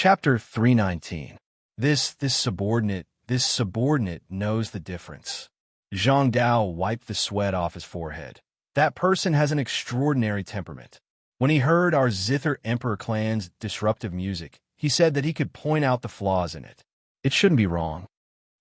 Chapter 319. This subordinate knows the difference. Zhang Dao wiped the sweat off his forehead. That person has an extraordinary temperament. When he heard our Zither Emperor clan's disruptive music, he said that he could point out the flaws in it. It shouldn't be wrong.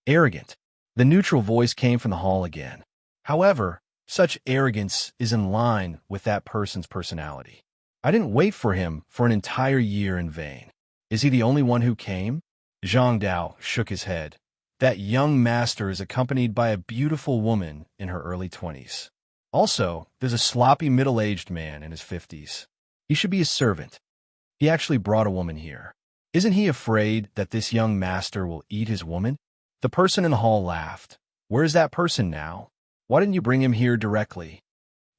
Arrogant. The neutral voice came from the hall again. However, such arrogance is in line with that person's personality. I didn't wait for him for an entire year in vain. Is he the only one who came? Zhang Dao shook his head. That young master is accompanied by a beautiful woman in her early 20s. Also, there's a sloppy middle-aged man in his 50s. He should be a servant. He actually brought a woman here. Isn't he afraid that this young master will eat his woman? The person in the hall laughed. Where is that person now? Why didn't you bring him here directly?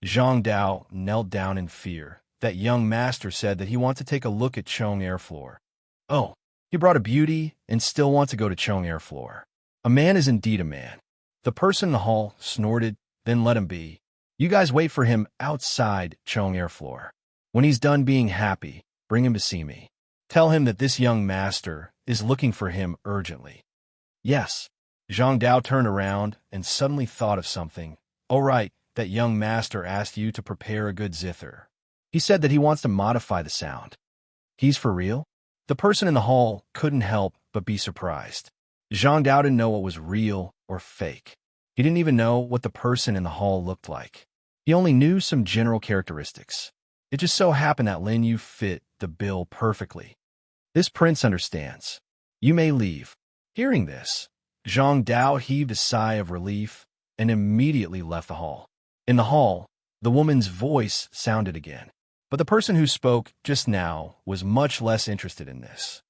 Zhang Dao knelt down in fear. That young master said that he wants to take a look at Chong Air Floor. Oh, he brought a beauty and still wants to go to Chong Air Floor. A man is indeed a man. The person in the hall snorted, then let him be. You guys wait for him outside Chong Air Floor. When he's done being happy, bring him to see me. Tell him that this young master is looking for him urgently. Yes. Zhang Dao turned around and suddenly thought of something. Oh right, that young master asked you to prepare a good zither. He said that he wants to modify the sound. He's for real? The person in the hall couldn't help but be surprised. Zhang Dao didn't know what was real or fake. He didn't even know what the person in the hall looked like. He only knew some general characteristics. It just so happened that Lin Yu fit the bill perfectly. This prince understands. You may leave. Hearing this, Zhang Dao heaved a sigh of relief and immediately left the hall. In the hall, the woman's voice sounded again. But the person who spoke just now was much less interested in this.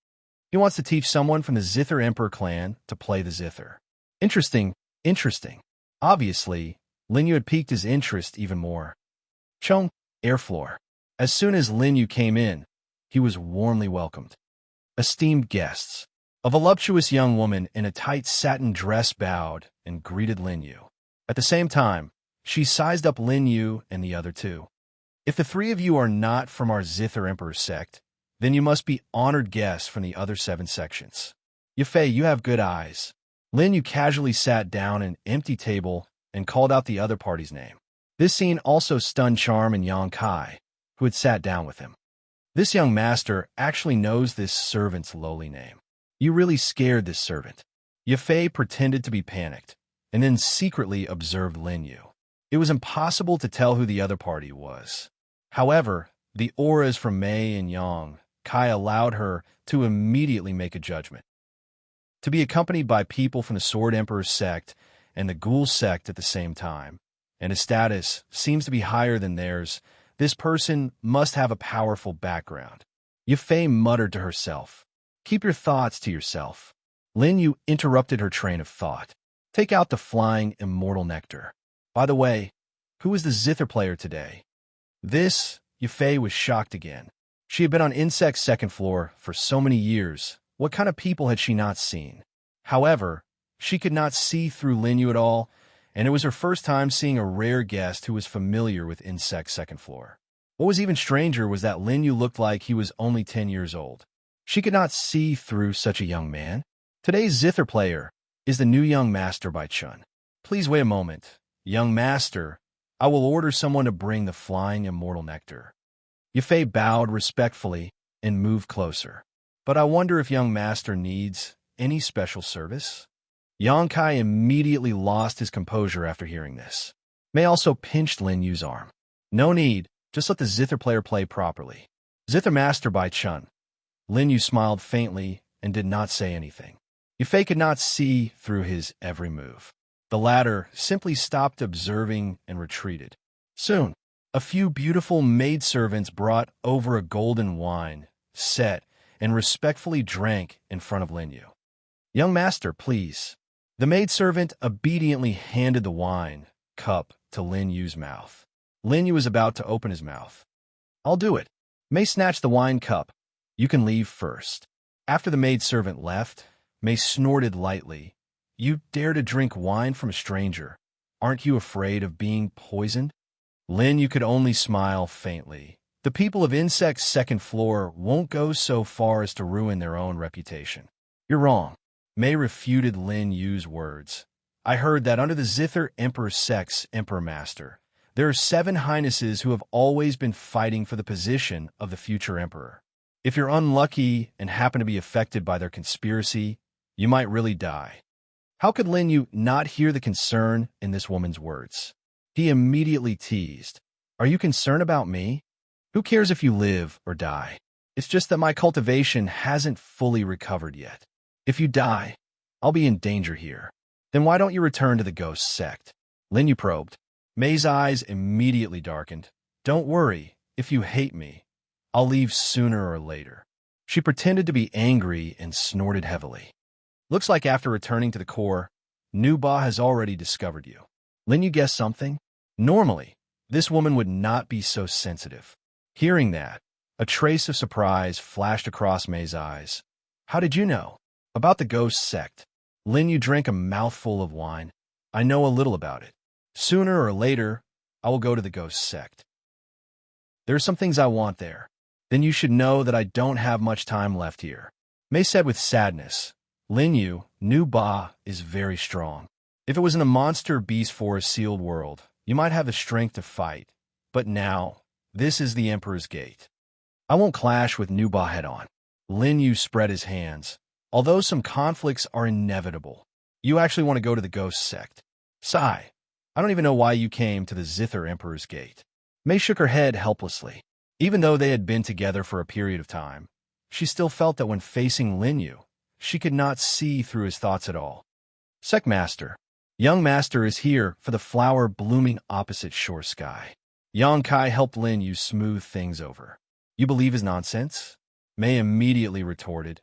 He wants to teach someone from the Zither Emperor clan to play the zither. Interesting. Obviously, Lin Yu had piqued his interest even more. Chong Air Floor. As soon as Lin Yu came in, he was warmly welcomed. Esteemed guests. A voluptuous young woman in a tight satin dress bowed and greeted Lin Yu. At the same time, she sized up Lin Yu and the other two. If the three of you are not from our Zither Emperor sect, then you must be honored guests from the other 7 sections. Yafei, you have good eyes. Lin Yu casually sat down at an empty table and called out the other party's name. This scene also stunned Charm and Yang Kai, who had sat down with him. This young master actually knows this servant's lowly name. You really scared this servant. Yafei pretended to be panicked, and then secretly observed Lin Yu. It was impossible to tell who the other party was. However, the auras from Mei and Yang Kai allowed her to immediately make a judgment. To be accompanied by people from the Sword Emperor sect and the Ghoul sect at the same time, and his status seems to be higher than theirs, this person must have a powerful background. Yafei muttered to herself. Keep your thoughts to yourself. Lin Yu interrupted her train of thought. Take out the flying immortal nectar. By the way, who is the zither player today? Yafei was shocked again. She had been on Insect's second floor for so many years. What kind of people had she not seen? However, she could not see through Lin Yu at all, and it was her first time seeing a rare guest who was familiar with Insect's second floor. What was even stranger was that Lin Yu looked like he was only 10 years old. She could not see through such a young man. Today's zither player is the new young master by Chun. Please wait a moment. Young master, I will order someone to bring the flying immortal nectar. Yafei bowed respectfully and moved closer. But I wonder if young master needs any special service? Yang Kai immediately lost his composure after hearing this. Mei also pinched Lin Yu's arm. No need, just let the zither player play properly. Zither master by Chun. Lin Yu smiled faintly and did not say anything. Yafei could not see through his every move. The latter simply stopped observing and retreated. Soon, a few beautiful maidservants brought over a golden wine, set, and respectfully drank in front of Lin Yu. Young master, please. The maidservant obediently handed the wine cup to Lin Yu's mouth. Lin Yu was about to open his mouth. I'll do it. Mei snatched the wine cup. You can leave first. After the maidservant left, Mei snorted lightly. You dare to drink wine from a stranger. Aren't you afraid of being poisoned? Lin Yu could only smile faintly. The people of Insect's second floor won't go so far as to ruin their own reputation. You're wrong. May refuted Lin Yu's words. I heard that under the Zither Emperor Sect's Emperor Master, there are 7 highnesses who have always been fighting for the position of the future emperor. If you're unlucky and happen to be affected by their conspiracy, you might really die. How could Lin Yu not hear the concern in this woman's words? He immediately teased. Are you concerned about me? Who cares if you live or die? It's just that my cultivation hasn't fully recovered yet. If you die, I'll be in danger here. Then why don't you return to the ghost sect? Lin Yu probed. May's eyes immediately darkened. Don't worry, if you hate me, I'll leave sooner or later. She pretended to be angry and snorted heavily. Looks like after returning to the core, Nuba has already discovered you. Lin Yu guessed something? Normally, this woman would not be so sensitive. Hearing that, a trace of surprise flashed across May's eyes. How did you know? About the ghost sect. Lin Yu drank a mouthful of wine. I know a little about it. Sooner or later, I will go to the ghost sect. There are some things I want there. Then you should know that I don't have much time left here. May said with sadness. Lin Yu, Nu Ba is very strong. If it was in a monster beast forest sealed world, you might have the strength to fight. But now, this is the Emperor's Gate. I won't clash with Nu Ba head on. Lin Yu spread his hands. Although some conflicts are inevitable, you actually want to go to the ghost sect. Sigh. I don't even know why you came to the Zither Emperor's Gate. May shook her head helplessly. Even though they had been together for a period of time, she still felt that when facing Lin Yu, she could not see through his thoughts at all. Sect Master. Young Master is here for the flower blooming opposite shore sky. Yang Kai helped Lin Yu smooth things over. You believe his nonsense? May immediately retorted.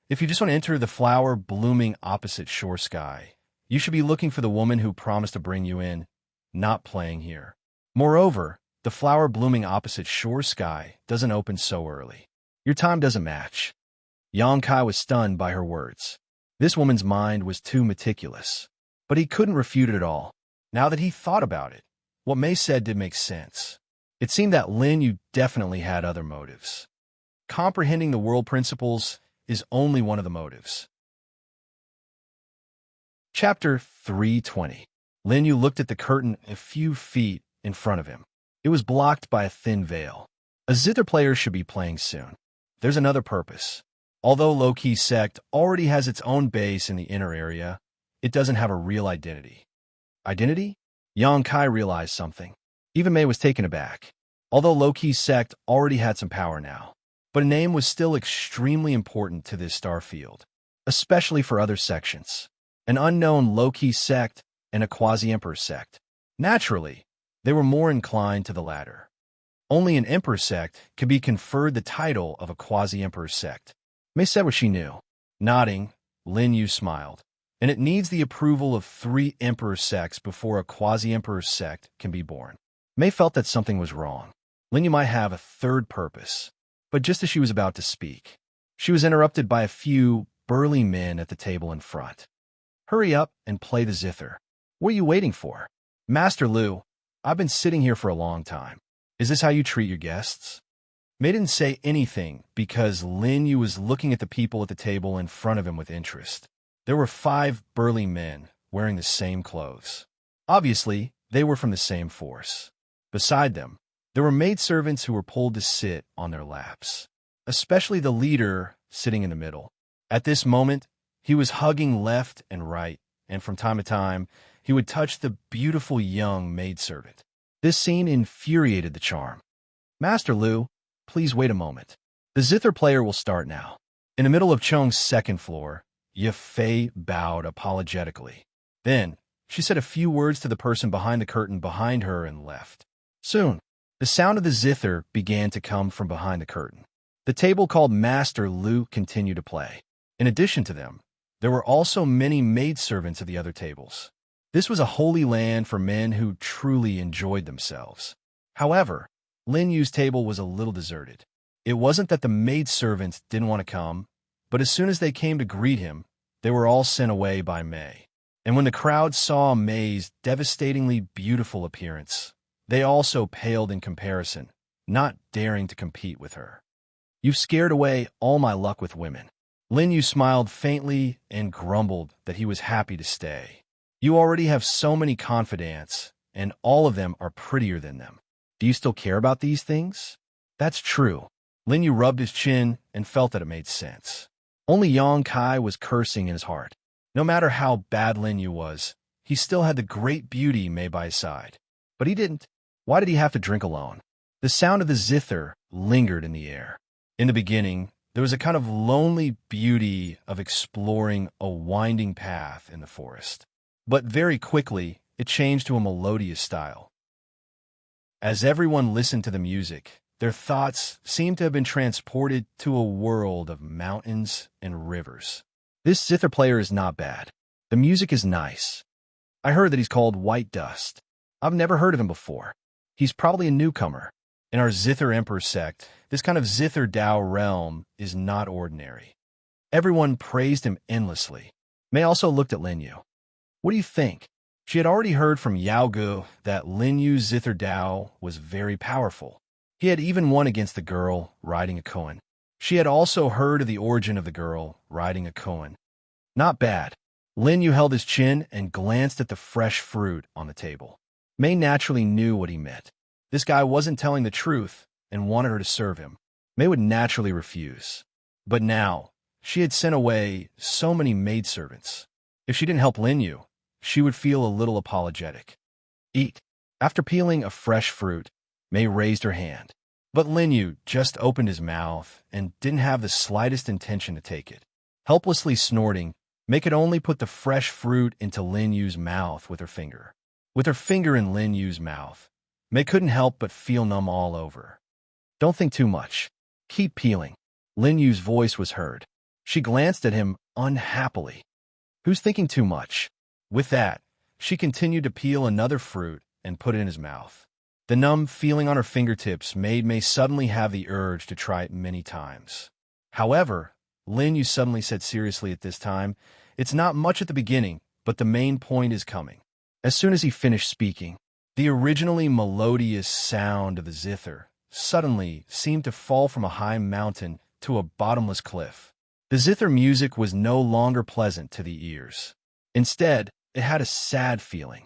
If you just want to enter the flower blooming opposite shore sky, you should be looking for the woman who promised to bring you in, not playing here. Moreover, the flower blooming opposite shore sky doesn't open so early. Your time doesn't match. Yang Kai was stunned by her words. This woman's mind was too meticulous, but he couldn't refute it at all. Now that he thought about it, what May said did make sense. It seemed that Lin Yu definitely had other motives. Comprehending the world principles is only one of the motives. Chapter 320. Lin Yu looked at the curtain a few feet in front of him. It was blocked by a thin veil. A Zither player should be playing soon. There's another purpose. Although Low-Key Sect already has its own base in the inner area, it doesn't have a real identity. Identity? Yang Kai realized something. Even May was taken aback. Although Low-Key Sect already had some power now, but a name was still extremely important to this star field, especially for other sections. An unknown Low-Key Sect and a Quasi-Emperor Sect. Naturally, they were more inclined to the latter. Only an Emperor Sect could be conferred the title of a Quasi-Emperor Sect. May said what she knew. Nodding, Lin Yu smiled. And it needs the approval of 3 Emperor Sects before a Quasi-Emperor Sect can be born. May felt that something was wrong. Lin Yu might have a third purpose. But just as she was about to speak, she was interrupted by a few burly men at the table in front. Hurry up and play the zither. What are you waiting for? Master Lu, I've been sitting here for a long time. Is this how you treat your guests? May didn't say anything because Lin Yu was looking at the people at the table in front of him with interest. There were 5 burly men wearing the same clothes. Obviously, they were from the same force. Beside them, there were maidservants who were pulled to sit on their laps, especially the leader sitting in the middle. At this moment, he was hugging left and right, and from time to time, he would touch the beautiful young maidservant. This scene infuriated the charm. Master Lu, please wait a moment. The zither player will start now. In the middle of Chong's second floor, Yafei bowed apologetically. Then, she said a few words to the person behind the curtain behind her and left. Soon, the sound of the zither began to come from behind the curtain. The table called Master Lu continued to play. In addition to them, there were also many maidservants at the other tables. This was a holy land for men who truly enjoyed themselves. However, Lin Yu's table was a little deserted. It wasn't that the maidservants didn't want to come, but as soon as they came to greet him, they were all sent away by May. And when the crowd saw May's devastatingly beautiful appearance, they also paled in comparison, not daring to compete with her. You've scared away all my luck with women. Lin Yu smiled faintly and grumbled that he was happy to stay. You already have so many confidants, and all of them are prettier than them. Do you still care about these things? That's true. Lin Yu rubbed his chin and felt that it made sense. Only Yang Kai was cursing in his heart. No matter how bad Lin Yu was, he still had the great beauty Mei by his side. But he didn't. Why did he have to drink alone? The sound of the zither lingered in the air. In the beginning, there was a kind of lonely beauty of exploring a winding path in the forest. But very quickly, it changed to a melodious style. As everyone listened to the music, their thoughts seemed to have been transported to a world of mountains and rivers. This zither player is not bad. The music is nice. I heard that he's called White Dust. I've never heard of him before. He's probably a newcomer. In our Zither Emperor sect, this kind of Zither Dao realm is not ordinary. Everyone praised him endlessly. Mei also looked at Lin Yu. What do you think? She had already heard from Yao Gu that Lin Yu's Zither Dao was very powerful. He had even won against the girl riding a koan. She had also heard of the origin of the girl riding a koan. Not bad. Lin Yu held his chin and glanced at the fresh fruit on the table. Mei naturally knew what he meant. This guy wasn't telling the truth and wanted her to serve him. Mei would naturally refuse. But now, she had sent away so many maidservants. If she didn't help Lin Yu, she would feel a little apologetic. Eat. After peeling a fresh fruit, Mei raised her hand. But Lin Yu just opened his mouth and didn't have the slightest intention to take it. Helplessly snorting, Mei could only put the fresh fruit into Lin Yu's mouth with her finger. With her finger in Lin Yu's mouth, Mei couldn't help but feel numb all over. Don't think too much. Keep peeling. Lin Yu's voice was heard. She glanced at him unhappily. Who's thinking too much? With that, she continued to peel another fruit and put it in his mouth. The numb feeling on her fingertips made Mei suddenly have the urge to try it many times. However, Lin Yu suddenly said seriously at this time, "It's not much at the beginning, but the main point is coming." As soon as he finished speaking, the originally melodious sound of the zither suddenly seemed to fall from a high mountain to a bottomless cliff. The zither music was no longer pleasant to the ears. Instead, it had a sad feeling.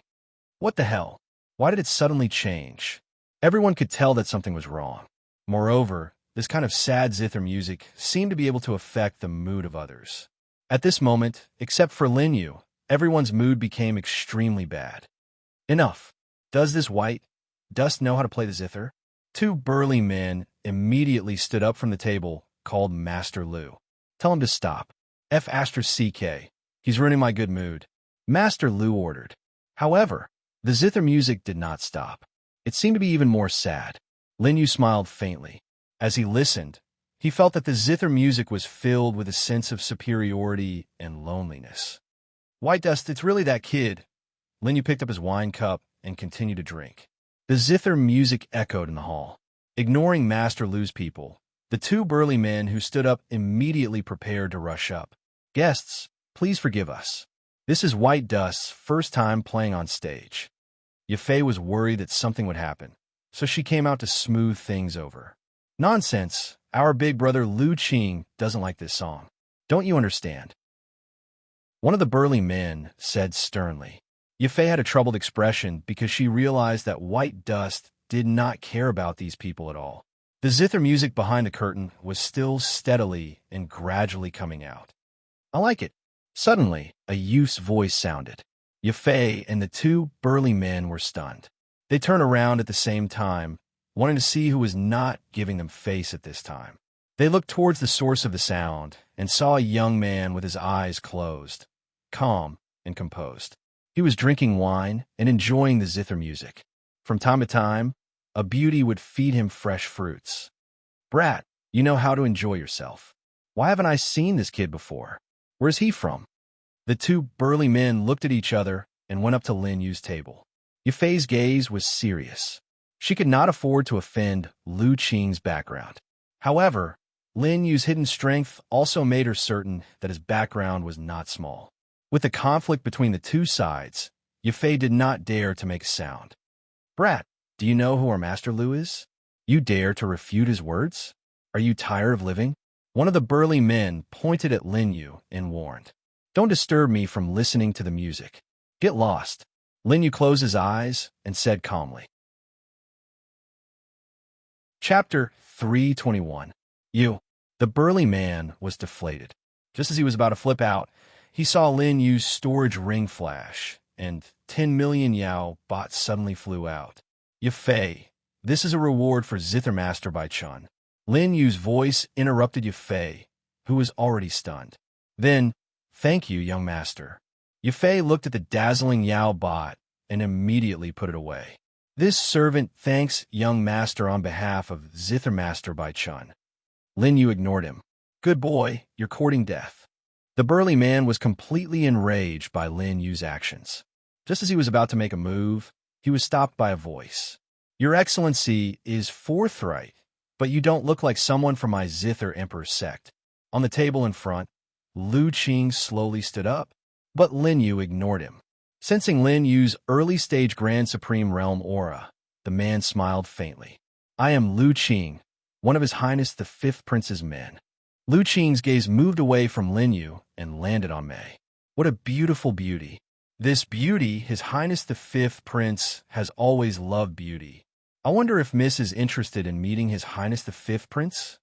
What the hell? Why did it suddenly change? Everyone could tell that something was wrong. Moreover, this kind of sad zither music seemed to be able to affect the mood of others. At this moment, except for Lin Yu, everyone's mood became extremely bad. Enough. Does this White Dust know how to play the zither? Two burly men immediately stood up from the table, called Master Lu. Tell him to stop. F***CK. He's ruining my good mood. Master Lu ordered. However, the zither music did not stop. It seemed to be even more sad. Lin Yu smiled faintly. As he listened, he felt that the zither music was filled with a sense of superiority and loneliness. White Dust, it's really that kid. Lin Yu picked up his wine cup and continued to drink. The zither music echoed in the hall. Ignoring Master Lu's people, the two burly men who stood up immediately prepared to rush up. Guests, please forgive us. This is White Dust's first time playing on stage. Yafei was worried that something would happen, so she came out to smooth things over. Nonsense. Our big brother Lu Qing doesn't like this song. Don't you understand? One of the burly men said sternly. Yafei had a troubled expression because she realized that White Dust did not care about these people at all. The zither music behind the curtain was still steadily and gradually coming out. I like it. Suddenly, a youth's voice sounded. Yafei and the two burly men were stunned. They turned around at the same time, wanting to see who was not giving them face at this time. They looked towards the source of the sound and saw a young man with his eyes closed, calm and composed. He was drinking wine and enjoying the zither music. From time to time, a beauty would feed him fresh fruits. Brat, you know how to enjoy yourself. Why haven't I seen this kid before? Where's he from? The two burly men looked at each other and went up to Lin Yu's table. Yafei's gaze was serious. She could not afford to offend Lu Qing's background. However, Lin Yu's hidden strength also made her certain that his background was not small. With the conflict between the two sides, Yafei did not dare to make a sound. Brat, do you know who our Master Lu is? You dare to refute his words? Are you tired of living? One of the burly men pointed at Lin Yu and warned, "Don't disturb me from listening to the music. Get lost." Lin Yu closed his eyes and said calmly. Chapter 321. The burly man was deflated. Just as he was about to flip out, he saw Lin Yu's storage ring flash, and 10 million Yao bots suddenly flew out. Yafei, this is a reward for Zithermaster by Chun. Lin Yu's voice interrupted Yafei, who was already stunned. Then, thank you, young master. Yafei looked at the dazzling Yao bot and immediately put it away. This servant thanks young master on behalf of Zithermaster by Chun. Lin Yu ignored him. Good boy, you're courting death. The burly man was completely enraged by Lin Yu's actions. Just as he was about to make a move, he was stopped by a voice. Your Excellency is forthright, but you don't look like someone from my Zither Emperor's sect. On the table in front, Lu Qing slowly stood up, but Lin Yu ignored him. Sensing Lin Yu's early-stage Grand Supreme Realm aura, the man smiled faintly. I am Lu Qing, one of His Highness the Fifth Prince's men. Lu Qing's gaze moved away from Lin Yu and landed on Mei. What a beautiful beauty. This beauty, His Highness the Fifth Prince has always loved beauty. I wonder if Miss is interested in meeting His Highness the Fifth Prince?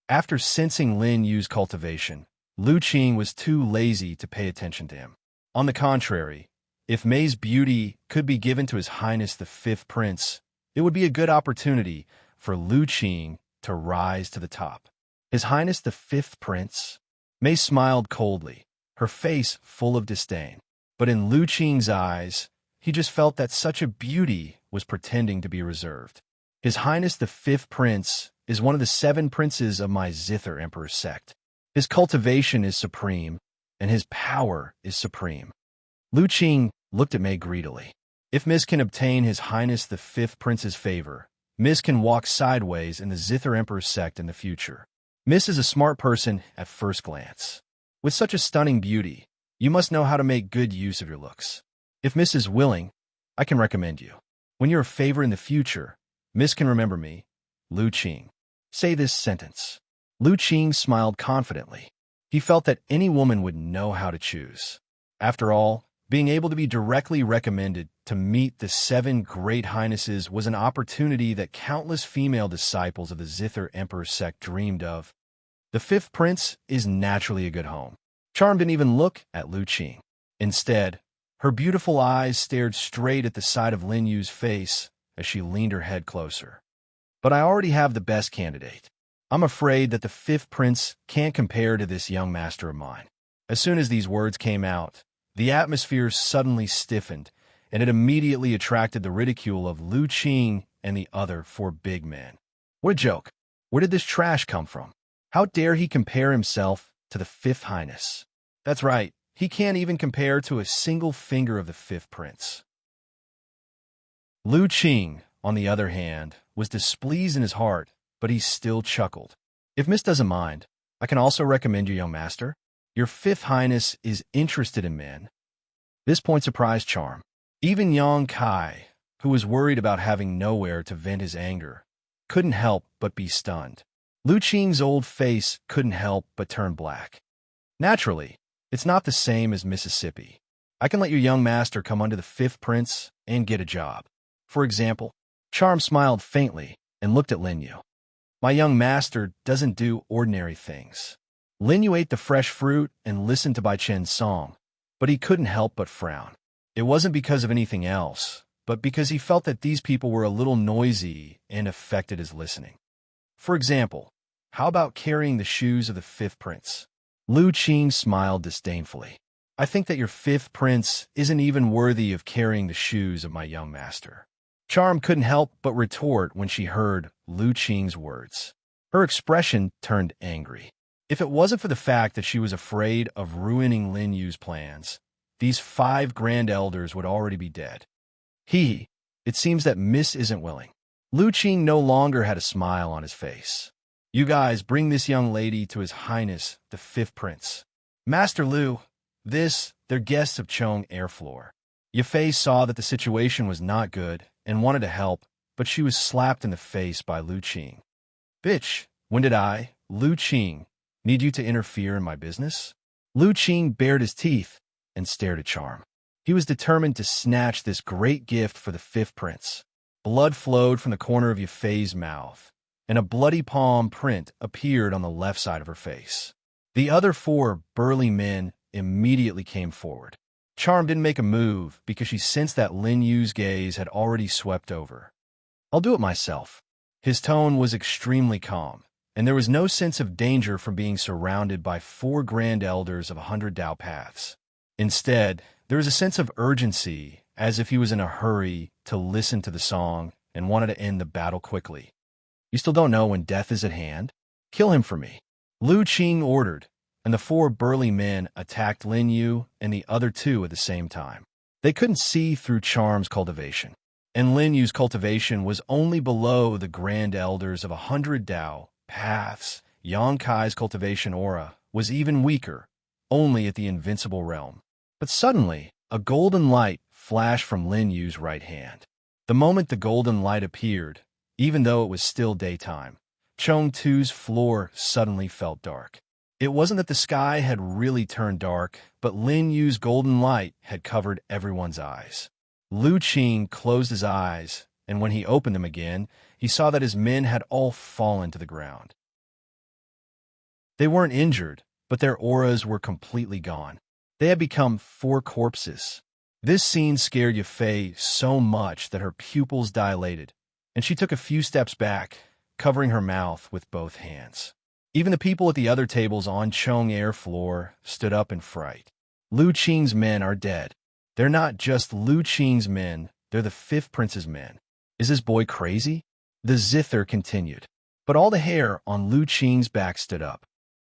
After sensing Lin Yu's cultivation, Lu Qing was too lazy to pay attention to him. On the contrary, if Mei's beauty could be given to His Highness the Fifth Prince, it would be a good opportunity for Lu Qing to rise to the top. His Highness the Fifth Prince? Mei smiled coldly, her face full of disdain. But in Lu Qing's eyes, he just felt that such a beauty was pretending to be reserved. His Highness the Fifth Prince is one of the 7 princes of my Zither Emperor's sect. His cultivation is supreme, and his power is supreme. Lu Qing looked at Mei greedily. If Miss can obtain His Highness the Fifth Prince's favor, Miss can walk sideways in the Zither Emperor's sect in the future. Miss is a smart person at first glance. With such a stunning beauty, you must know how to make good use of your looks. If Miss is willing, I can recommend you. When you're a favor in the future, Miss can remember me, Lu Qing. Say this sentence. Lu Qing smiled confidently. He felt that any woman would know how to choose. After all, being able to be directly recommended to meet the 7 great highnesses was an opportunity that countless female disciples of the Zither Emperor's sect dreamed of. The Fifth Prince is naturally a good home. Charm didn't even look at Lu Qing. Instead, her beautiful eyes stared straight at the side of Lin Yu's face as she leaned her head closer. But I already have the best candidate. I'm afraid that the Fifth Prince can't compare to this young master of mine. As soon as these words came out, the atmosphere suddenly stiffened, and it immediately attracted the ridicule of Lu Qing and the other 4 big men. What a joke. Where did this trash come from? How dare he compare himself to the Fifth Highness? That's right, he can't even compare to a single finger of the Fifth Prince. Lu Qing, on the other hand, was displeased in his heart, but he still chuckled. If Miss doesn't mind, I can also recommend you, young master. Your Fifth Highness is interested in men. This point surprised Charm. Even Yang Kai, who was worried about having nowhere to vent his anger, couldn't help but be stunned. Lu Qing's old face couldn't help but turn black. Naturally, it's not the same as Mississippi. I can let your young master come under the Fifth Prince and get a job. For example, Charm smiled faintly and looked at Lin Yu. My young master doesn't do ordinary things. Lin Yu ate the fresh fruit and listened to Bai Chen's song, but he couldn't help but frown. It wasn't because of anything else, but because he felt that these people were a little noisy and affected his listening. For example, how about carrying the shoes of the Fifth Prince? Lu Qing smiled disdainfully. I think that your Fifth Prince isn't even worthy of carrying the shoes of my young master. Charm couldn't help but retort when she heard Lu Qing's words. Her expression turned angry. If it wasn't for the fact that she was afraid of ruining Lin Yu's plans, these 5 grand elders would already be dead. It seems that Miss isn't willing. Lu Qing no longer had a smile on his face. You guys bring this young lady to His Highness, the Fifth Prince. Master Lu, they're guests of Chong Airfloor. Yafei saw that the situation was not good and wanted to help, but she was slapped in the face by Lu Qing. "Bitch, when did I, Lu Qing, need you to interfere in my business?" Lu Qing bared his teeth and stared at Charm. He was determined to snatch this great gift for the fifth prince. Blood flowed from the corner of Yafei's mouth, and a bloody palm print appeared on the left side of her face. The other four burly men immediately came forward. Charm didn't make a move because she sensed that Lin Yu's gaze had already swept over. "I'll do it myself." His tone was extremely calm, and there was no sense of danger from being surrounded by four grand elders of 100 Dao paths. Instead, there was a sense of urgency, as if he was in a hurry to listen to the song and wanted to end the battle quickly. "You still don't know when death is at hand? Kill him for me," Lu Qing ordered, and the four burly men attacked Lin Yu and the other two at the same time. They couldn't see through Charm's cultivation, and Lin Yu's cultivation was only below the grand elders of 100 Dao paths. Yang Kai's cultivation aura was even weaker, only at the invincible realm. But suddenly, a golden light flashed from Lin Yu's right hand. The moment the golden light appeared, even though it was still daytime, Chong Tu's floor suddenly felt dark. It wasn't that the sky had really turned dark, but Lin Yu's golden light had covered everyone's eyes. Lu Qing closed his eyes, and when he opened them again, he saw that his men had all fallen to the ground. They weren't injured, but their auras were completely gone. They had become four corpses. This scene scared Yafei so much that her pupils dilated, and she took a few steps back, covering her mouth with both hands. Even the people at the other tables on Chong Air floor stood up in fright. Lu Qing's men are dead. They're not just Lu Qing's men, they're the fifth prince's men. Is this boy crazy? The zither continued. But all the hair on Lu Qing's back stood up.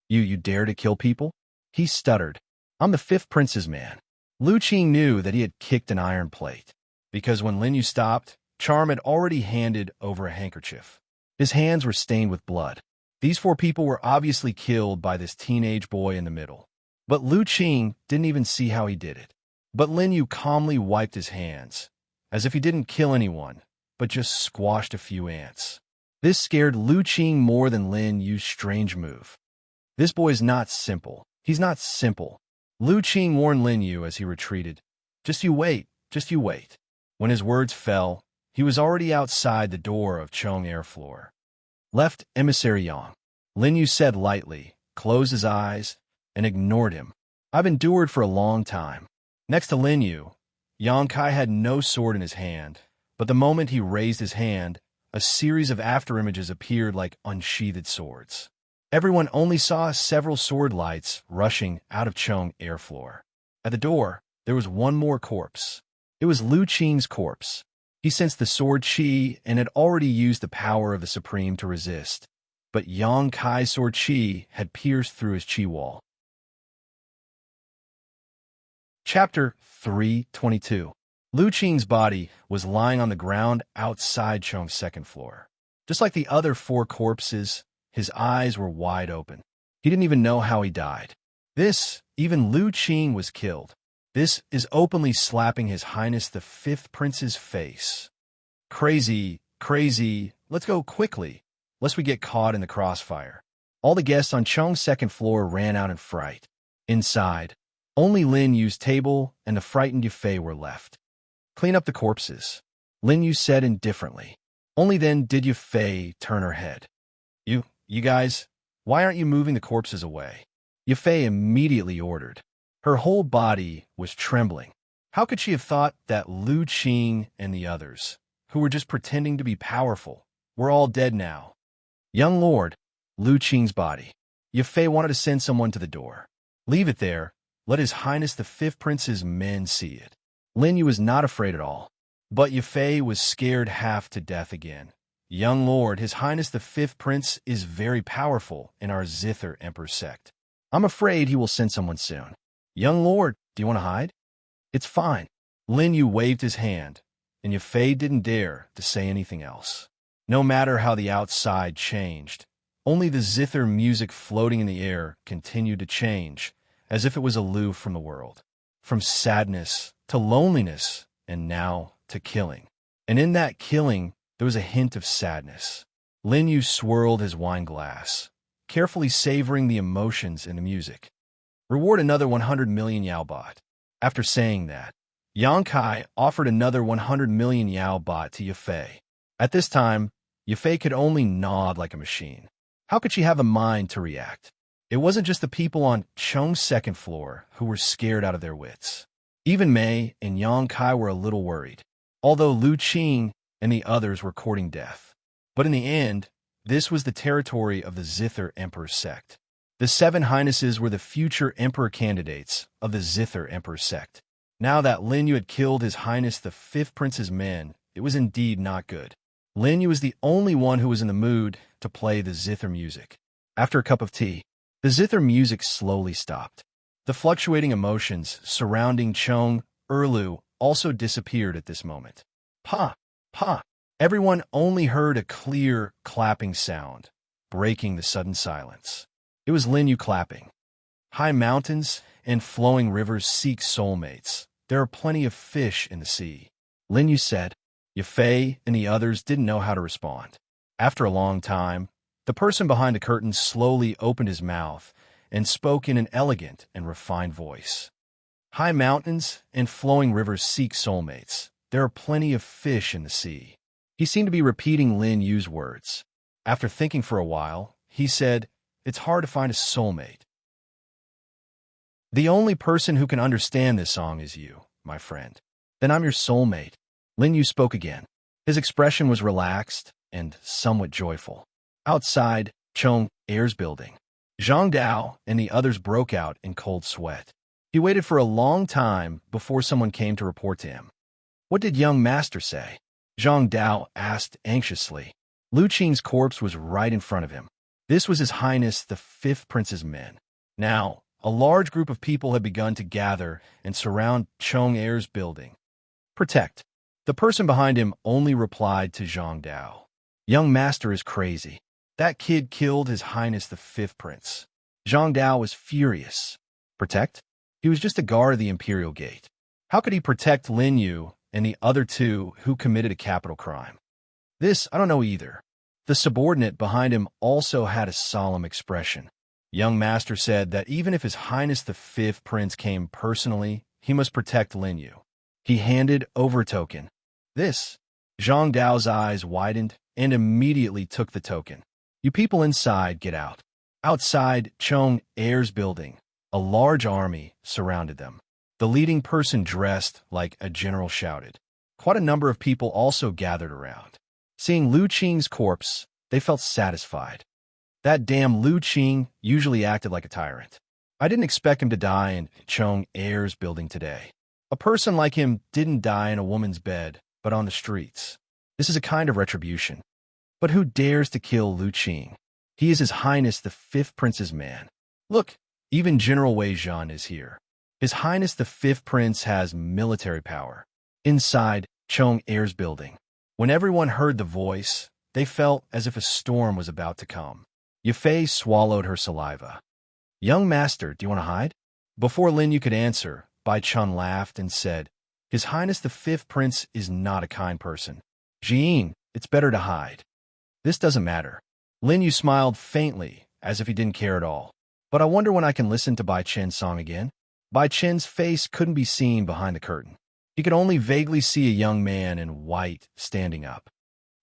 You dare to kill people?" He stuttered. "I'm the fifth prince's man." Lu Qing knew that he had kicked an iron plate, because when Lin Yu stopped, Charm had already handed over a handkerchief. His hands were stained with blood. These four people were obviously killed by this teenage boy in the middle. But Lu Qing didn't even see how he did it. But Lin Yu calmly wiped his hands, as if he didn't kill anyone, but just squashed a few ants. This scared Lu Qing more than Lin Yu's strange move. "This boy's not simple. He's not simple." Lu Qing warned Lin Yu as he retreated. Just you wait. When his words fell, he was already outside the door of Chong Air floor. "Left Emissary Yang," Lin Yu said lightly, closed his eyes, and ignored him. "I've endured for a long time." Next to Lin Yu, Yang Kai had no sword in his hand, but the moment he raised his hand, a series of afterimages appeared like unsheathed swords. Everyone only saw several sword lights rushing out of Chong Air floor. At the door, there was one more corpse. It was Lu Qing's corpse. He sensed the sword chi and had already used the power of the Supreme to resist, but Yang Kai's sword chi had pierced through his chi wall. Chapter 322. Lu Qing's body was lying on the ground outside Chong's second floor. Just like the other four corpses, his eyes were wide open. He didn't even know how he died. Even Lu Qing was killed. This is openly slapping His Highness the Fifth Prince's face. Crazy, let's go quickly, lest we get caught in the crossfire. All the guests on Chong's second floor ran out in fright. Inside, only Lin Yu's table and the frightened Yafei were left. "Clean up the corpses," Lin Yu said indifferently. Only then did Yafei turn her head. You guys, why aren't you moving the corpses away?" Yafei immediately ordered. Her whole body was trembling. How could she have thought that Lu Qing and the others, who were just pretending to be powerful, were all dead now? "Young Lord," Lu Qing's body. Yafei wanted to send someone to the door. "Leave it there. Let His Highness the Fifth Prince's men see it." Lin Yu was not afraid at all, but Yafei was scared half to death again. "Young Lord, His Highness the Fifth Prince is very powerful in our Zither Emperor sect. I'm afraid he will send someone soon." "Young Lord, do you want to hide?" "It's fine." Lin Yu waved his hand, and Yafei didn't dare to say anything else. No matter how the outside changed, only the zither music floating in the air continued to change, as if it was aloof from the world. From sadness to loneliness, and now to killing. And in that killing, there was a hint of sadness. Lin Yu swirled his wine glass, carefully savoring the emotions in the music. Reward another 100 million Yao baht. After saying that, Yang Kai offered another 100 million Yao baht to Yafei. At this time, Yafei could only nod like a machine. How could she have a mind to react? It wasn't just the people on Chong's second floor who were scared out of their wits. Even Mei and Yang Kai were a little worried, although Lu Qing and the others were courting death. But in the end, this was the territory of the Zither Emperor's sect. The Seven Highnesses were the future emperor candidates of the Zither Emperor's sect. Now that Lin Yu had killed His Highness the Fifth Prince's men, it was indeed not good. Lin Yu was the only one who was in the mood to play the Zither music. After a cup of tea, the Zither music slowly stopped. The fluctuating emotions surrounding Chong Erlu also disappeared at this moment. Pa! Pa! Everyone only heard a clear, clapping sound, breaking the sudden silence. It was Lin Yu clapping. High mountains and flowing rivers seek soulmates. There are plenty of fish in the sea. Lin Yu said. Yafei and the others didn't know how to respond. After a long time, the person behind the curtain slowly opened his mouth and spoke in an elegant and refined voice. High mountains and flowing rivers seek soulmates. There are plenty of fish in the sea. He seemed to be repeating Lin Yu's words. After thinking for a while, he said, "It's hard to find a soulmate. The only person who can understand this song is you, my friend. Then I'm your soulmate." Lin Yu spoke again. His expression was relaxed and somewhat joyful. Outside Chong Air's building, Zhang Dao and the others broke out in cold sweat. He waited for a long time before someone came to report to him. What did young master say? Zhang Dao asked anxiously. Lu Qing's corpse was right in front of him. This was His Highness the Fifth Prince's men. Now, a large group of people had begun to gather and surround Chong Air's building. Protect. The person behind him only replied to Zhang Dao. Young master is crazy. That kid killed His Highness the Fifth Prince. Zhang Dao was furious. Protect? He was just a guard of the Imperial Gate. How could he protect Lin Yu and the other two who committed a capital crime? This, I don't know either. The subordinate behind him also had a solemn expression. Young master said that even if His Highness the Fifth Prince came personally, he must protect Lin Yu. He handed over a token. This. Zhang Dao's eyes widened and immediately took the token. You people inside, get out. Outside Chong Air's building, a large army surrounded them. The leading person dressed like a general shouted. Quite a number of people also gathered around. Seeing Lu Qing's corpse, they felt satisfied. That damn Lu Qing usually acted like a tyrant. I didn't expect him to die in Chong Air's building today. A person like him didn't die in a woman's bed, but on the streets. This is a kind of retribution. But who dares to kill Lu Qing? He is His Highness the Fifth Prince's man. Look, even General Wei Zhan is here. His Highness the Fifth Prince has military power. Inside Chong Air's building, when everyone heard the voice, they felt as if a storm was about to come. Yafei swallowed her saliva. Young master, do you want to hide? Before Lin Yu could answer, Bai Chun laughed and said, His Highness the Fifth Prince is not a kind person. Jin, it's better to hide. This doesn't matter. Lin Yu smiled faintly, as if he didn't care at all. But I wonder when I can listen to Bai Chen's song again. Bai Chen's face couldn't be seen behind the curtain. He could only vaguely see a young man in white standing up.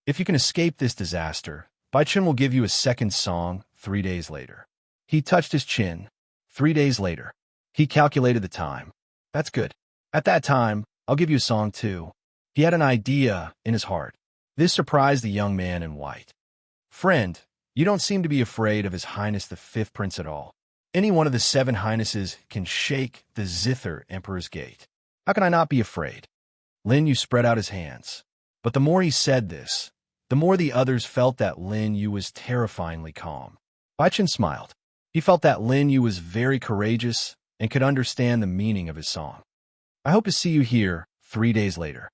If you can escape this disaster, Bai Chen will give you a second song 3 days later. He touched his chin. 3 days later. He calculated the time. That's good. At that time, I'll give you a song too. He had an idea in his heart. This surprised the young man in white. Friend, you don't seem to be afraid of His Highness the Fifth Prince at all. Any one of the Seven Highnesses can shake the Zither Emperor's gate. How can I not be afraid? Lin Yu spread out his hands. But the more he said this, the more the others felt that Lin Yu was terrifyingly calm. Bai Chen smiled. He felt that Lin Yu was very courageous and could understand the meaning of his song. I hope to see you here 3 days later.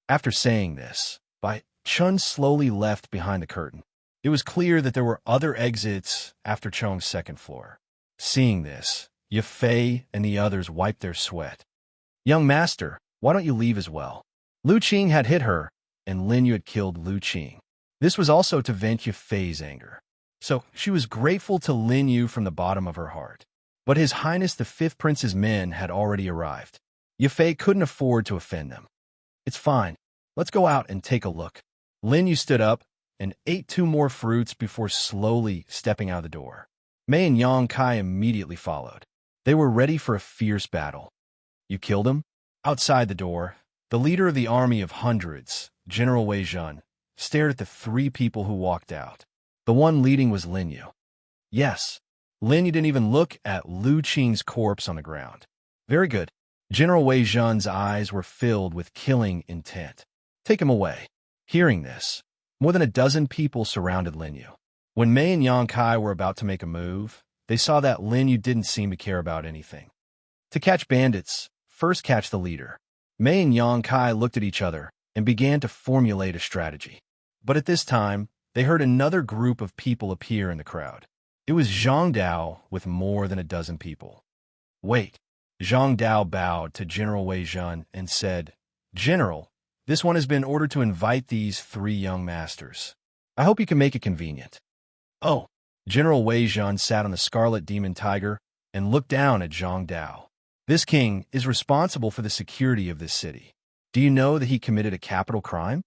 After saying this, Bai Chun slowly left behind the curtain. It was clear that there were other exits after Chong's second floor. Seeing this, Yafei and the others wiped their sweat. Young master, why don't you leave as well? Lu Qing had hit her, and Lin Yu had killed Lu Qing. This was also to vent Yafei's anger. So she was grateful to Lin Yu from the bottom of her heart. But His Highness the Fifth Prince's men had already arrived. Yafei couldn't afford to offend them. It's fine. Let's go out and take a look. Lin Yu stood up and ate 2 more fruits before slowly stepping out of the door. Mei and Yang Kai immediately followed. They were ready for a fierce battle. You killed him? Outside the door, the leader of the army of hundreds, General Wei Zhen, stared at the 3 people who walked out. The one leading was Lin Yu. Yes. Lin Yu didn't even look at Lu Qing's corpse on the ground. Very good. General Wei Zhen's eyes were filled with killing intent. Take him away. Hearing this, more than a dozen people surrounded Lin Yu. When Mei and Yang Kai were about to make a move, they saw that Lin Yu didn't seem to care about anything. To catch bandits, first catch the leader. Mei and Yang Kai looked at each other and began to formulate a strategy. But at this time, they heard another group of people appear in the crowd. It was Zhang Dao with more than a dozen people. Wait. Zhang Dao bowed to General Wei Zhen and said, General, this one has been ordered to invite these 3 young masters. I hope you can make it convenient. Oh. General Wei Zhen sat on the Scarlet Demon Tiger and looked down at Zhang Dao. This king is responsible for the security of this city. Do you know that he committed a capital crime?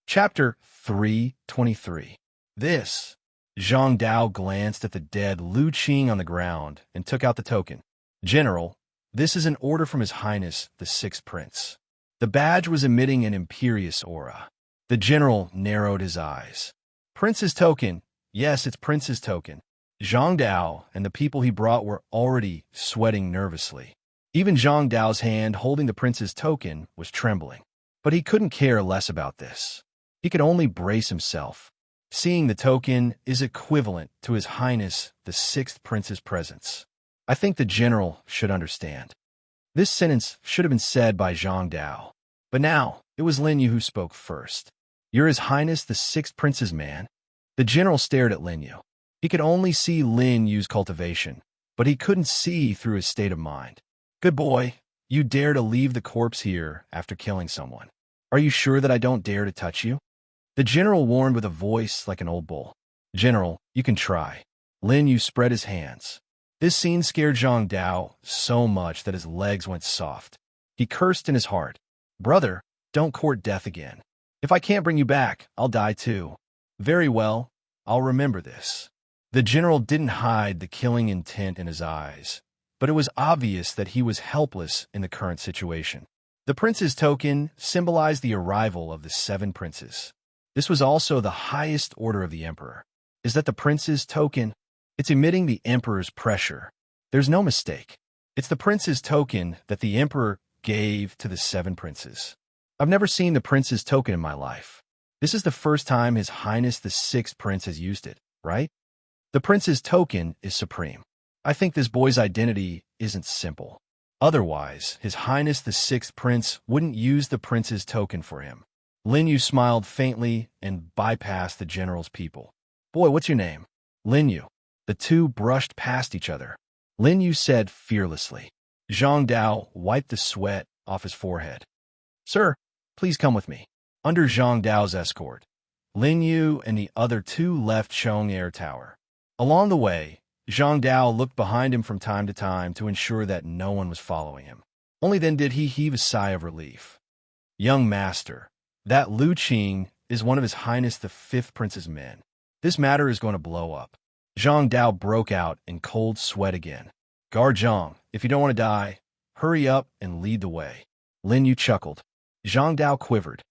Chapter 323. This. Zhang Dao glanced at the dead Lu Qing on the ground and took out the token. General, this is an order from His Highness, the 6th Prince. The badge was emitting an imperious aura. The general narrowed his eyes. Prince's token. Yes, it's Prince's token. Zhang Dao and the people he brought were already sweating nervously. Even Zhang Dao's hand holding the Prince's token was trembling. But he couldn't care less about this. He could only brace himself. Seeing the token is equivalent to His Highness the 6th Prince's presence. I think the general should understand. This sentence should have been said by Zhang Dao. But now, it was Lin Yu who spoke first. You're His Highness the 6th Prince's man? The general stared at Lin Yu. He could only see Lin Yu's cultivation, but he couldn't see through his state of mind. Good boy, you dare to leave the corpse here after killing someone. Are you sure that I don't dare to touch you? The general warned with a voice like an old bull. General, you can try. Lin Yu spread his hands. This scene scared Zhang Dao so much that his legs went soft. He cursed in his heart. Brother, don't court death again. If I can't bring you back, I'll die too. Very well, I'll remember this. The general didn't hide the killing intent in his eyes, but it was obvious that he was helpless in the current situation. The prince's token symbolized the arrival of the 7 princes. This was also the highest order of the emperor. Is that the prince's token? It's emitting the emperor's pressure. There's no mistake. It's the prince's token that the emperor gave to the 7 princes. I've never seen the prince's token in my life. This is the first time His Highness the 6th Prince has used it, right? The prince's token is supreme. I think this boy's identity isn't simple. Otherwise, His Highness the 6th Prince wouldn't use the prince's token for him. Lin Yu smiled faintly and bypassed the general's people. Boy, what's your name? Lin Yu. The two brushed past each other. Lin Yu said fearlessly. Zhang Dao wiped the sweat off his forehead. Sir, please come with me. Under Zhang Dao's escort, Lin Yu and the other 2 left Chong Air Tower. Along the way, Zhang Dao looked behind him from time to time to ensure that no one was following him. Only then did he heave a sigh of relief. Young master, that Lu Qing is one of His Highness the 5th Prince's men. This matter is going to blow up. Zhang Dao broke out in cold sweat again. Guard Zhang, if you don't want to die, hurry up and lead the way. Lin Yu chuckled. Zhang Dao quivered.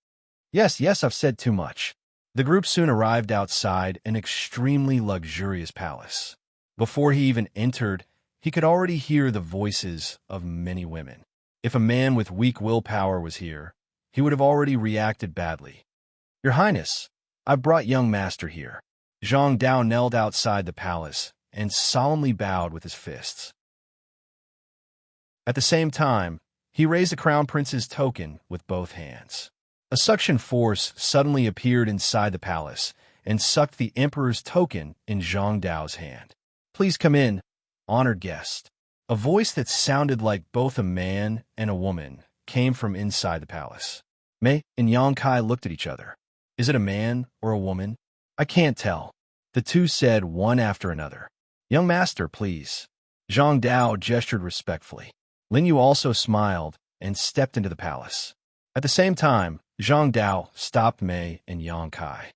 Yes, I've said too much. The group soon arrived outside an extremely luxurious palace. Before he even entered, he could already hear the voices of many women. If a man with weak willpower was here, he would have already reacted badly. Your Highness, I've brought young master here. Zhang Dao knelt outside the palace and solemnly bowed with his fists. At the same time, he raised the crown prince's token with both hands. A suction force suddenly appeared inside the palace and sucked the emperor's token in Zhang Dao's hand. Please come in, honored guest. A voice that sounded like both a man and a woman came from inside the palace. Mei and Yang Kai looked at each other. Is it a man or a woman? I can't tell. The two said one after another. Young master, please. Zhang Dao gestured respectfully. Lin Yu also smiled and stepped into the palace. At the same time, Zhang Dao stopped Mei and Yang Kai.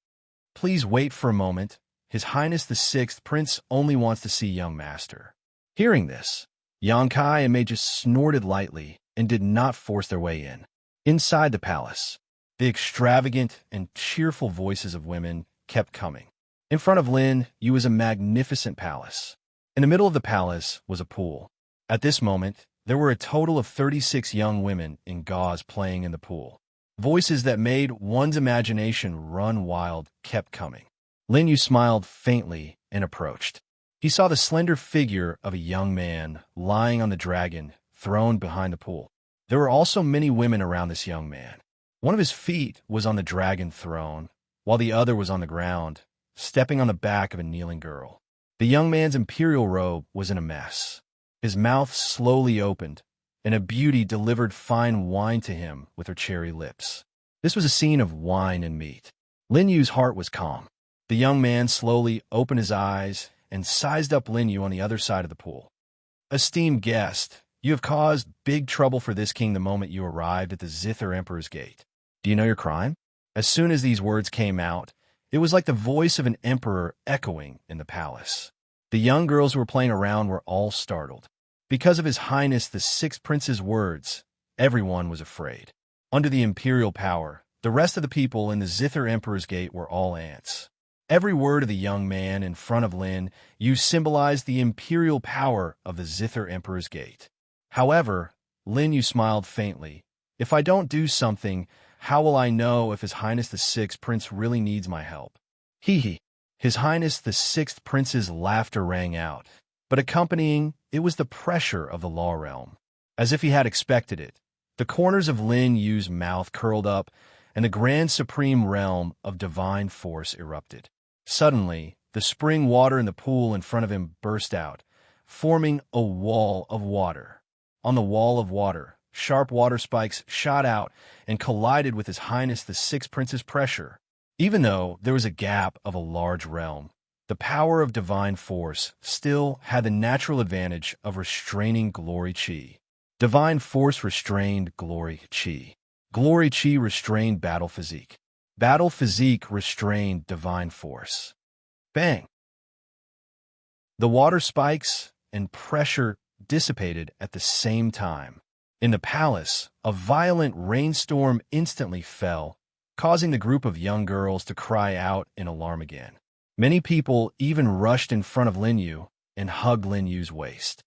Please wait for a moment. His Highness the Sixth Prince only wants to see young master. Hearing this, Yang Kai and Mei just snorted lightly and did not force their way in. Inside the palace, the extravagant and cheerful voices of women kept coming. In front of Lin Yu was a magnificent palace. In the middle of the palace was a pool. At this moment, there were a total of 36 young women in gauze playing in the pool. Voices that made one's imagination run wild kept coming. Lin Yu smiled faintly and approached. He saw the slender figure of a young man lying on the dragon throne behind the pool. There were also many women around this young man. One of his feet was on the dragon throne, while the other was on the ground, stepping on the back of a kneeling girl. The young man's imperial robe was in a mess. His mouth slowly opened, and a beauty delivered fine wine to him with her cherry lips. This was a scene of wine and meat. Lin Yu's heart was calm. The young man slowly opened his eyes and sized up Lin Yu on the other side of the pool. Esteemed guest, you have caused big trouble for this king the moment you arrived at the Zither Emperor's gate. Do you know your crime? As soon as these words came out, it was like the voice of an emperor echoing in the palace. The young girls who were playing around were all startled. Because of His Highness the Sixth Prince's words, everyone was afraid. Under the imperial power, the rest of the people in the Zither Emperor's gate were all ants. Every word of the young man in front of Lin Yu symbolized the imperial power of the Zither Emperor's gate. However, Lin Yu smiled faintly. If I don't do something, how will I know if His Highness the Sixth Prince really needs my help? Hee. His Highness the Sixth Prince's laughter rang out, but accompanying it was the pressure of the law realm. As if he had expected it, the corners of Lin Yu's mouth curled up, and the grand supreme realm of divine force erupted. Suddenly, the spring water in the pool in front of him burst out, forming a wall of water. On the wall of water, sharp water spikes shot out and collided with His Highness the Sixth Prince's pressure. Even though there was a gap of a large realm, the power of divine force still had the natural advantage of restraining glory chi. Divine force restrained glory chi. Glory chi restrained battle physique. Battle physique restrained divine force. Bang! The water spikes and pressure dissipated at the same time. In the palace, a violent rainstorm instantly fell, causing the group of young girls to cry out in alarm again. Many people even rushed in front of Lin Yu and hugged Lin Yu's waist.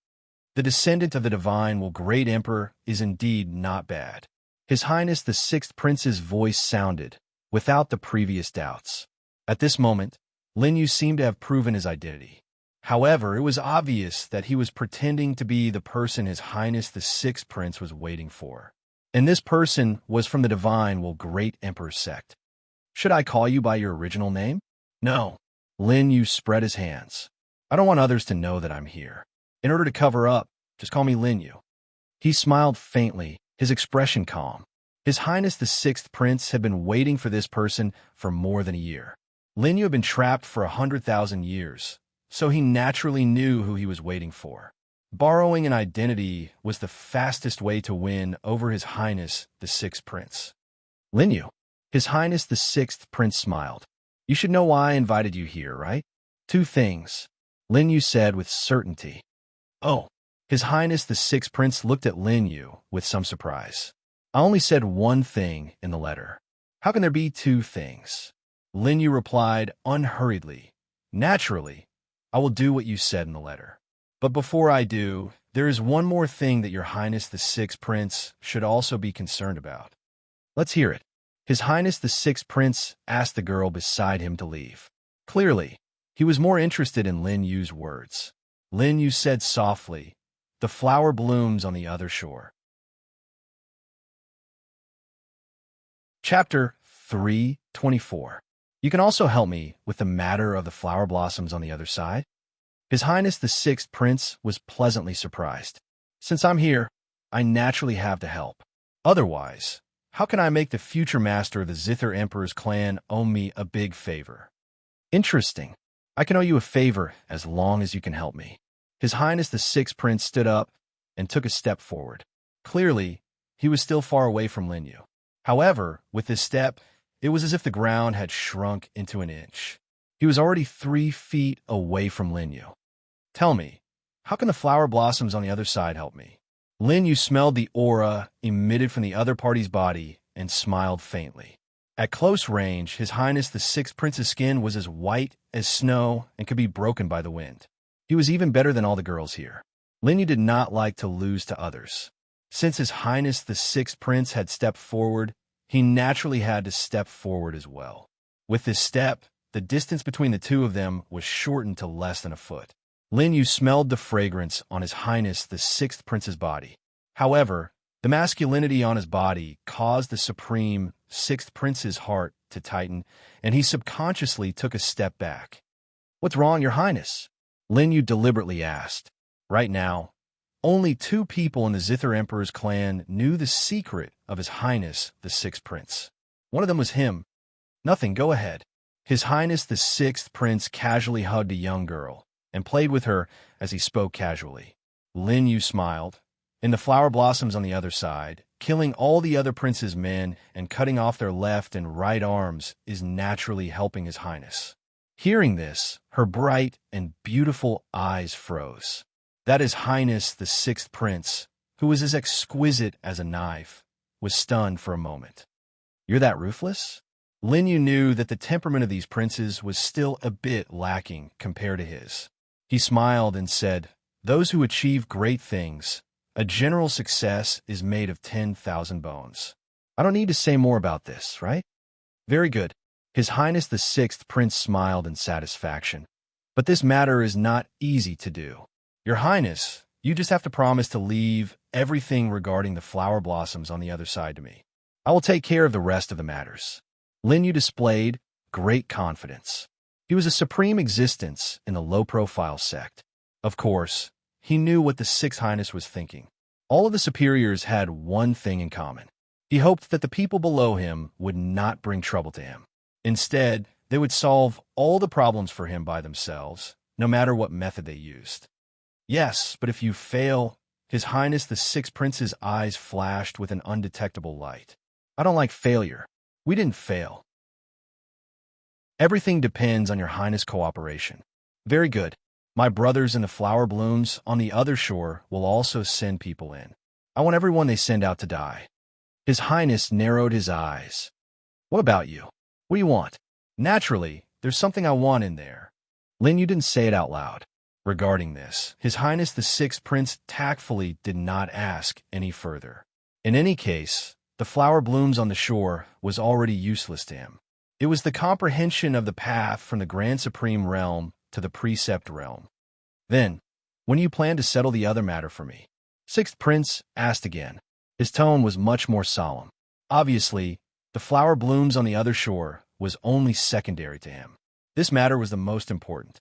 The descendant of the divine great emperor is indeed not bad. His Highness the Sixth Prince's voice sounded, without the previous doubts. At this moment, Lin Yu seemed to have proven his identity. However, it was obvious that he was pretending to be the person His Highness the Sixth Prince was waiting for. And this person was from the divine great emperor sect. Should I call you by your original name? No. Lin Yu spread his hands. I don't want others to know that I'm here. In order to cover up, just call me Lin Yu. He smiled faintly, his expression calm. His Highness the Sixth Prince had been waiting for this person for more than a year. Lin Yu had been trapped for 100,000 years, so he naturally knew who he was waiting for. Borrowing an identity was the fastest way to win over His Highness the Sixth Prince. Lin Yu. His Highness the Sixth Prince smiled. You should know why I invited you here, right? 2 things, Lin Yu said with certainty. Oh. His Highness the Sixth Prince looked at Lin Yu with some surprise. I only said 1 thing in the letter. How can there be 2 things? Lin Yu replied unhurriedly. Naturally, I will do what you said in the letter. But before I do, there is one more thing that Your Highness the Sixth Prince should also be concerned about. Let's hear it. His Highness the Sixth Prince asked the girl beside him to leave. Clearly, he was more interested in Lin Yu's words. Lin Yu said softly, "The flower blooms on the other shore." Chapter 3:24. You can also help me with the matter of the flower blossoms on the other side? His Highness the Sixth Prince was pleasantly surprised. Since I'm here, I naturally have to help. Otherwise, how can I make the future master of the Zither Emperor's clan owe me a big favor? Interesting. I can owe you a favor as long as you can help me. His Highness the Sixth Prince stood up and took a step forward. Clearly, he was still far away from Lin Yu. However, with this step, it was as if the ground had shrunk into an inch. He was already 3 feet away from Lin Yu. Tell me, how can the flower blossoms on the other side help me? Lin Yu smelled the aura emitted from the other party's body and smiled faintly. At close range, His Highness the Sixth Prince's skin was as white as snow and could be broken by the wind. He was even better than all the girls here. Lin Yu did not like to lose to others. Since His Highness the Sixth Prince had stepped forward, he naturally had to step forward as well. With this step, the distance between the two of them was shortened to less than a foot. Lin Yu smelled the fragrance on His Highness the Sixth Prince's body. However, the masculinity on his body caused the Supreme Sixth Prince's heart to tighten, and he subconsciously took a step back. "What's wrong, Your Highness?" Lin Yu deliberately asked. Right now, only 2 people in the Zither Emperor's clan knew the secret of His Highness the Sixth Prince. One of them was him. "Nothing, go ahead." His Highness the Sixth Prince casually hugged a young girl and played with her as he spoke casually. Lin Yu smiled. In the flower blossoms on the other side, killing all the other prince's men and cutting off their left and right arms is naturally helping His Highness. Hearing this, her bright and beautiful eyes froze. That His Highness the Sixth Prince, who was as exquisite as a knife, was stunned for a moment. "You're that ruthless?" Lin Yu knew that the temperament of these princes was still a bit lacking compared to his. He smiled and said, "Those who achieve great things, a general success is made of 10,000 bones. I don't need to say more about this, right?" "Very good." His Highness the Sixth Prince smiled in satisfaction. "But this matter is not easy to do. Your Highness, you just have to promise to leave everything regarding the flower blossoms on the other side to me. I will take care of the rest of the matters." Lin Yu displayed great confidence. He was a supreme existence in the low-profile sect. Of course, he knew what the Sixth Highness was thinking. All of the superiors had one thing in common. He hoped that the people below him would not bring trouble to him. Instead, they would solve all the problems for him by themselves, no matter what method they used. "Yes, but if you fail," His Highness the Sixth Prince's eyes flashed with an undetectable light. "I don't like failure. We didn't fail. Everything depends on Your Highness' cooperation." "Very good. My brothers in the flower blooms on the other shore will also send people in. I want everyone they send out to die." His Highness narrowed his eyes. "What about you? What do you want?" "Naturally, there's something I want in there." Lin Yu didn't say it out loud. Regarding this, His Highness the Sixth Prince tactfully did not ask any further. In any case, the flower blooms on the shore was already useless to him. It was the comprehension of the path from the Grand Supreme Realm to the Precept Realm. "Then, when do you plan to settle the other matter for me?" Sixth Prince asked again. His tone was much more solemn. Obviously, the flower blooms on the other shore was only secondary to him. This matter was the most important.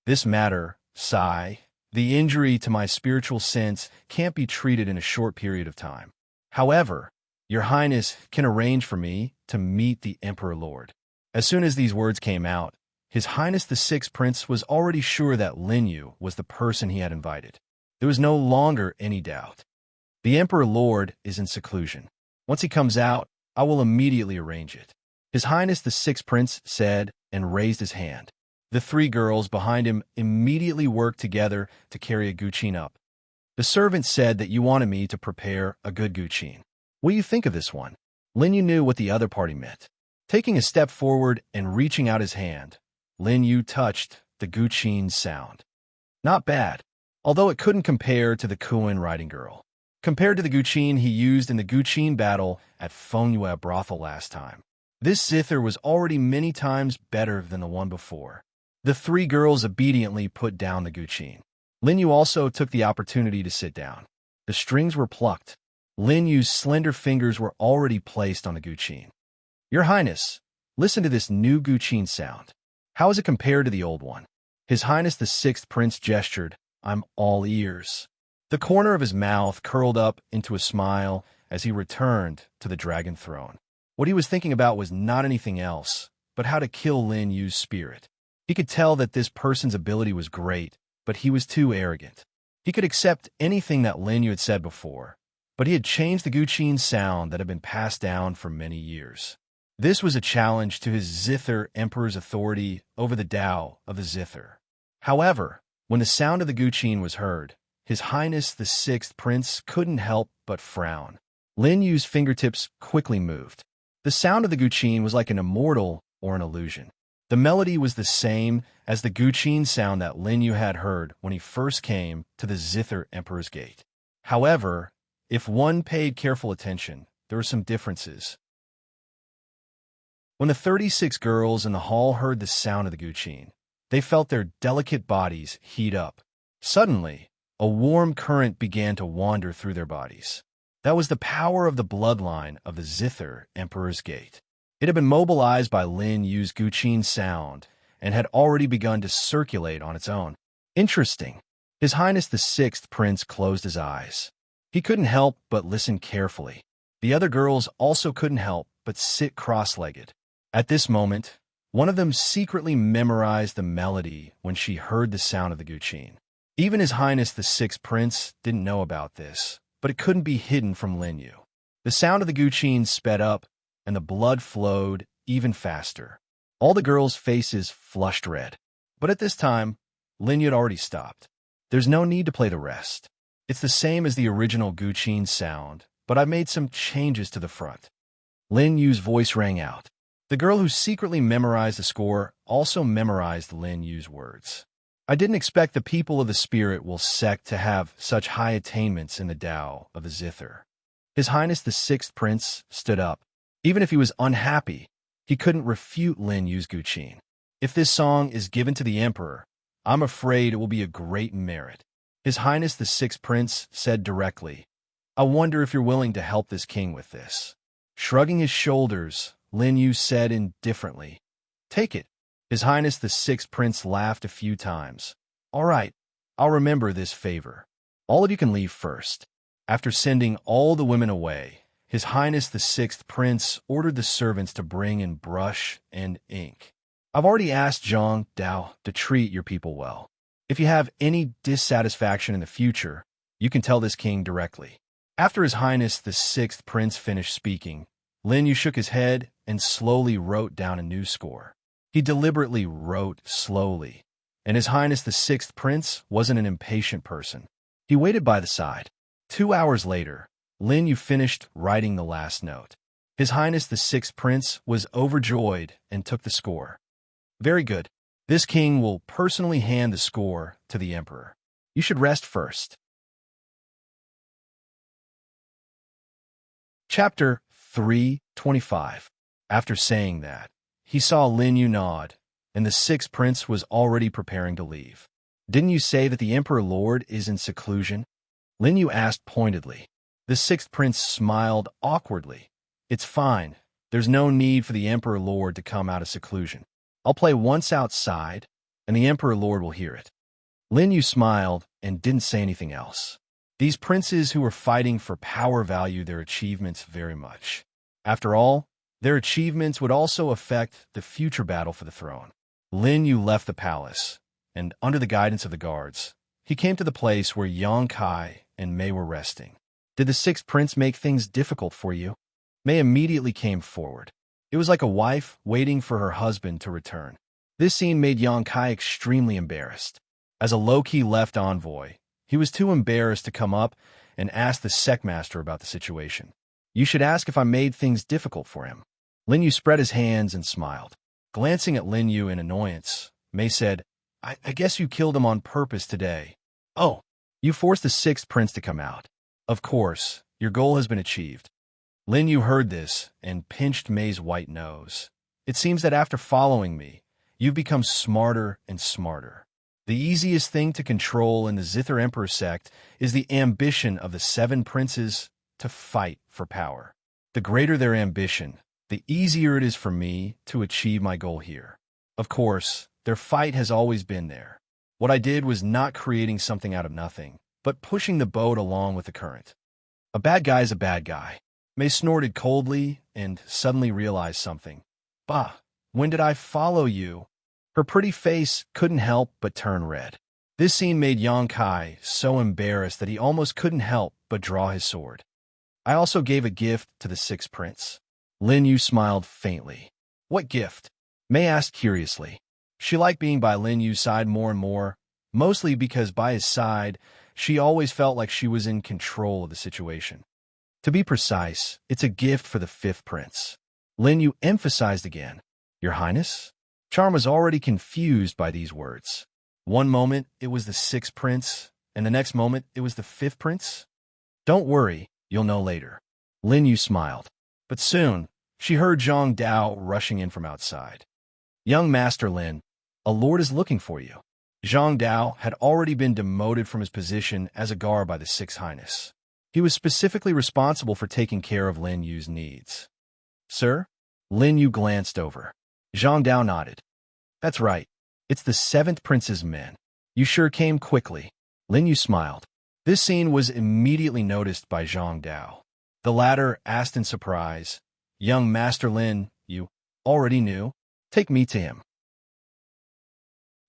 "This matter, sigh, the injury to my spiritual sense can't be treated in a short period of time. However, Your Highness can arrange for me to meet the Emperor Lord." As soon as these words came out, His Highness the Sixth Prince was already sure that Lin Yu was the person he had invited. There was no longer any doubt. "The Emperor Lord is in seclusion. Once he comes out, I will immediately arrange it." His Highness the Sixth Prince said and raised his hand. The 3 girls behind him immediately worked together to carry a guqin up. "The servant said that you wanted me to prepare a good guqin. What do you think of this one?" Lin Yu knew what the other party meant. Taking a step forward and reaching out his hand, Lin Yu touched the guqin's sound. Not bad, although it couldn't compare to the Kuan riding girl. Compared to the guqin he used in the guqin battle at Fengyue brothel last time, this zither was already many times better than the one before. The 3 girls obediently put down the guqin. Lin Yu also took the opportunity to sit down. The strings were plucked. Lin Yu's slender fingers were already placed on the guqin. "Your Highness, listen to this new guqin sound. How is it compared to the old one?" His Highness the Sixth Prince gestured. "I'm all ears." The corner of his mouth curled up into a smile as he returned to the dragon throne. What he was thinking about was not anything else, but how to kill Lin Yu's spirit. He could tell that this person's ability was great, but he was too arrogant. He could accept anything that Lin Yu had said before, but he had changed the Guqin sound that had been passed down for many years. This was a challenge to his Zither Emperor's authority over the Tao of the Zither. However, when the sound of the Guqin was heard, His Highness the Sixth Prince couldn't help but frown. Lin Yu's fingertips quickly moved. The sound of the Guqin was like an immortal or an illusion. The melody was the same as the Guqin sound that Lin Yu had heard when he first came to the Zither Emperor's gate. However, if one paid careful attention, there were some differences. When the 36 girls in the hall heard the sound of the Guqin, they felt their delicate bodies heat up. Suddenly, a warm current began to wander through their bodies. That was the power of the bloodline of the Zither Emperor's Gate. It had been mobilized by Lin Yu's Guqin sound and had already begun to circulate on its own. Interesting. His Highness the Sixth Prince closed his eyes. He couldn't help but listen carefully. The other girls also couldn't help but sit cross-legged. At this moment, one of them secretly memorized the melody when she heard the sound of the Guqin. Even His Highness the Sixth Prince didn't know about this, but it couldn't be hidden from Lin Yu. The sound of the Guqin sped up, and the blood flowed even faster. All the girls' faces flushed red. But at this time, Lin Yu had already stopped. There's no need to play the rest. It's the same as the original Guqin sound, but I made some changes to the front. Lin Yu's voice rang out. The girl who secretly memorized the score also memorized Lin Yu's words. I didn't expect the people of the spiritual sect to have such high attainments in the Tao of the Zither. His Highness the Sixth Prince stood up. Even if he was unhappy, he couldn't refute Lin Yu's Guqin. If this song is given to the Emperor, I'm afraid it will be a great merit. His Highness the Sixth Prince said directly, I wonder if you're willing to help this king with this. Shrugging his shoulders, Lin Yu said indifferently, Take it. His Highness the Sixth Prince laughed a few times. All right, I'll remember this favor. All of you can leave first. After sending all the women away, His Highness the Sixth Prince ordered the servants to bring in brush and ink. I've already asked Zhang Dao to treat your people well. If you have any dissatisfaction in the future, you can tell this king directly. After His Highness the Sixth Prince finished speaking, Lin Yu shook his head and slowly wrote down a new score. He deliberately wrote slowly, and His Highness the Sixth Prince wasn't an impatient person. He waited by the side. 2 hours later, Lin Yu finished writing the last note. His Highness the Sixth Prince was overjoyed and took the score. Very good. This king will personally hand the score to the Emperor. You should rest first. Chapter 3:25. After saying that, he saw Lin Yu nod, and the Sixth Prince was already preparing to leave. Didn't you say that the Emperor Lord is in seclusion? Lin Yu asked pointedly. The Sixth Prince smiled awkwardly. It's fine. There's no need for the Emperor Lord to come out of seclusion. I'll play once outside, and the Emperor Lord will hear it. Lin Yu smiled and didn't say anything else. These princes who were fighting for power value their achievements very much. After all, their achievements would also affect the future battle for the throne. Lin Yu left the palace, and under the guidance of the guards, he came to the place where Yang Kai and Mei were resting. Did the Sixth Prince make things difficult for you? Mei immediately came forward. It was like a wife waiting for her husband to return. This scene made Yang Kai extremely embarrassed. As a low-key left envoy, he was too embarrassed to come up and ask the sectmaster about the situation. You should ask if I made things difficult for him. Lin Yu spread his hands and smiled. Glancing at Lin Yu in annoyance, Mei said, I guess you killed him on purpose today. Oh, you forced the Sixth Prince to come out. Of course, your goal has been achieved. Lin Yu heard this and pinched Mei's white nose. It seems that after following me, you've become smarter and smarter. The easiest thing to control in the Zither Emperor sect is the ambition of the 7 princes to fight for power. The greater their ambition, the easier it is for me to achieve my goal here. Of course, their fight has always been there. What I did was not creating something out of nothing, but pushing the boat along with the current. A bad guy's a bad guy. May snorted coldly and suddenly realized something. Bah, when did I follow you? Her pretty face couldn't help but turn red. This scene made Yang Kai so embarrassed that he almost couldn't help but draw his sword. I also gave a gift to the sixth prince. Lin Yu smiled faintly. What gift? Mei asked curiously. She liked being by Lin Yu's side more and more, mostly because by his side, she always felt like she was in control of the situation. To be precise, it's a gift for the fifth prince. Lin Yu emphasized again. Your Highness? Charm was already confused by these words. One moment, it was the sixth prince, and the next moment, it was the fifth prince. Don't worry, you'll know later. Lin Yu smiled. But soon, she heard Zhang Dao rushing in from outside. Young Master Lin, a lord is looking for you. Zhang Dao had already been demoted from his position as a guard by the Sixth Highness. He was specifically responsible for taking care of Lin Yu's needs. Sir? Lin Yu glanced over. Zhang Dao nodded. That's right. It's the seventh prince's men. You sure came quickly. Lin Yu smiled. This scene was immediately noticed by Zhang Dao. The latter asked in surprise, Young Master Lin, you already knew? Take me to him.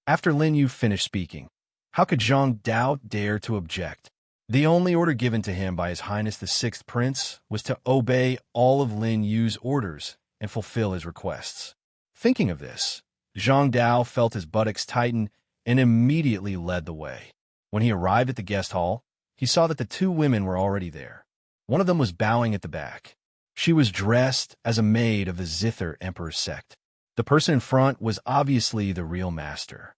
After Lin Yu finished speaking, how could Zhang Dao dare to object? The only order given to him by His Highness the Sixth Prince was to obey all of Lin Yu's orders and fulfill his requests. Thinking of this, Zhang Dao felt his buttocks tighten and immediately led the way. When he arrived at the guest hall, he saw that the two women were already there. One of them was bowing at the back. She was dressed as a maid of the Zither Emperor's sect. The person in front was obviously the real master.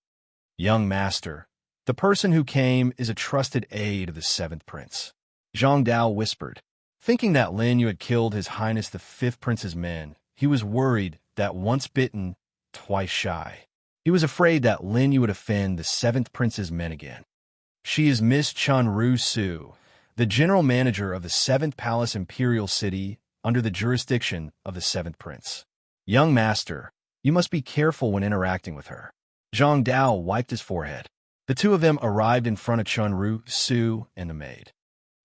Young Master, the person who came is a trusted aide of the seventh prince. Zhang Dao whispered. Thinking that Lin Yu had killed His Highness the fifth prince's men, he was worried that once bitten, twice shy. He was afraid that Lin Yu would offend the seventh prince's men again. She is Miss Chun Ru Su, the general manager of the seventh palace imperial city under the jurisdiction of the seventh prince. Young Master, you must be careful when interacting with her. Zhang Dao wiped his forehead. The two of them arrived in front of Chun Ru Su and the maid.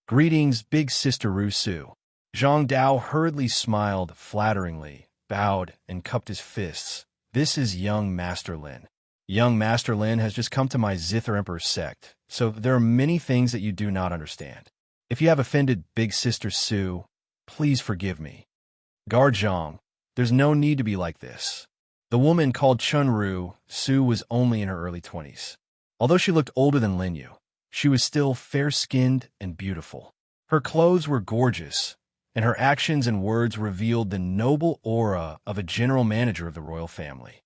Greetings, big sister Ru Su. Zhang Dao hurriedly smiled flatteringly, bowed, and cupped his fists. This is young Master Lin. Young Master Lin has just come to my Zither Emperor's sect, so there are many things that you do not understand. If you have offended big sister Su, please forgive me. Guard Zhang, there's no need to be like this. The woman called Chun Ru Su was only in her early 20s. Although she looked older than Lin Yu, she was still fair-skinned and beautiful. Her clothes were gorgeous, and her actions and words revealed the noble aura of a general manager of the royal family.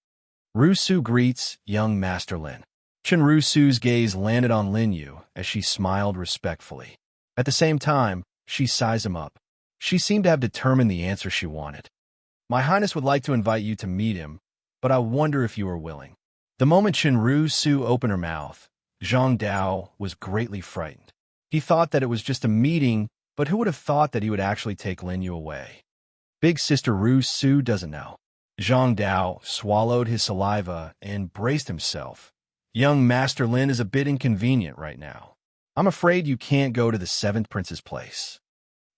Ru Su greets young Master Lin. Chun Ru Su's gaze landed on Lin Yu as she smiled respectfully. At the same time, she sized him up. She seemed to have determined the answer she wanted. My Highness would like to invite you to meet him, but I wonder if you are willing. The moment Chun Ru Su opened her mouth, Zhang Dao was greatly frightened. He thought that it was just a meeting, but who would have thought that he would actually take Lin Yu away? Big sister Ru Su doesn't know. Zhang Dao swallowed his saliva and braced himself. Young Master Lin is a bit inconvenient right now. I'm afraid you can't go to the seventh prince's place.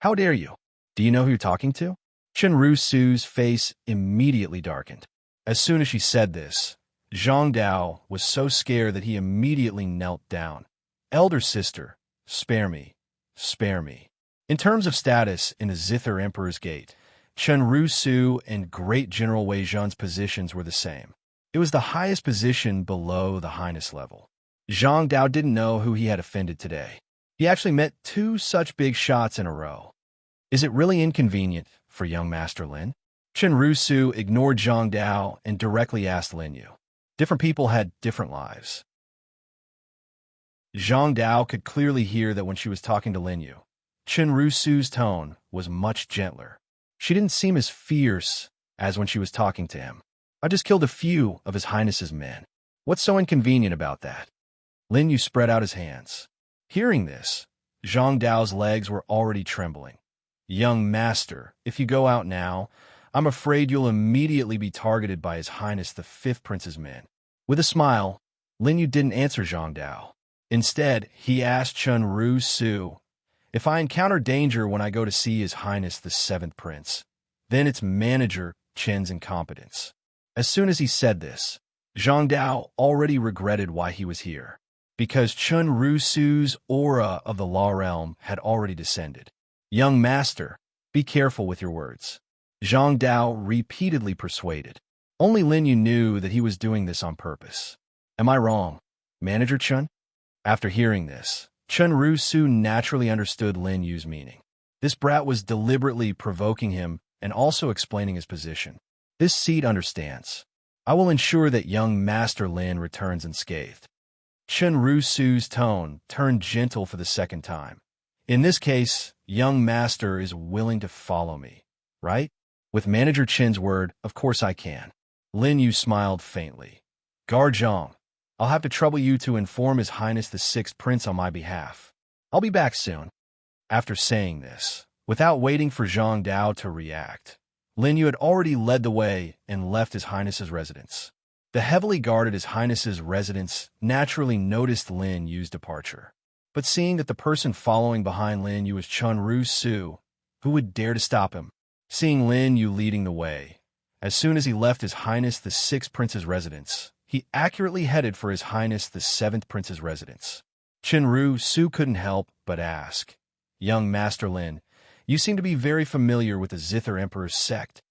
How dare you? Do you know who you're talking to? Chun Ru Su's face immediately darkened. As soon as she said this, Zhang Dao was so scared that he immediately knelt down. Elder sister, spare me, spare me. In terms of status in the Zither Emperor's Gate, Chun Ru Su and Great General Wei Zhan's positions were the same. It was the highest position below the Highness level. Zhang Dao didn't know who he had offended today. He actually met two such big shots in a row. Is it really inconvenient for young Master Lin? Chun Ru Su ignored Zhang Dao and directly asked Lin Yu. Different people had different lives. Zhang Dao could clearly hear that when she was talking to Lin Yu, Chun Ru Su's tone was much gentler. She didn't seem as fierce as when she was talking to him. I just killed a few of His Highness's men. What's so inconvenient about that? Lin Yu spread out his hands. Hearing this, Zhang Dao's legs were already trembling. Young Master, if you go out now, I'm afraid you'll immediately be targeted by His Highness the fifth prince's men. With a smile, Lin Yu didn't answer Zhang Dao. Instead, he asked Chun Ru Su, If I encounter danger when I go to see His Highness the Seventh Prince, then it's Manager Chen's incompetence. As soon as he said this, Zhang Dao already regretted why he was here, because Chun Rusu's aura of the law realm had already descended. Young master, be careful with your words. Zhang Dao repeatedly persuaded. Only Lin Yu knew that he was doing this on purpose. Am I wrong, Manager Chun? After hearing this, Chun Rusu naturally understood Lin Yu's meaning. This brat was deliberately provoking him and also explaining his position. This seed understands. I will ensure that young Master Lin returns unscathed. Chun Rusu's tone turned gentle for the second time. In this case, young master is willing to follow me, right? With Manager Chen's word, of course I can. Lin Yu smiled faintly. Garjong, I'll have to trouble you to inform His Highness the Sixth Prince on my behalf. I'll be back soon. After saying this, without waiting for Zhang Dao to react, Lin Yu had already led the way and left His Highness's residence. The heavily guarded His Highness's residence naturally noticed Lin Yu's departure. But seeing that the person following behind Lin Yu was Chun Rusu, who would dare to stop him? Seeing Lin Yu leading the way, as soon as he left His Highness the Sixth Prince's residence, he accurately headed for His Highness the Seventh Prince's residence. Chun Rusu couldn't help but ask, Young Master Lin, you seem to be very familiar with the Zither Emperor's sect.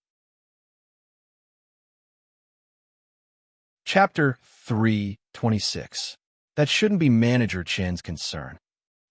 Chapter 3:26. That shouldn't be Manager Chen's concern.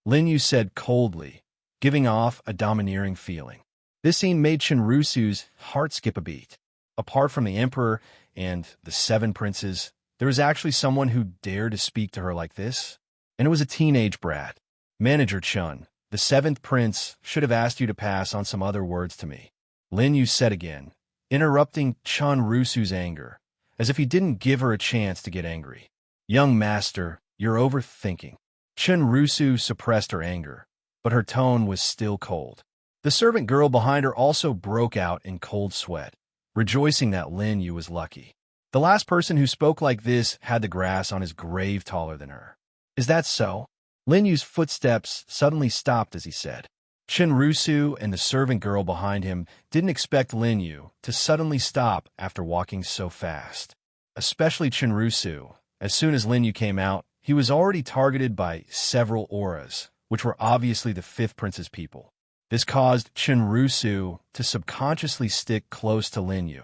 Lin Yu said coldly, giving off a domineering feeling. This scene made Chun Rusu's heart skip a beat. Apart from the Emperor and the Seven Princes, there was actually someone who dared to speak to her like this, and it was a teenage brat. Manager Chun, the Seventh Prince should have asked you to pass on some other words to me, Lin Yu said again, interrupting Chun Rusu's anger, as if he didn't give her a chance to get angry. Young master, you're overthinking. Chun Rusu suppressed her anger, but her tone was still cold. The servant girl behind her also broke out in cold sweat, rejoicing that Lin Yu was lucky. The last person who spoke like this had the grass on his grave taller than her. Is that so? Lin Yu's footsteps suddenly stopped as he said. Chun Rusu and the servant girl behind him didn't expect Lin Yu to suddenly stop after walking so fast. Especially Chun Rusu. As soon as Lin Yu came out, he was already targeted by several auras, which were obviously the Fifth Prince's people. This caused Chun Rusu to subconsciously stick close to Lin Yu,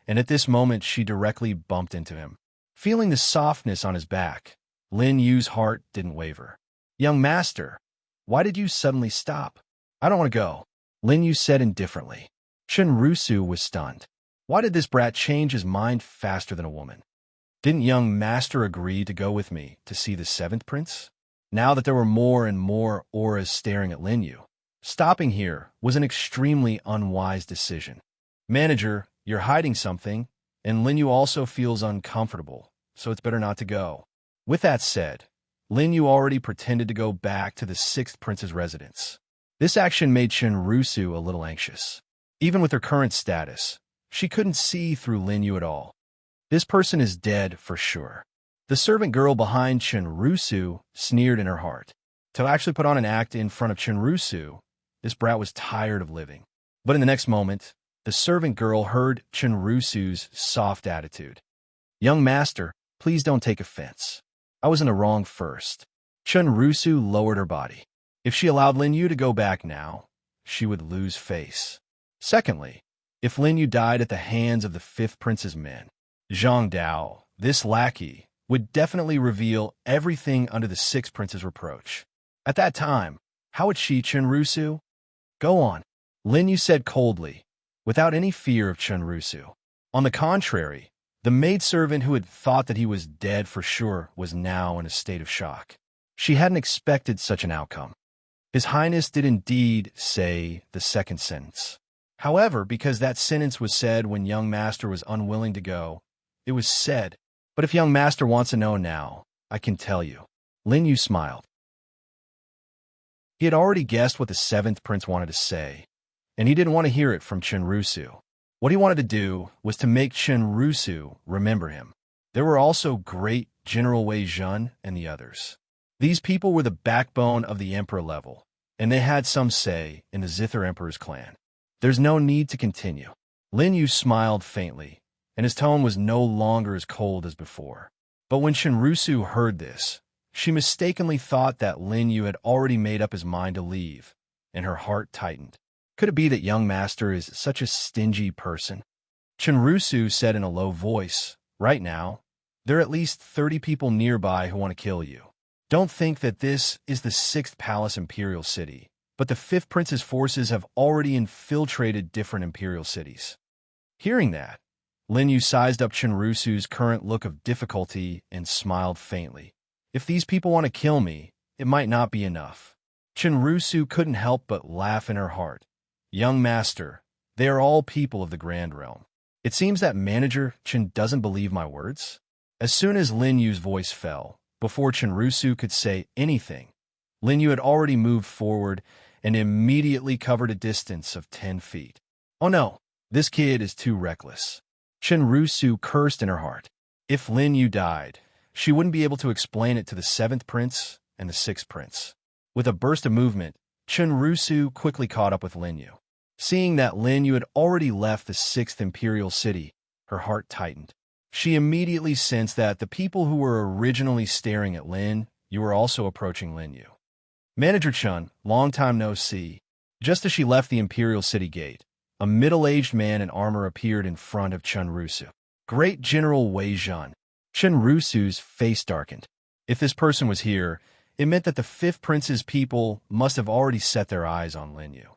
and at this moment she directly bumped into him. Feeling the softness on his back, Lin Yu's heart didn't waver. Young master, why did you suddenly stop? I don't want to go, Lin Yu said indifferently. Chun Rusu was stunned. Why did this brat change his mind faster than a woman? Didn't young master agree to go with me to see the Seventh Prince? Now that there were more and more auras staring at Lin Yu, stopping here was an extremely unwise decision. Manager, you're hiding something, and Lin Yu also feels uncomfortable, so it's better not to go. With that said, Lin Yu already pretended to go back to the Sixth Prince's residence. This action made Chun Rusu a little anxious. Even with her current status, she couldn't see through Lin Yu at all. This person is dead for sure. The servant girl behind Chun Rusu sneered in her heart. To actually put on an act in front of Chun Rusu, this brat was tired of living. But in the next moment, the servant girl heard Chun Rusu's soft attitude. Young master, please don't take offense. I was in the wrong first. Chun Rusu lowered her body. If she allowed Lin Yu to go back now, she would lose face. Secondly, if Lin Yu died at the hands of the Fifth Prince's men, Zhang Dao, this lackey, would definitely reveal everything under the Sixth Prince's reproach. At that time, how would she, Chun Rusu? Go on, Lin Yu said coldly, without any fear of Chun Rusu. On the contrary, the maidservant who had thought that he was dead for sure was now in a state of shock. She hadn't expected such an outcome. His Highness did indeed say the second sentence. However, because that sentence was said when young master was unwilling to go, it was said. But if young master wants to know now, I can tell you. Lin Yu smiled. He had already guessed what the Seventh Prince wanted to say, and he didn't want to hear it from Chun Rusu. What he wanted to do was to make Chun Rusu remember him. There were also great General Wei Zhen and the others. These people were the backbone of the Emperor level, and they had some say in the Zither Emperor's clan. There's no need to continue. Lin Yu smiled faintly, and his tone was no longer as cold as before. But when Shinrusu heard this, she mistakenly thought that Lin Yu had already made up his mind to leave, and her heart tightened. Could it be that young master is such a stingy person? Shinrusu said in a low voice, "Right now, there are at least 30 people nearby who want to kill you. Don't think that this is the 6th Palace Imperial City, but the 5th Prince's forces have already infiltrated different Imperial cities." Hearing that, Lin Yu sized up Shinrusu's current look of difficulty and smiled faintly. If these people want to kill me, it might not be enough. Shinrusu couldn't help but laugh in her heart. Young master, they are all people of the Grand Realm. It seems that Manager Chen doesn't believe my words. As soon as Lin Yu's voice fell, before Shinrusu could say anything, Lin Yu had already moved forward and immediately covered a distance of 10 feet. Oh no, this kid is too reckless. Shinrusu cursed in her heart. If Lin Yu died, she wouldn't be able to explain it to the 7th Prince and the 6th Prince. With a burst of movement, Shinrusu quickly caught up with Lin Yu. Seeing that Lin Yu had already left the 6th Imperial City, her heart tightened. She immediately sensed that the people who were originally staring at Lin Yu were also approaching Lin Yu. Manager Chun, long time no see. Just as she left the Imperial City gate, a middle-aged man in armor appeared in front of Shinrusu. Great General Wei Zhan. Shinrusu's face darkened. If this person was here, it meant that the 5th Prince's people must have already set their eyes on Lin Yu.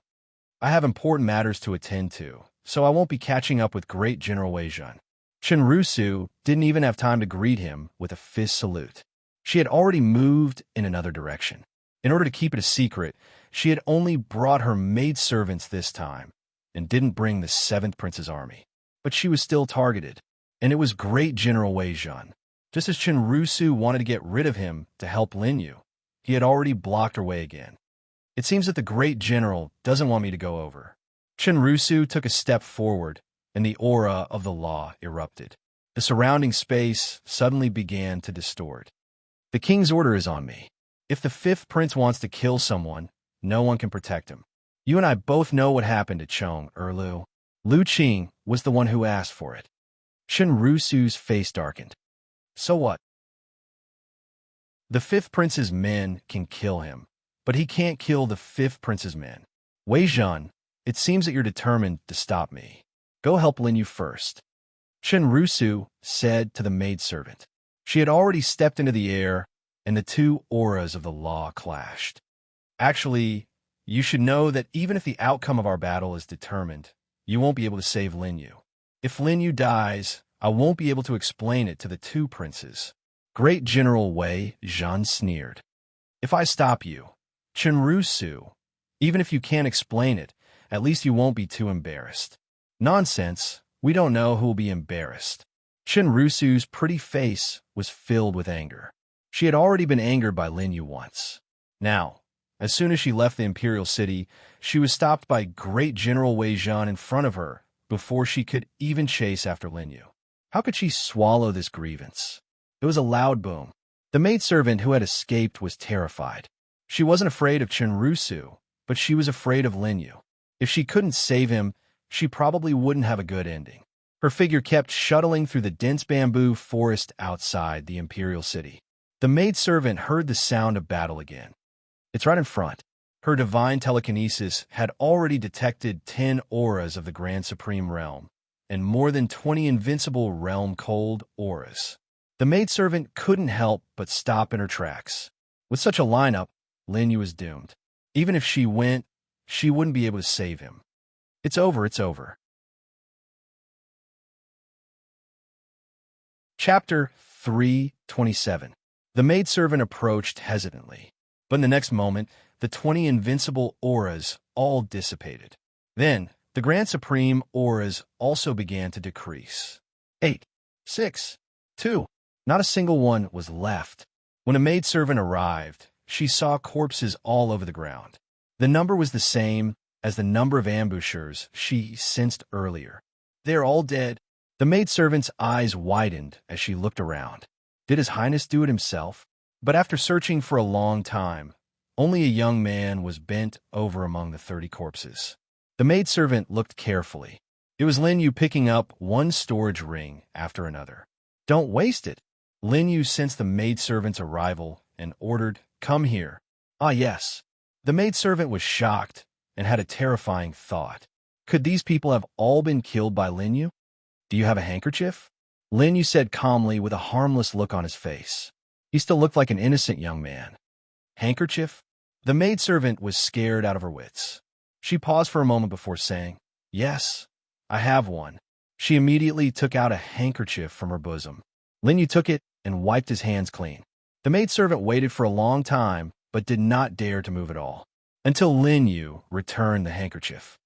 I have important matters to attend to, so I won't be catching up with Great General Wei Zhan. Shinrusu didn't even have time to greet him with a fist salute. She had already moved in another direction. In order to keep it a secret, she had only brought her maidservants this time, and didn't bring the 7th Prince's army. But she was still targeted, and it was Great General Wei Zhan. Just as Shinrusu wanted to get rid of him to help Lin Yu, he had already blocked her way again. It seems that the Great General doesn't want me to go over. Shinrusu took a step forward, and the aura of the law erupted. The surrounding space suddenly began to distort. The king's order is on me. If the 5th Prince wants to kill someone, no one can protect him. You and I both know what happened to Chong Erlu. Lu Qing was the one who asked for it. Shinrusu's face darkened. So what? The 5th Prince's men can kill him, but he can't kill the 5th Prince's men. Wei Zhan, it seems that you're determined to stop me. Go help Lin Yu first. Shinrusu said to the maidservant. She had already stepped into the air, and the two auras of the law clashed. Actually, you should know that even if the outcome of our battle is determined, you won't be able to save Lin Yu. If Lin Yu dies, I won't be able to explain it to the 2 princes. Great General Wei Zhan sneered. If I stop you, Shinrusu, even if you can't explain it, at least you won't be too embarrassed. Nonsense, we don't know who will be embarrassed. Shinrusu's pretty face was filled with anger. She had already been angered by Lin Yu once. Now, as soon as she left the Imperial City, she was stopped by Great General Wei Zhan in front of her before she could even chase after Lin Yu. How could she swallow this grievance? It was a loud boom. The maidservant who had escaped was terrified. She wasn't afraid of Shinrusu, but she was afraid of Lin Yu. If she couldn't save him, she probably wouldn't have a good ending. Her figure kept shuttling through the dense bamboo forest outside the Imperial City. The maidservant heard the sound of battle again. It's right in front. Her divine telekinesis had already detected 10 auras of the Grand Supreme Realm, and more than 20 invincible Realm Cold auras. The maidservant couldn't help but stop in her tracks. With such a lineup, Lin Yu was doomed. Even if she went, she wouldn't be able to save him. It's over, it's over. Chapter 327. The maidservant approached hesitantly, but in the next moment, the 20 invincible auras all dissipated. Then, the Grand Supreme auras also began to decrease. 8, 6, 2. Not a single one was left. When a maidservant arrived, she saw corpses all over the ground. The number was the same as the number of ambushers she sensed earlier. They are all dead. The maidservant's eyes widened as she looked around. Did His Highness do it himself? But after searching for a long time, Only a young man was bent over among the 30 corpses. The maidservant looked carefully. It was Lin Yu picking up one storage ring after another. "Don't waste it." Lin Yu sensed the maidservant's arrival and ordered, "Come here." "Ah, yes." The maidservant was shocked and had a terrifying thought. Could these people have all been killed by Lin Yu? "Do you have a handkerchief?" Lin Yu said calmly with a harmless look on his face. He still looked like an innocent young man. "Handkerchief?" The maidservant was scared out of her wits. She paused for a moment before saying, "Yes, I have one." She immediately took out a handkerchief from her bosom. Lin Yu took it and wiped his hands clean. The maidservant waited for a long time, but did not dare to move at all, until Lin Yu returned the handkerchief.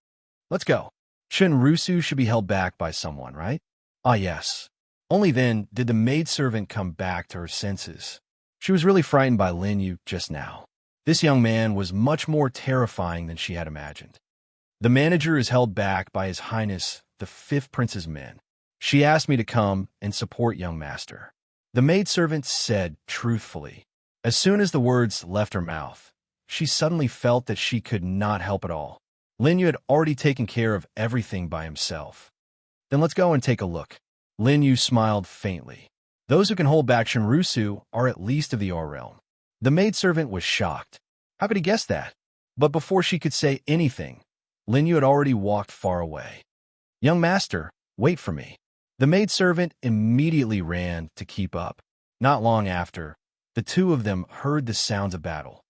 "Let's go." Rusu should be held back by someone, right? Ah, yes. Only then did the maidservant come back to her senses. She was really frightened by Lin Yu just now. This young man was much more terrifying than she had imagined. "The manager is held back by His Highness, the 5th Prince's men. She asked me to come and support young master," the maidservant said truthfully. As soon as the words left her mouth, she suddenly felt that she could not help at all. Lin Yu had already taken care of everything by himself. "Then let's go and take a look." Lin Yu smiled faintly. "Those who can hold back Shinrusu are at least of the Aur realm." The maidservant was shocked. How could he guess that? But before she could say anything, Lin Yu had already walked far away. "Young master, wait for me." The maidservant immediately ran to keep up. Not long after, the two of them heard the sounds of battle.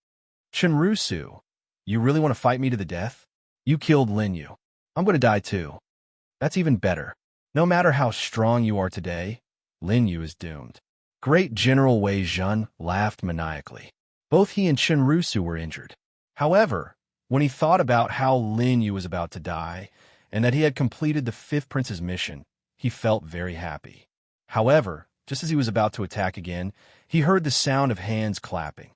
"Shinrusu, you really want to fight me to the death? You killed Lin Yu. I'm going to die too." "That's even better. No matter how strong you are today, Lin Yu is doomed." Great General Wei Zhen laughed maniacally. Both he and Shinrusu were injured. However, when he thought about how Lin Yu was about to die and that he had completed the 5th Prince's mission, he felt very happy. However, just as he was about to attack again, he heard the sound of hands clapping.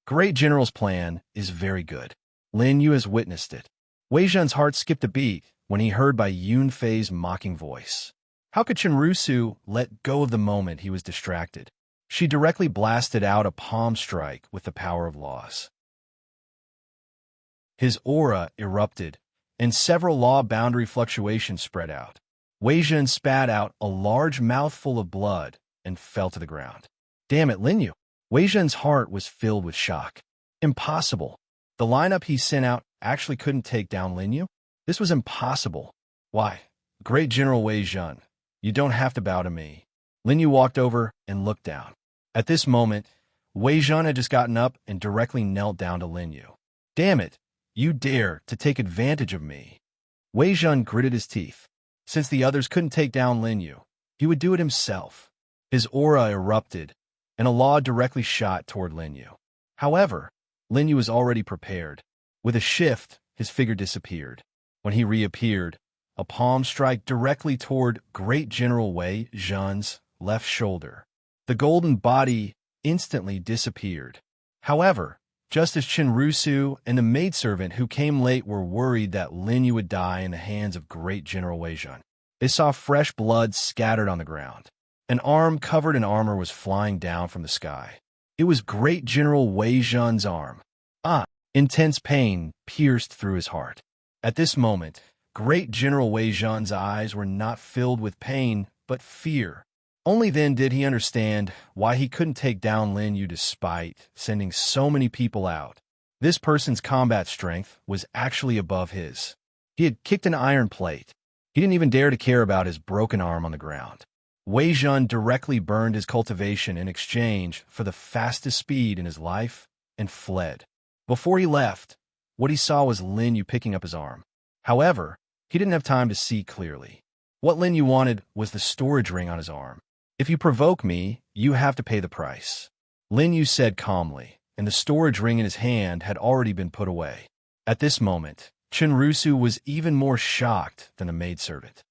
Great General's plan is very good. Lin Yu has witnessed it. Wei Zhen's heart skipped a beat when he heard by Yun Fei's mocking voice. How could Shinrusu let go of the moment he was distracted? She directly blasted out a palm strike with the power of laws. His aura erupted, and several law boundary fluctuations spread out. Wei Zhen spat out a large mouthful of blood and fell to the ground. "Damn it, Lin Yu!" Wei Zhen's heart was filled with shock. Impossible. The lineup he sent out actually couldn't take down Lin Yu? This was impossible. "Why, Great General Wei Zhen, you don't have to bow to me." Lin Yu walked over and looked down. At this moment, Wei Zhen had just gotten up and directly knelt down to Lin Yu. "Damn it, you dare to take advantage of me." Wei Zhen gritted his teeth. Since the others couldn't take down Lin Yu, he would do it himself. His aura erupted, and a law directly shot toward Lin Yu. However, Lin Yu was already prepared. With a shift, his figure disappeared. When he reappeared, a palm strike directly toward Great General Wei Zhen's left shoulder. The golden body instantly disappeared. However, just as Shinrusu and the maidservant who came late were worried that Lin Yu would die in the hands of Great General Wei Zhen, they saw fresh blood scattered on the ground. An arm covered in armor was flying down from the sky. It was Great General Wei Zhen's arm. Intense pain pierced through his heart. At this moment, Great General Wei Zhen's eyes were not filled with pain, but fear. Only then did he understand why he couldn't take down Lin Yu despite sending so many people out. This person's combat strength was actually above his. He had kicked an iron plate. He didn't even dare to care about his broken arm on the ground. Wei Zhen directly burned his cultivation in exchange for the fastest speed in his life and fled. Before he left, what he saw was Lin Yu picking up his arm. However, he didn't have time to see clearly. What Lin Yu wanted was the storage ring on his arm. "If you provoke me, you have to pay the price," Lin Yu said calmly, and the storage ring in his hand had already been put away. At this moment, Shinrusu was even more shocked than the maidservant.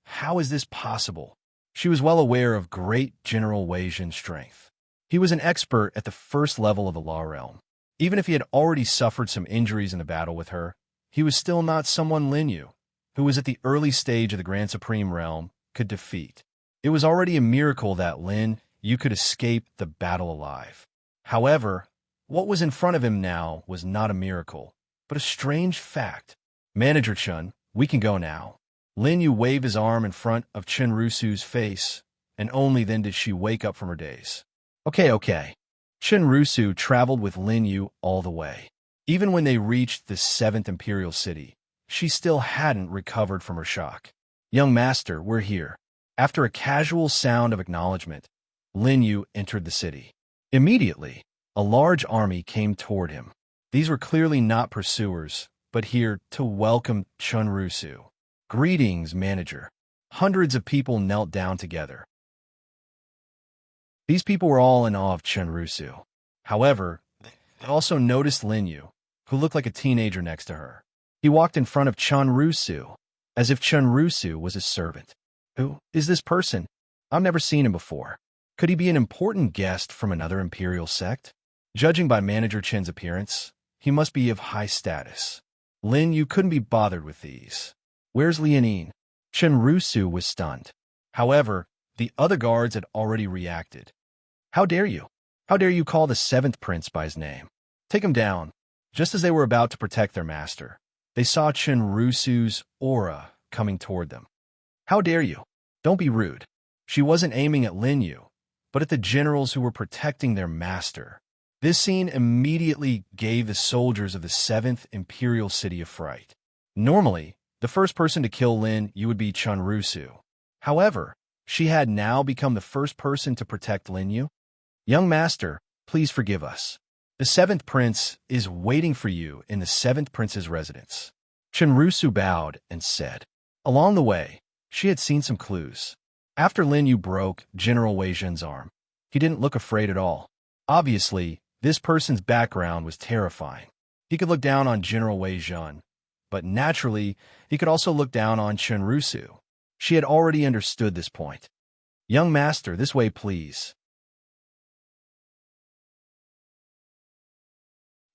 How is this possible? She was well aware of Great General Wei Zhen's strength. He was an expert at the first level of the law realm. Even if he had already suffered some injuries in the battle with her, he was still not someone Lin Yu, who was at the early stage of the Grand Supreme realm, could defeat. It was already a miracle that Lin Yu could escape the battle alive. However, What was in front of him now was not a miracle, but a strange fact. Manager Chun, we can go now. Lin Yu waved his arm in front of Chen Rusu's face, and only then did she wake up from her daze. Okay. Chen Rusu traveled with Lin Yu all the way. Even when they reached the 7th Imperial City, she still hadn't recovered from her shock. Young master, we're here. After a casual sound of acknowledgement, Lin Yu entered the city. Immediately, a large army came toward him. These were clearly not pursuers, but here to welcome Chen Rusu. Greetings, manager. Hundreds of people knelt down together. These people were all in awe of Chen Rusu. However, they also noticed Lin Yu, who looked like a teenager next to her. He walked in front of Chen Rusu, as if Chen Rusu was his servant. Who is this person? I've never seen him before. Could he be an important guest from another imperial sect? Judging by Manager Chen's appearance, he must be of high status. Lin Yu couldn't be bothered with these. Where's Lianin? Chen Rusu was stunned. However, the other guards had already reacted. How dare you? How dare you call the 7th prince by his name? Take him down. Just as they were about to protect their master, they saw Chen Rusu's aura coming toward them. How dare you? Don't be rude. She wasn't aiming at Lin Yu, but at the generals who were protecting their master. This scene immediately gave the soldiers of the 7th Imperial City a fright. Normally, the first person to kill Lin Yu would be Chen Rusu. However, she had now become the first person to protect Lin Yu. Young master, please forgive us. The 7th prince is waiting for you in the 7th prince's residence. Chen Rusu bowed and said. Along the way, she had seen some clues. After Lin Yu broke General Wei Zhen's arm, he didn't look afraid at all. Obviously, this person's background was terrifying. He could look down on General Wei Zhen, but naturally, he could also look down on Chen Rusu. She had already understood this point. Young master, this way, please.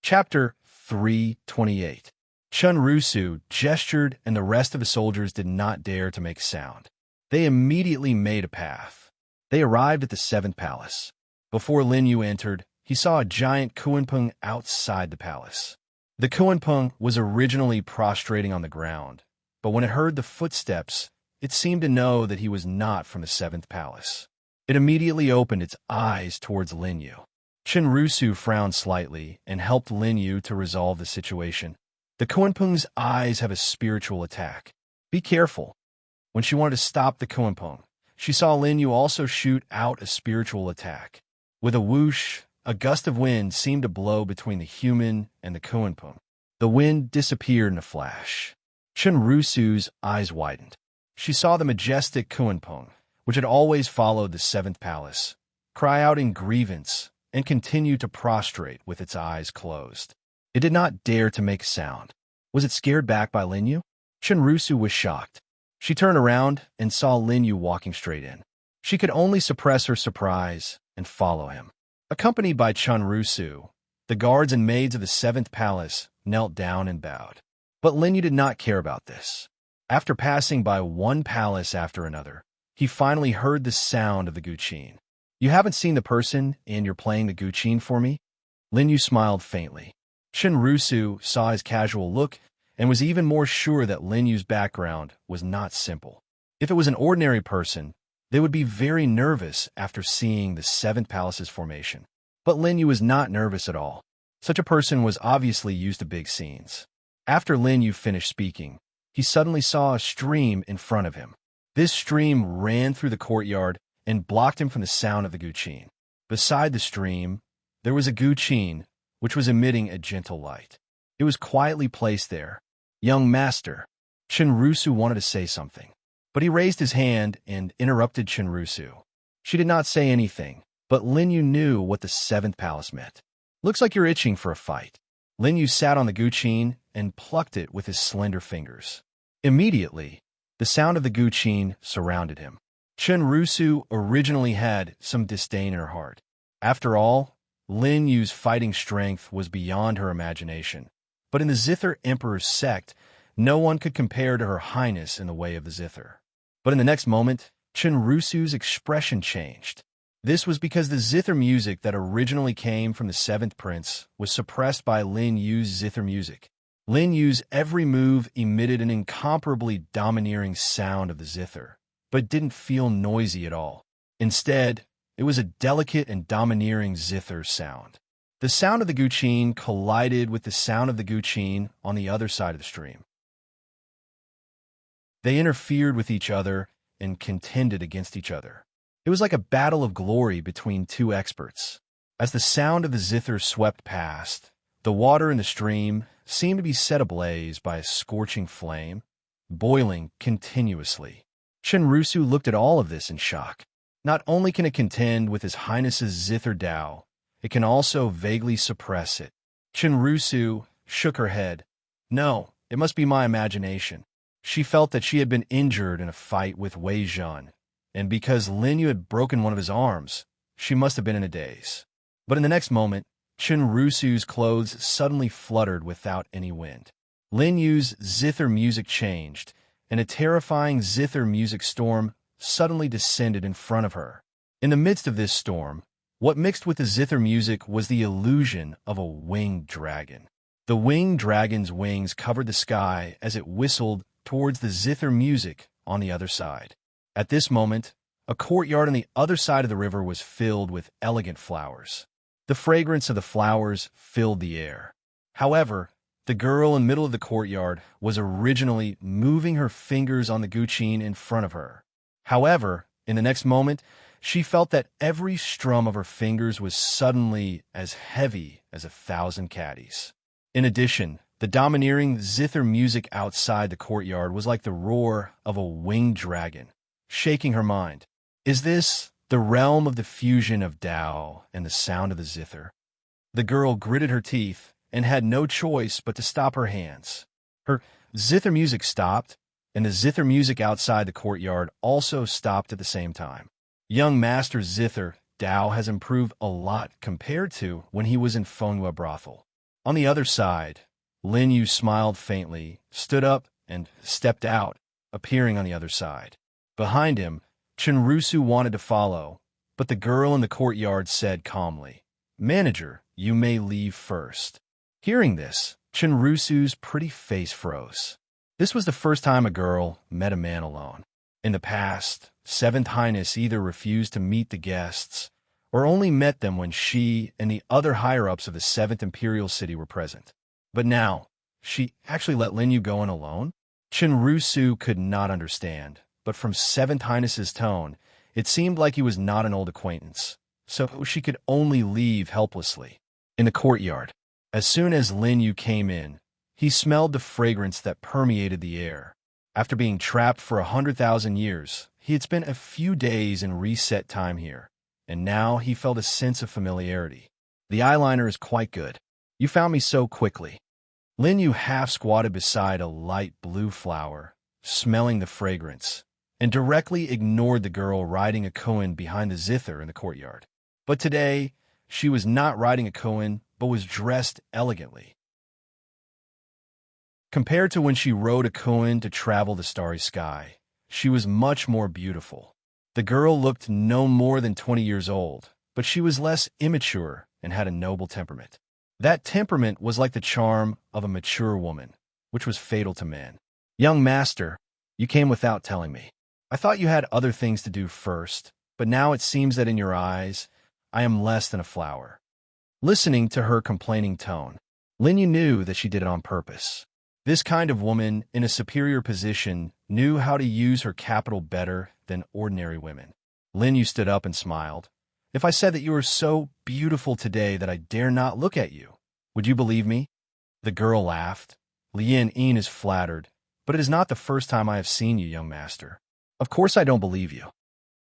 Chapter 328. Chen Rusu gestured, and the rest of the soldiers did not dare to make sound. They immediately made a path. They arrived at the 7th palace. Before Lin Yu entered, he saw a giant Kuanpeng outside the palace. The Kuanpeng was originally prostrating on the ground, but when it heard the footsteps, it seemed to know that he was not from the 7th palace. It immediately opened its eyes towards Lin Yu. Chen Rusu frowned slightly and helped Lin Yu to resolve the situation. The Kuanpeng's eyes have a spiritual attack. Be careful. When she wanted to stop the Kuanpeng, she saw Lin Yu also shoot out a spiritual attack. With a whoosh, a gust of wind seemed to blow between the human and the Kuanpeng. The wind disappeared in a flash. Chen Rusu's eyes widened. She saw the majestic Kuanpeng, which had always followed the 7th palace, cry out in grievance and continue to prostrate with its eyes closed. It did not dare to make a sound. Was it scared back by Lin Yu? Chen Rusu was shocked. She turned around and saw Lin Yu walking straight in. She could only suppress her surprise and follow him. Accompanied by Chen Rusu, the guards and maids of the 7th palace knelt down and bowed. But Lin Yu did not care about this. After passing by one palace after another, he finally heard the sound of the guqin. You haven't seen the person, and you're playing the guqin for me? Lin Yu smiled faintly. Chen Rusu saw his casual look and was even more sure that Lin Yu's background was not simple. If it was an ordinary person, they would be very nervous after seeing the 7th palace's formation. But Lin Yu was not nervous at all. Such a person was obviously used to big scenes. After Lin Yu finished speaking, he suddenly saw a stream in front of him. This stream ran through the courtyard and blocked him from the sound of the guqin. Beside the stream, there was a guqin, which was emitting a gentle light. It was quietly placed there. Young master. Chen Rusu wanted to say something, but he raised his hand and interrupted Chen Rusu. She did not say anything, but Lin Yu knew what the 7th palace meant. Looks like you're itching for a fight. Lin Yu sat on the guqin and plucked it with his slender fingers. Immediately, the sound of the guqin surrounded him. Chen Rusu originally had some disdain in her heart. After all, Lin Yu's fighting strength was beyond her imagination. But in the Zither Emperor's sect, no one could compare to her highness in the way of the Zither. But in the next moment, Chen Rusu's expression changed. This was because the zither music that originally came from the seventh prince was suppressed by Lin Yu's zither music. Lin Yu's every move emitted an incomparably domineering sound of the zither, but didn't feel noisy at all. Instead, it was a delicate and domineering zither sound. The sound of the guqin collided with the sound of the guqin on the other side of the stream. They interfered with each other and contended against each other. It was like a battle of glory between two experts. As the sound of the zither swept past, the water in the stream seemed to be set ablaze by a scorching flame, boiling continuously. Shinrusu looked at all of this in shock. Not only can it contend with His Highness's zither Tao, it can also vaguely suppress it. Shinrusu shook her head. No, it must be my imagination. She felt that she had been injured in a fight with Wei Zhan, and because Lin Yu had broken one of his arms, she must have been in a daze. But in the next moment, Shinrusu's clothes suddenly fluttered without any wind. Lin Yu's zither music changed, and a terrifying zither music storm suddenly descended in front of her. In the midst of this storm, what mixed with the zither music was the illusion of a winged dragon. The winged dragon's wings covered the sky as it whistled towards the zither music on the other side. At this moment, a courtyard on the other side of the river was filled with elegant flowers. The fragrance of the flowers filled the air. However, the girl in the middle of the courtyard was originally moving her fingers on the guqin in front of her. However, in the next moment, she felt that every strum of her fingers was suddenly as heavy as 1,000 caddies. In addition, the domineering zither music outside the courtyard was like the roar of a winged dragon, shaking her mind. Is this the realm of the fusion of Tao and the sound of the zither? The girl gritted her teeth and had no choice but to stop her hands. Her zither music stopped, and the zither music outside the courtyard also stopped at the same time. Young Master Zither Tao has improved a lot compared to when he was in Fenghua Brothel. On the other side, Lin Yu smiled faintly, stood up, and stepped out, appearing on the other side. Behind him, Shinrusu wanted to follow, but the girl in the courtyard said calmly, "Manager, you may leave first." Hearing this, Shinrusu's pretty face froze. This was the first time a girl met a man alone. In the past, Seventh Highness either refused to meet the guests or only met them when she and the other higher-ups of the Seventh Imperial City were present. But now, she actually let Lin Yu go in alone? Shinrusu could not understand, but from Seventh Highness's tone, it seemed like he was not an old acquaintance, so she could only leave helplessly. In the courtyard, as soon as Lin Yu came in, he smelled the fragrance that permeated the air. After being trapped for 100,000 years, he had spent a few days in reset time here, and now he felt a sense of familiarity. The eyeliner is quite good. You found me so quickly. Lin Yu half squatted beside a light blue flower, smelling the fragrance, and directly ignored the girl riding a koan behind the zither in the courtyard. But today, she was not riding a koan, but was dressed elegantly. Compared to when she rode a koan to travel the starry sky, she was much more beautiful. The girl looked no more than 20 years old, but she was less immature and had a noble temperament. That temperament was like the charm of a mature woman, which was fatal to man. "Young master, you came without telling me. I thought you had other things to do first, but now it seems that in your eyes, I am less than a flower." Listening to her complaining tone, Lin Yu knew that she did it on purpose. This kind of woman in a superior position knew how to use her capital better than ordinary women. Lin Yu stood up and smiled. "If I said that you are so beautiful today that I dare not look at you, would you believe me?" The girl laughed. "Lien Yin is flattered, but it is not the first time I have seen you, young master. Of course I don't believe you.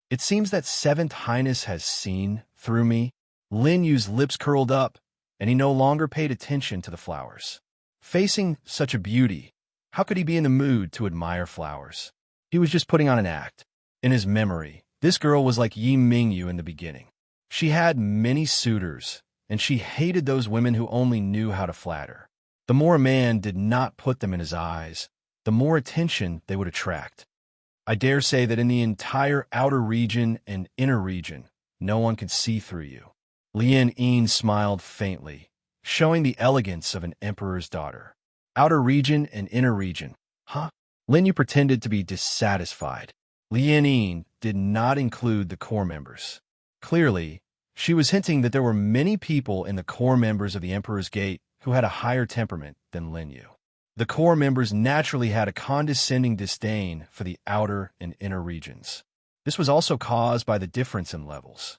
It seems that Seventh Highness has seen through me." Lin Yu's lips curled up, and he no longer paid attention to the flowers. Facing such a beauty, how could he be in the mood to admire flowers? He was just putting on an act. In his memory, this girl was like Yi Mingyu in the beginning. She had many suitors, and she hated those women who only knew how to flatter. The more a man did not put them in his eyes, the more attention they would attract. I dare say that in the entire outer region and inner region, no one could see through you. Lien Ying smiled faintly, showing the elegance of an emperor's daughter. Outer region and inner region. Huh? Lin Yu pretended to be dissatisfied. Lien Ying did not include the core members. Clearly, she was hinting that there were many people in the core members of the Emperor's Gate who had a higher temperament than Lin Yu. The core members naturally had a condescending disdain for the outer and inner regions. This was also caused by the difference in levels.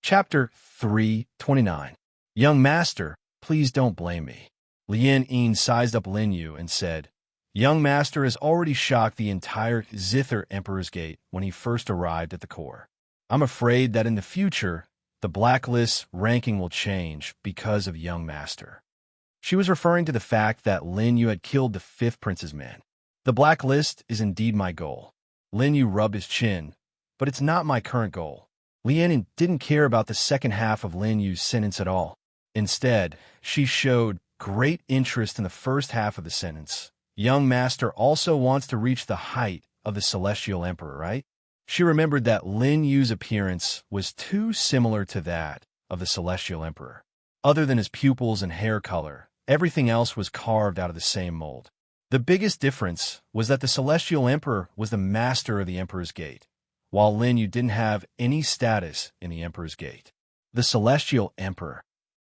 Chapter 329. Young Master, please don't blame me. Lien Ying sized up Lin Yu and said, Young Master has already shocked the entire Zither Emperor's Gate when he first arrived at the core. I'm afraid that in the future, the blacklist's ranking will change because of Young Master. She was referring to the fact that Lin Yu had killed the 5th Prince's men. The blacklist is indeed my goal. Lin Yu rubbed his chin, but it's not my current goal. Lien didn't care about the second half of Lin Yu's sentence at all. Instead, she showed great interest in the first half of the sentence. Young Master also wants to reach the height of the Celestial Emperor, right? She remembered that Lin Yu's appearance was too similar to that of the Celestial Emperor. Other than his pupils and hair color, everything else was carved out of the same mold. The biggest difference was that the Celestial Emperor was the master of the Emperor's Gate, while Lin Yu didn't have any status in the Emperor's Gate. The Celestial Emperor.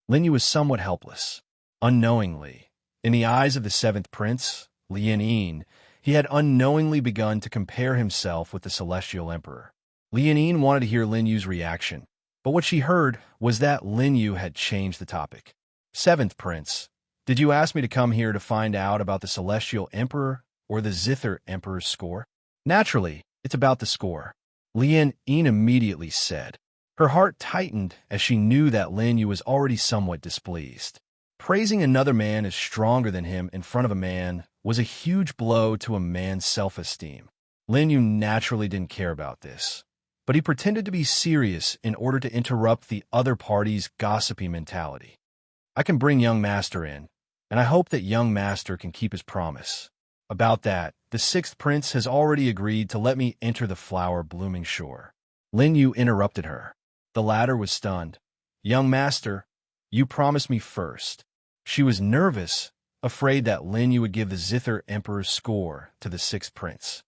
Lin Yu was somewhat helpless. Unknowingly, in the eyes of the 7th Prince, Lien Ying, he had unknowingly begun to compare himself with the Celestial Emperor. Lien Ying wanted to hear Lin Yu's reaction, but what she heard was that Lin Yu had changed the topic. 7th Prince, did you ask me to come here to find out about the Celestial Emperor or the Zither Emperor's score? Naturally, it's about the score. Lien Ying immediately said. Her heart tightened as she knew that Lin Yu was already somewhat displeased. Praising another man as stronger than him in front of a man was a huge blow to a man's self-esteem. Lin Yu naturally didn't care about this, but he pretended to be serious in order to interrupt the other party's gossipy mentality. I can bring Young Master in, and I hope that Young Master can keep his promise. About that, the 6th Prince has already agreed to let me enter the flower-blooming shore. Lin Yu interrupted her. The latter was stunned. Young Master, you promised me first. She was nervous, afraid that Lin Yu would give the Zither Emperor's score to the 6th Prince.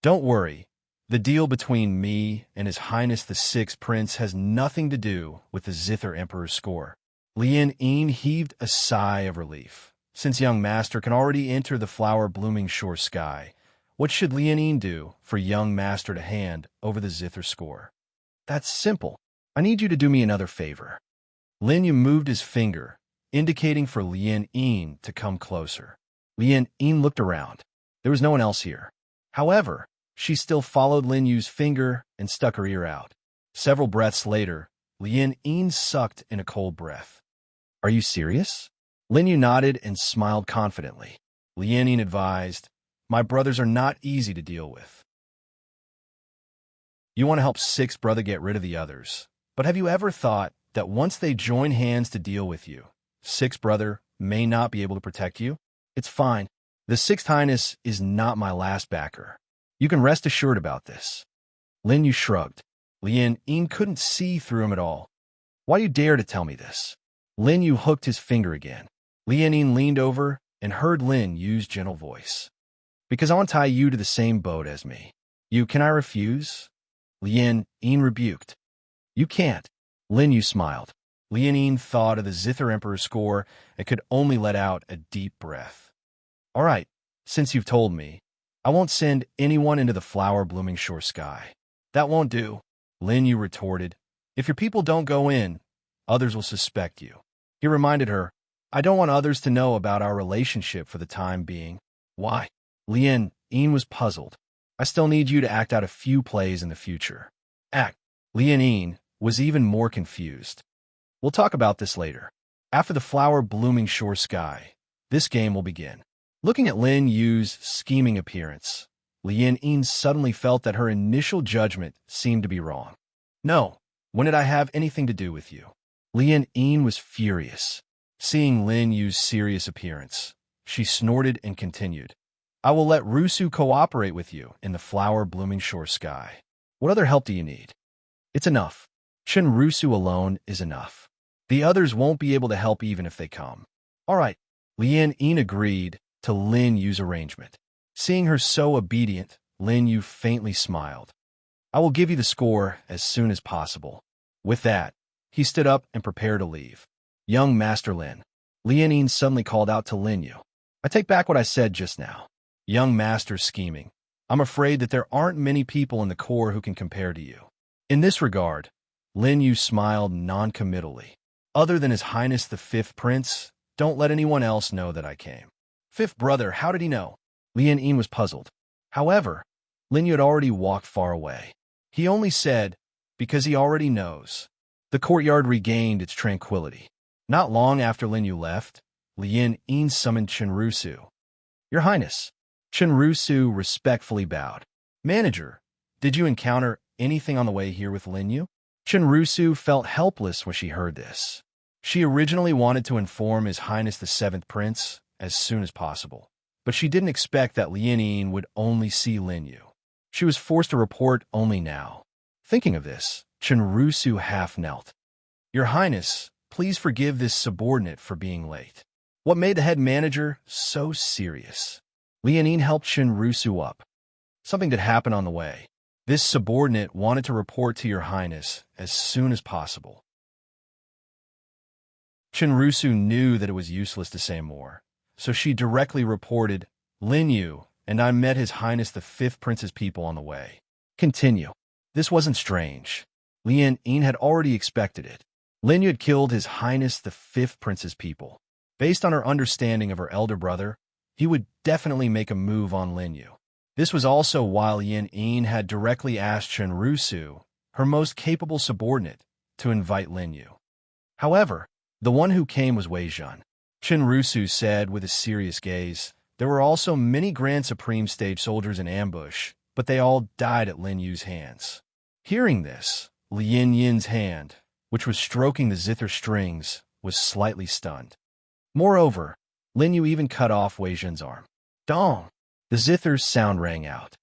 Don't worry. The deal between me and His Highness the 6th Prince has nothing to do with the Zither Emperor's score. Lien Ying heaved a sigh of relief. Since Young Master can already enter the flower-blooming shore sky, what should Lien Ying do for Young Master to hand over the Zither score? That's simple. I need you to do me another favor. Lin Yu moved his finger, indicating for Lien Ying to come closer. Lien Ying looked around. There was no one else here. However, she still followed Lin Yu's finger and stuck her ear out. Several breaths later, Lien Ying sucked in a cold breath. Are you serious? Lin Yu nodded and smiled confidently. Lien Ying advised, my brothers are not easy to deal with. You want to help 6th brother get rid of the others, but have you ever thought that once they join hands to deal with you, 6th brother may not be able to protect you? It's fine. The 6th Highness is not my last backer. You can rest assured about this. Lin Yu shrugged. Lien Ying couldn't see through him at all. Why do you dare to tell me this? Lin Yu hooked his finger again. Lien Ying leaned over and heard Lin Yu's gentle voice. Because I want to tie you to the same boat as me. Can I refuse? Lien Ying rebuked. You can't. Lin Yu smiled. Lien Ying thought of the Zither Emperor's score and could only let out a deep breath. All right, since you've told me, I won't send anyone into the flower-blooming shore sky. That won't do, Lin Yu retorted. If your people don't go in, others will suspect you. He reminded her, I don't want others to know about our relationship for the time being. Why? Lien Ying was puzzled. I still need you to act out a few plays in the future. Act. Lien Ying was even more confused. We'll talk about this later. After the flower-blooming shore sky, this game will begin. Looking at Lin Yu's scheming appearance, Lien Ying suddenly felt that her initial judgment seemed to be wrong. No, when did I have anything to do with you? Lien Ying was furious. Seeing Lin Yu's serious appearance, she snorted and continued. I will let Rusu cooperate with you in the flower-blooming shore sky. What other help do you need? It's enough. Rusu alone is enough. The others won't be able to help even if they come. All right. Lien Yin agreed to Lin Yu's arrangement. Seeing her so obedient, Lin Yu faintly smiled. I will give you the score as soon as possible. With that, he stood up and prepared to leave. Young Master Lin. Lien Yin suddenly called out to Lin Yu. I take back what I said just now. Young Master scheming. I'm afraid that there aren't many people in the Corps who can compare to you. In this regard, Lin Yu smiled non-committally. Other than His Highness the Fifth Prince, don't let anyone else know that I came. Fifth brother, how did he know? Lien Yin was puzzled. However, Lin Yu had already walked far away. He only said, because he already knows. The courtyard regained its tranquility. Not long after Lin Yu left, Lien Yin summoned Rusu. Your Highness. Rusu respectfully bowed. Manager, did you encounter anything on the way here with Lin Yu? Rusu felt helpless when she heard this. She originally wanted to inform His Highness the Seventh Prince as soon as possible, but she didn't expect that Lien Yin would only see Lin Yu. She was forced to report only now. Thinking of this, Rusu half knelt. Your Highness, please forgive this subordinate for being late. What made the head manager so serious? Lien Yin helped Rusu up. Something that happened on the way. This subordinate wanted to report to Your Highness as soon as possible. Rusu knew that it was useless to say more, so she directly reported, Lin Yu and I met His Highness the Fifth Prince's people on the way. Continue. This wasn't strange. Lien Yin had already expected it. Lin Yu had killed His Highness the Fifth Prince's people. Based on her understanding of her elder brother, he would definitely make a move on Lin Yu. This was also why Lien Yin had directly asked Rusu, her most capable subordinate, to invite Lin Yu. However, the one who came was Wei Zhen. Rusu said with a serious gaze, there were also many Grand Supreme Stage soldiers in ambush, but they all died at Lin Yu's hands. Hearing this, Lien Yin's hand, which was stroking the zither strings, was slightly stunned. Moreover, Lin Yu even cut off Wei Zhen's arm. Dong! The zither's sound rang out.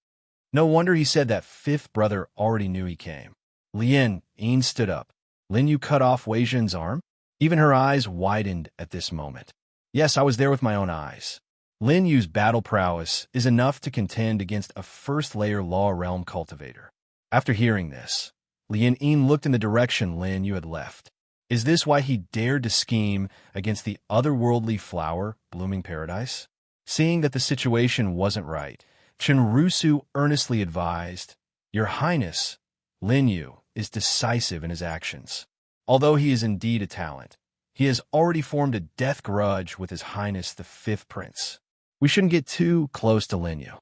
No wonder he said that fifth brother already knew he came. Lien Yin stood up. Lin Yu cut off Wei Zhen's arm? Even her eyes widened at this moment. Yes, I was there with my own eyes. Lin Yu's battle prowess is enough to contend against a first-layer Law Realm cultivator. After hearing this, Lien Yin looked in the direction Lin Yu had left. Is this why he dared to scheme against the otherworldly flower, blooming paradise? Seeing that the situation wasn't right, Rusu earnestly advised, Your Highness, Lin Yu is decisive in his actions. Although he is indeed a talent, he has already formed a death grudge with His Highness the Fifth Prince. We shouldn't get too close to Lin Yu.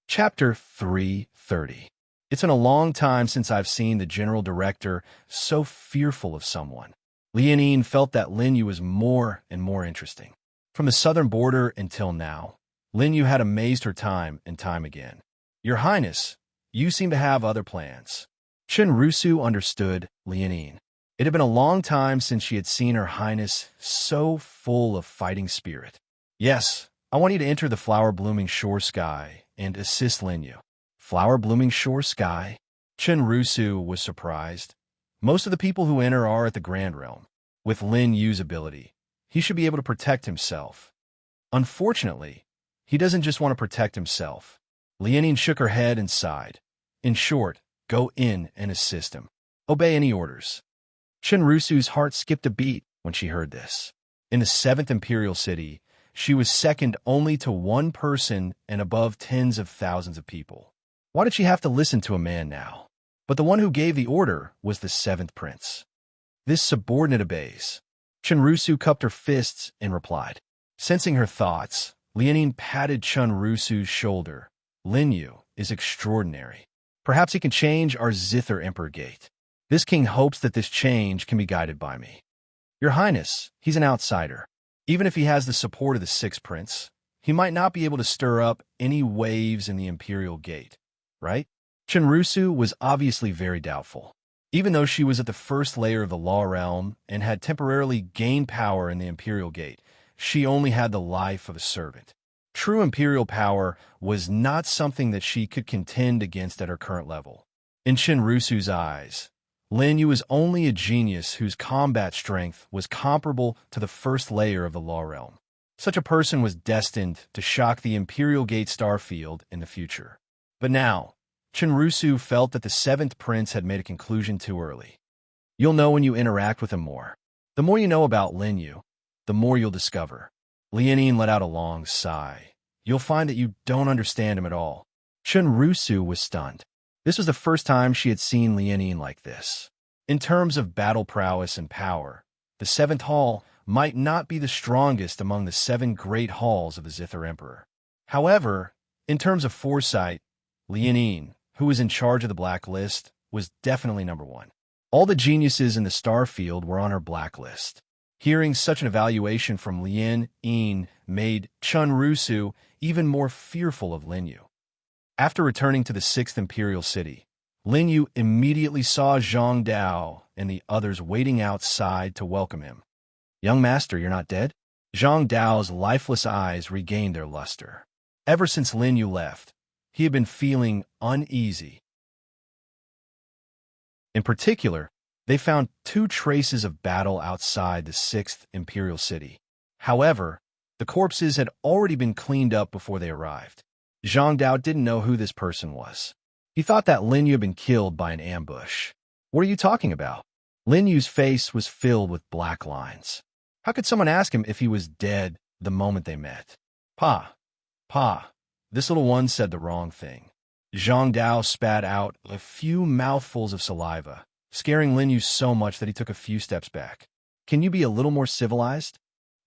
Chapter 330. It's been a long time since I've seen the General Director so fearful of someone. Lien Yin felt that Lin Yu was more and more interesting. From the southern border until now, Lin Yu had amazed her time and time again. Your Highness, you seem to have other plans. Rusu understood Lien Yin. It had been a long time since she had seen Her Highness so full of fighting spirit. Yes, I want you to enter the flower-blooming shore sky and assist Lin Yu. Flower-blooming shore sky? Rusu was surprised. Most of the people who enter are at the Grand Realm. With Lin Yu's ability, he should be able to protect himself. Unfortunately, he doesn't just want to protect himself. Lien Yin shook her head and sighed. In short, go in and assist him. Obey any orders. Rusu's heart skipped a beat when she heard this. In the 7th Imperial City, she was second only to one person and above tens of thousands of people. Why did she have to listen to a man now? But the one who gave the order was the 7th Prince. This subordinate obeys. Rusu cupped her fists and replied. Sensing her thoughts, Lien Yin patted Rusu's shoulder. Lin Yu is extraordinary. Perhaps he can change our Zither Emperor Gate. This king hopes that this change can be guided by me. Your Highness, he's an outsider. Even if he has the support of the 6th Prince, he might not be able to stir up any waves in the Imperial Gate, right? Rusu was obviously very doubtful. Even though she was at the first layer of the law realm and had temporarily gained power in the Imperial Gate, she only had the life of a servant. True Imperial power was not something that she could contend against at her current level. In Shinrusu's eyes, Lin Yu was only a genius whose combat strength was comparable to the first layer of the law realm. Such a person was destined to shock the Imperial Gate starfield in the future. But now, Shinrusu felt that the seventh prince had made a conclusion too early. You'll know when you interact with him more. The more you know about Lin Yu, the more you'll discover. Lianine let out a long sigh. You'll find that you don't understand him at all. Shinrusu was stunned. This was the first time she had seen Lianine like this. In terms of battle prowess and power, the seventh hall might not be the strongest among the 7 great halls of the Zither Emperor. However, in terms of foresight, Lianine, who was in charge of the blacklist, was definitely number 1. All the geniuses in the starfield were on her blacklist. Hearing such an evaluation from Lianine made Shinrusu even more fearful of Lin Yu. After returning to the 6th Imperial City, Lin Yu immediately saw Zhang Dao and the others waiting outside to welcome him. Young master, you're not dead? Zhang Dao's lifeless eyes regained their luster. Ever since Lin Yu left, he had been feeling uneasy. In particular, they found 2 traces of battle outside the 6th Imperial City. However, the corpses had already been cleaned up before they arrived. Zhang Dao didn't know who this person was. He thought that Lin Yu had been killed by an ambush. What are you talking about? Lin Yu's face was filled with black lines. How could someone ask him if he was dead the moment they met? Pa, this little one said the wrong thing. Zhang Dao spat out a few mouthfuls of saliva, scaring Lin Yu so much that he took a few steps back. Can you be a little more civilized?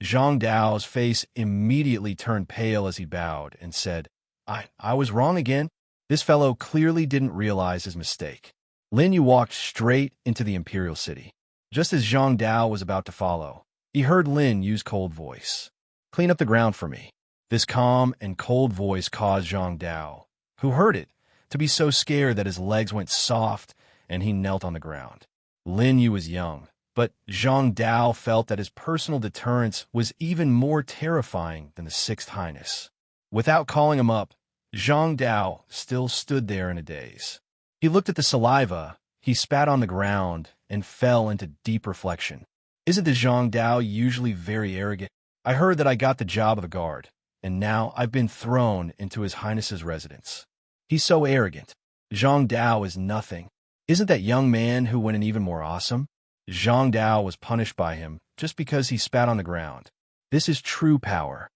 Zhang Dao's face immediately turned pale as he bowed and said, I was wrong again. This fellow clearly didn't realize his mistake. Lin Yu walked straight into the Imperial City. Just as Zhang Dao was about to follow, he heard Lin Yu's cold voice. Clean up the ground for me. This calm and cold voice caused Zhang Dao, who heard it, to be so scared that his legs went soft and he knelt on the ground. Lin Yu was young, but Zhang Dao felt that his personal deterrence was even more terrifying than the 6th Highness. Without calling him up, Zhang Dao still stood there in a daze. He looked at the saliva, he spat on the ground, and fell into deep reflection. Isn't the Zhang Dao usually very arrogant? I heard that I got the job of a guard, and now I've been thrown into His Highness's residence. He's so arrogant. Zhang Dao is nothing. Isn't that young man who went in even more awesome? Zhang Dao was punished by him just because he spat on the ground. This is true power.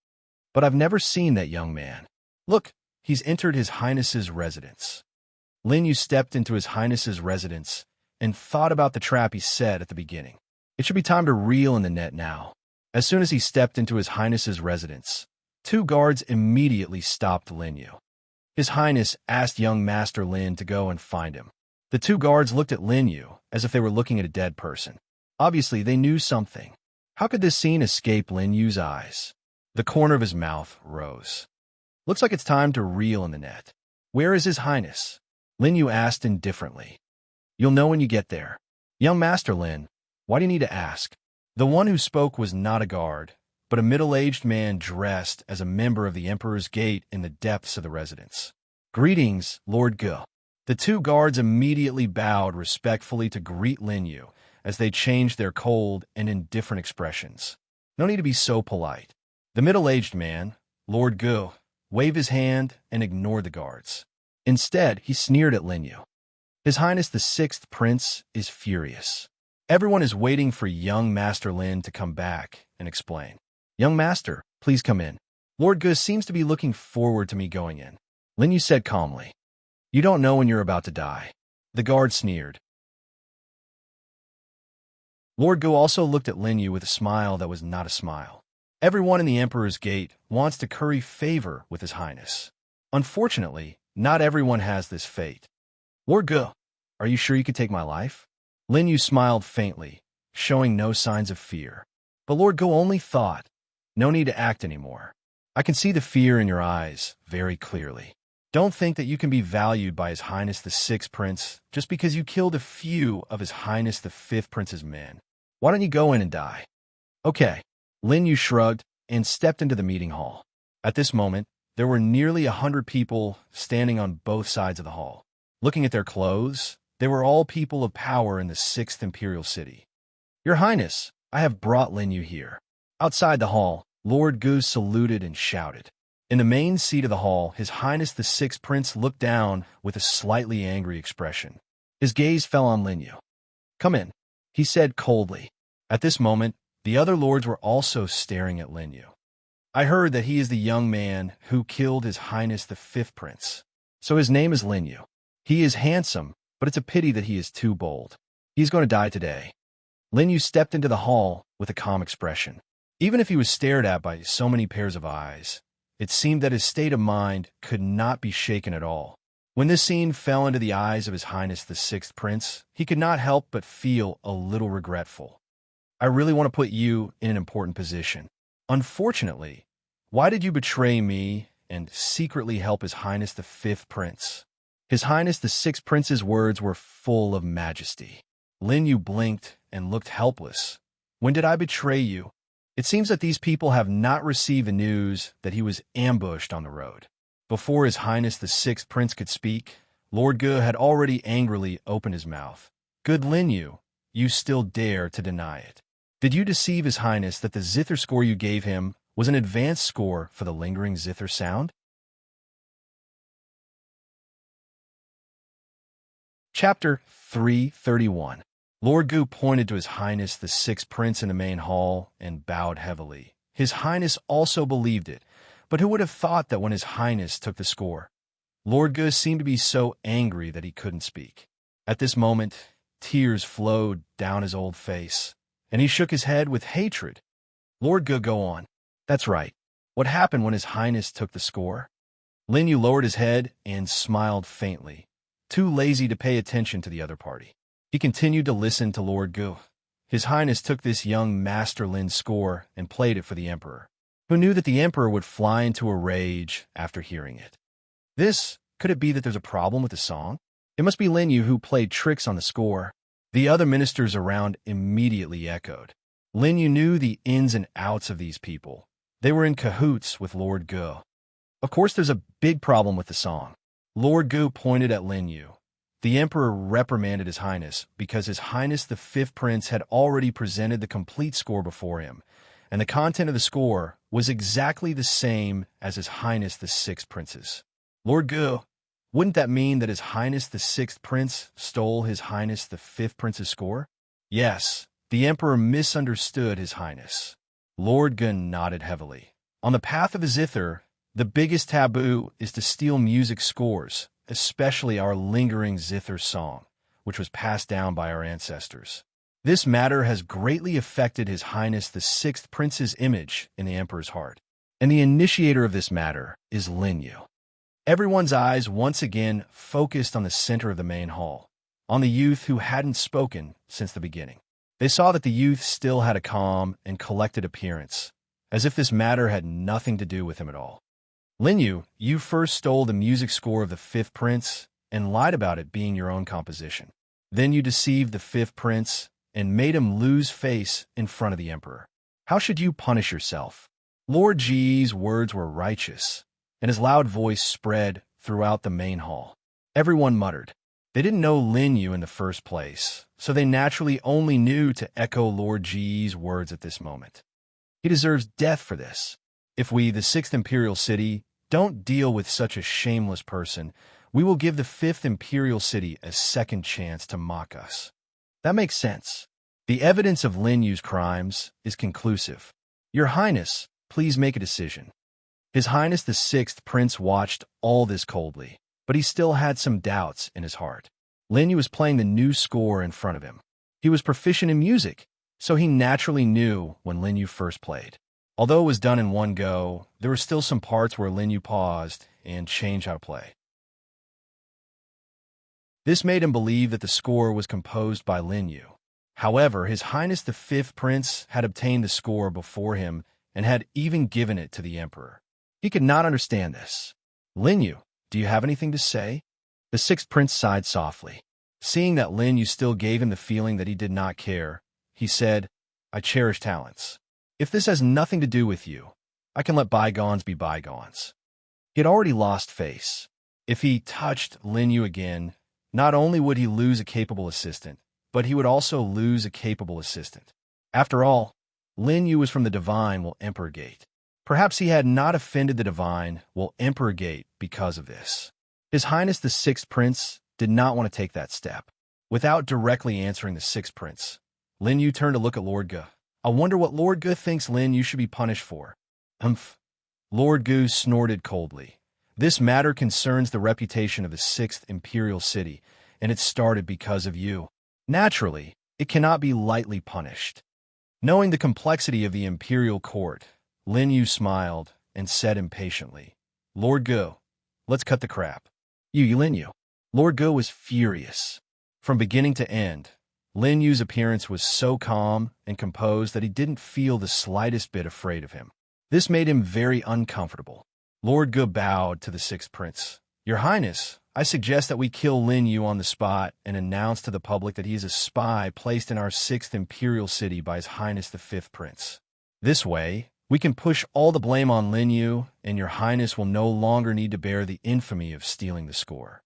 But I've never seen that young man. Look, he's entered His Highness's residence. Lin Yu stepped into His Highness's residence and thought about the trap he set at the beginning. It should be time to reel in the net now. As soon as he stepped into His Highness's residence, 2 guards immediately stopped Lin Yu. His Highness asked young Master Lin to go and find him. The 2 guards looked at Lin Yu as if they were looking at a dead person. Obviously, they knew something. How could this scene escape Lin Yu's eyes? The corner of his mouth rose. Looks like it's time to reel in the net. Where is His Highness? Lin Yu asked indifferently. You'll know when you get there. Young Master Lin, why do you need to ask? The one who spoke was not a guard, but a middle-aged man dressed as a member of the Emperor's Gate in the depths of the residence. Greetings, Lord Gu. The 2 guards immediately bowed respectfully to greet Lin Yu as they changed their cold and indifferent expressions. No need to be so polite. The middle-aged man, Lord Gu, waved his hand and ignored the guards. Instead, he sneered at Lin Yu. His Highness the 6th Prince is furious. Everyone is waiting for young Master Lin to come back and explain. Young Master, please come in. Lord Gu seems to be looking forward to me going in. Lin Yu said calmly. You don't know when you're about to die. The guard sneered. Lord Gu also looked at Lin Yu with a smile that was not a smile. Everyone in the Emperor's Gate wants to curry favor with His Highness. Unfortunately, not everyone has this fate. Lord Gu, are you sure you could take my life? Lin Yu smiled faintly, showing no signs of fear. But Lord Gu only thought, no need to act anymore. I can see the fear in your eyes very clearly. Don't think that you can be valued by His Highness the Sixth Prince just because you killed a few of His Highness the Fifth Prince's men. Why don't you go in and die? Okay. Lin Yu shrugged and stepped into the meeting hall. At this moment, there were nearly 100 people standing on both sides of the hall. Looking at their clothes, they were all people of power in the 6th Imperial City. Your Highness, I have brought Lin Yu here. Outside the hall, Lord Gu saluted and shouted. In the main seat of the hall, His Highness the Sixth Prince looked down with a slightly angry expression. His gaze fell on Lin Yu. Come in, he said coldly. At this moment, the other lords were also staring at Lin Yu. I heard that he is the young man who killed His Highness the Fifth Prince. So his name is Lin Yu. He is handsome, but it's a pity that he is too bold. He's going to die today. Lin Yu stepped into the hall with a calm expression. Even if he was stared at by so many pairs of eyes, it seemed that his state of mind could not be shaken at all. When this scene fell into the eyes of His Highness the Sixth Prince, he could not help but feel a little regretful. I really want to put you in an important position. Unfortunately, why did you betray me and secretly help His Highness the Fifth Prince? His Highness the Sixth Prince's words were full of majesty. Lin Yu blinked and looked helpless. When did I betray you? It seems that these people have not received the news that he was ambushed on the road. Before His Highness the Sixth Prince could speak, Lord Gu had already angrily opened his mouth. Good Lin Yu, you still dare to deny it. Did you deceive His Highness that the zither score you gave him was an advanced score for the lingering zither sound? Chapter 331. Lord Gu pointed to His Highness the Sixth Prince in the main hall and bowed heavily. His Highness also believed it, but who would have thought that when His Highness took the score? Lord Gu seemed to be so angry that he couldn't speak. At this moment, tears flowed down his old face, and he shook his head with hatred. Lord Gu, go on. That's right. What happened when His Highness took the score? Lin Yu lowered his head and smiled faintly, too lazy to pay attention to the other party. He continued to listen to Lord Gu. His Highness took this young Master Lin's score and played it for the Emperor, who knew that the Emperor would fly into a rage after hearing it. Could it be that there's a problem with the song? It must be Lin Yu who played tricks on the score. The other ministers around immediately echoed. Lin Yu knew the ins and outs of these people. They were in cahoots with Lord Gu. Of course there's a big problem with the song. Lord Gu pointed at Lin Yu. The Emperor reprimanded His Highness because His Highness the Fifth Prince had already presented the complete score before him, and the content of the score was exactly the same as His Highness the Sixth Prince's. Lord Gu, wouldn't that mean that His Highness the Sixth Prince stole His Highness the Fifth Prince's score? Yes, the Emperor misunderstood His Highness. Lord Gu nodded heavily. On the path of the zither, the biggest taboo is to steal music scores, especially our lingering zither song, which was passed down by our ancestors. This matter has greatly affected His Highness the Sixth Prince's image in the Emperor's heart, and the initiator of this matter is Lin Yu. Everyone's eyes once again focused on the center of the main hall, on the youth who hadn't spoken since the beginning. They saw that the youth still had a calm and collected appearance, as if this matter had nothing to do with him at all. Lin Yu, you first stole the music score of the Fifth Prince and lied about it being your own composition. Then you deceived the Fifth Prince and made him lose face in front of the Emperor. How should you punish yourself? Lord Ji's words were righteous, and his loud voice spread throughout the main hall. Everyone muttered. They didn't know Lin Yu in the first place, so they naturally only knew to echo Lord Ji's words at this moment. He deserves death for this. If we, the 6th Imperial City, don't deal with such a shameless person, we will give the 5th Imperial City a second chance to mock us. That makes sense. The evidence of Lin Yu's crimes is conclusive. Your Highness, please make a decision. His Highness the Sixth Prince watched all this coldly, but he still had some doubts in his heart. Lin Yu was playing the new score in front of him. He was proficient in music, so he naturally knew when Lin Yu first played. Although it was done in one go, there were still some parts where Lin Yu paused and changed how to play. This made him believe that the score was composed by Lin Yu. However, His Highness the Fifth Prince had obtained the score before him and had even given it to the Emperor. He could not understand this. Lin Yu, Do you have anything to say? The sixth prince sighed softly. Seeing that Lin Yu still gave him the feeling that he did not care, he said, I cherish talents. If this has nothing to do with you, I can let bygones be bygones. He had already lost face. If he touched Lin Yu again, not only would he lose a capable assistant, but he would also lose a capable assistant. After all, Lin Yu was from the divine Will Emperor Gate. Perhaps he had not offended the divine Will Emperor Gate because of this. His Highness the Sixth Prince did not want to take that step. Without directly answering the Sixth Prince, Lin Yu turned to look at Lord Ge. I wonder what Lord Ge thinks Lin Yu should be punished for. Humph. Lord Ge snorted coldly. This matter concerns the reputation of the Sixth Imperial City, and it started because of you. Naturally, it cannot be lightly punished. Knowing the complexity of the Imperial Court, Lin Yu smiled and said impatiently, Lord Ge, let's cut the crap. You, Lin Yu. Lord Ge was furious. From beginning to end, Lin Yu's appearance was so calm and composed that he didn't feel the slightest bit afraid of him. This made him very uncomfortable. Lord Ge bowed to the Sixth Prince. Your Highness, I suggest that we kill Lin Yu on the spot and announce to the public that he is a spy placed in our Sixth Imperial City by His Highness the Fifth Prince. This way, we can push all the blame on Lin Yu, and Your Highness will no longer need to bear the infamy of stealing the score.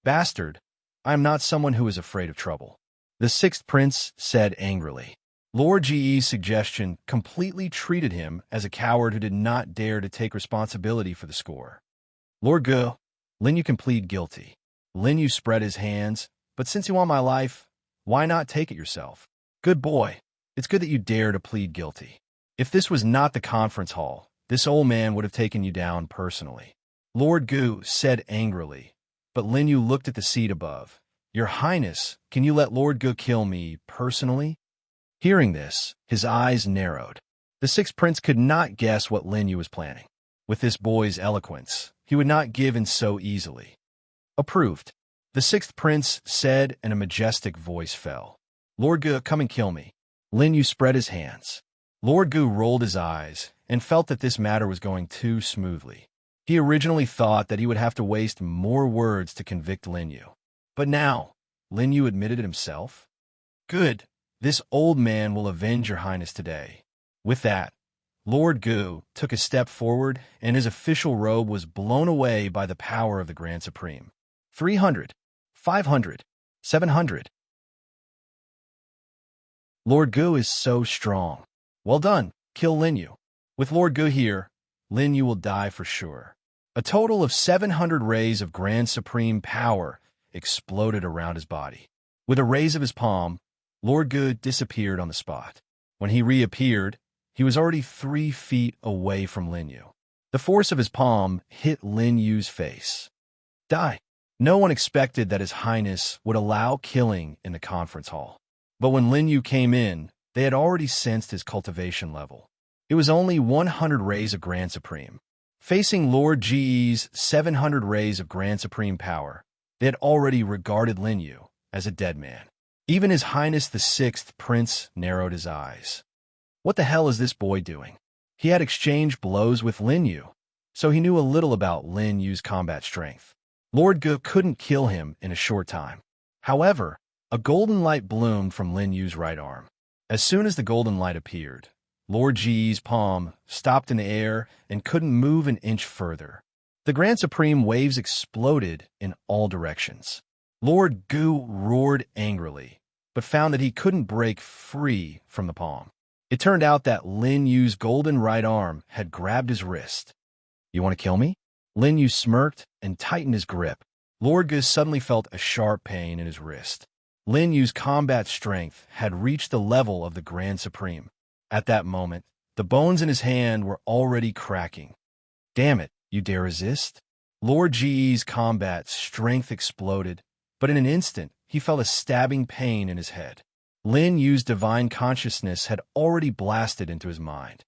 Bastard, I am not someone who is afraid of trouble. The Sixth Prince said angrily. Lord Ge's suggestion completely treated him as a coward who did not dare to take responsibility for the score. Lord Ge, Lin Yu can plead guilty. Lin Yu spread his hands, but since you want my life, why not take it yourself? Good boy. It's good that you dare to plead guilty. If this was not the conference hall, this old man would have taken you down personally. Lord Ge said angrily, but Lin Yu looked at the seat above. Your Highness, can you let Lord Ge kill me personally? Hearing this, his eyes narrowed. The Sixth Prince could not guess what Lin Yu was planning. With this boy's eloquence, he would not give in so easily. Approved. The Sixth Prince said, and a majestic voice fell. Lord Ge, come and kill me. Lin Yu spread his hands. Lord Ge rolled his eyes and felt that this matter was going too smoothly. He originally thought that he would have to waste more words to convict Lin Yu. But now, Lin Yu admitted it himself. Good. This old man will avenge your highness today. With that, Lord Ge took a step forward, and his official robe was blown away by the power of the Grand Supreme. 300, 500, 700. Lord Ge is so strong. Well done, kill Lin Yu. With Lord Ge here, Lin Yu will die for sure. A total of 700 rays of Grand Supreme power exploded around his body. With a raise of his palm, Lord Ge disappeared on the spot. When he reappeared, he was already 3 feet away from Lin Yu. The force of his palm hit Lin Yu's face. Die. No one expected that His Highness would allow killing in the conference hall. But when Lin Yu came in, they had already sensed his cultivation level. It was only 100 rays of Grand Supreme. Facing Lord Ge's 700 rays of Grand Supreme power, they had already regarded Lin Yu as a dead man. Even His Highness the Sixth Prince narrowed his eyes. What the hell is this boy doing? He had exchanged blows with Lin Yu, so he knew a little about Lin Yu's combat strength. Lord Ge couldn't kill him in a short time. However, a golden light bloomed from Lin Yu's right arm. As soon as the golden light appeared, Lord Ge's palm stopped in the air and couldn't move an inch further. The Grand Supreme waves exploded in all directions. Lord Ge roared angrily, but found that he couldn't break free from the palm. It turned out that Lin Yu's golden right arm had grabbed his wrist. You want to kill me? Lin Yu smirked and tightened his grip. Lord Ge suddenly felt a sharp pain in his wrist. Lin Yu's combat strength had reached the level of the Grand Supreme. At that moment, the bones in his hand were already cracking. Damn it, you dare resist? Lord Ge's combat strength exploded, but in an instant, he felt a stabbing pain in his head. Lin Yu's divine consciousness had already blasted into his mind.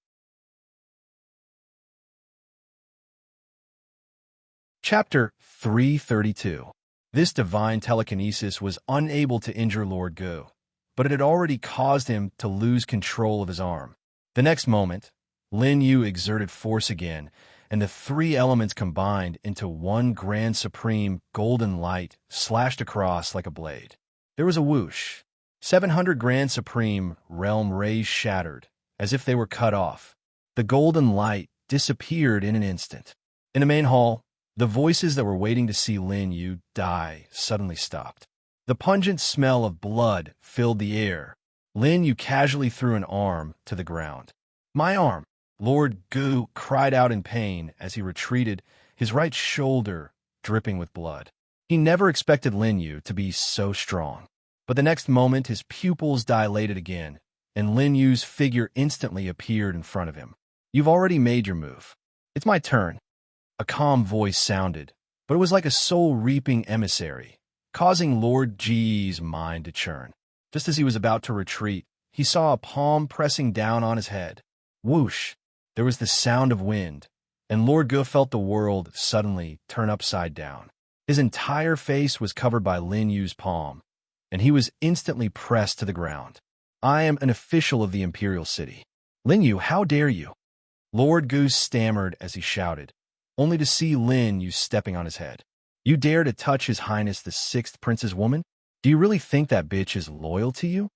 Chapter 332. This divine telekinesis was unable to injure Lord Ge, but it had already caused him to lose control of his arm. The next moment, Lin Yu exerted force again, and the three elements combined into one grand supreme golden light slashed across like a blade. There was a whoosh. 700 grand supreme realm rays shattered, as if they were cut off. The golden light disappeared in an instant. In the main hall, the voices that were waiting to see Lin Yu die suddenly stopped. The pungent smell of blood filled the air. Lin Yu casually threw an arm to the ground. "My arm!" Lord Gu cried out in pain as he retreated, his right shoulder dripping with blood. He never expected Lin Yu to be so strong. But the next moment his pupils dilated again, and Lin Yu's figure instantly appeared in front of him. "You've already made your move. It's my turn." A calm voice sounded, but it was like a soul-reaping emissary, causing Lord Ji's mind to churn. Just as he was about to retreat, he saw a palm pressing down on his head. Whoosh! There was the sound of wind, and Lord Gu felt the world suddenly turn upside down. His entire face was covered by Lin Yu's palm, and he was instantly pressed to the ground. "I am an official of the Imperial City. Lin Yu, how dare you?" Lord Gu stammered as he shouted, only to see Lin Yu stepping on his head. "You dare to touch His Highness the Sixth Prince's woman? Do you really think that bitch is loyal to you?"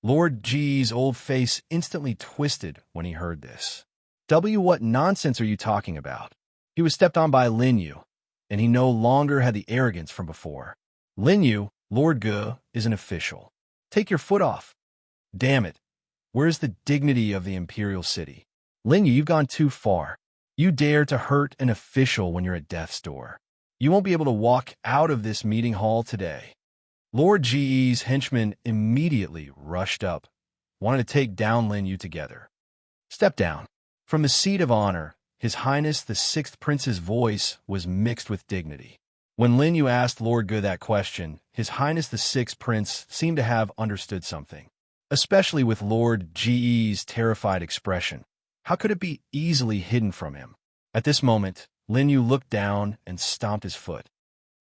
Lord Ji's old face instantly twisted when he heard this. What nonsense are you talking about? He was stepped on by Lin Yu, and he no longer had the arrogance from before. "Lin Yu, Lord Gu, is an official. Take your foot off." "Damn it. Where's the dignity of the Imperial City? Lin Yu, you've gone too far. You dare to hurt an official when you're at death's door. You won't be able to walk out of this meeting hall today." Lord Ji's henchmen immediately rushed up, wanted to take down Lin Yu together. "Step down." From the seat of honor, His Highness the Sixth Prince's voice was mixed with dignity. When Lin Yu asked Lord Gu that question, His Highness the Sixth Prince seemed to have understood something, especially with Lord Ji's terrified expression. How could it be easily hidden from him? At this moment, Lin Yu looked down and stomped his foot.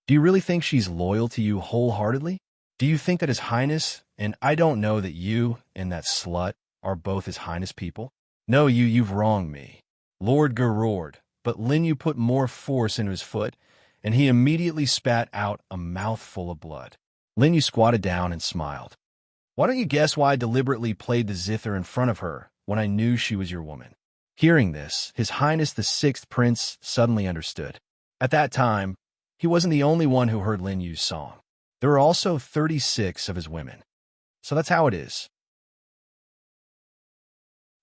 "Do you really think she's loyal to you wholeheartedly? Do you think that His Highness, and I don't know that you and that slut are both His Highness people? No, you've wronged me." Lord Gu roared, but Lin Yu put more force into his foot, and he immediately spat out a mouthful of blood. Lin Yu squatted down and smiled. "Why don't you guess why I deliberately played the zither in front of her when I knew she was your woman?" Hearing this, His Highness the Sixth Prince suddenly understood. At that time, he wasn't the only one who heard Lin Yu's song. There were also 36 of his women. So that's how it is.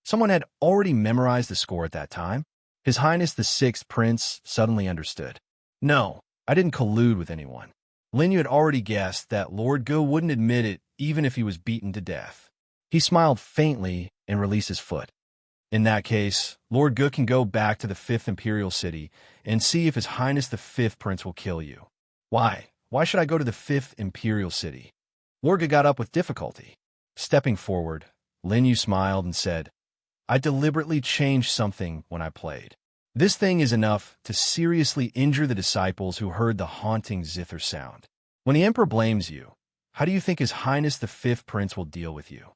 Someone had already memorized the score at that time. His Highness the Sixth Prince suddenly understood. "No, I didn't collude with anyone." Lin Yu had already guessed that Lord Gu wouldn't admit it even if he was beaten to death. He smiled faintly and released his foot. "In that case, Lord Gu can go back to the Fifth Imperial City and see if His Highness the Fifth Prince will kill you." "Why? Why should I go to the Fifth Imperial City?" Lord Gu got up with difficulty. Stepping forward, Lin Yu smiled and said, "I deliberately changed something when I played. This thing is enough to seriously injure the disciples who heard the haunting zither sound. When the Emperor blames you, how do you think His Highness the Fifth Prince will deal with you?"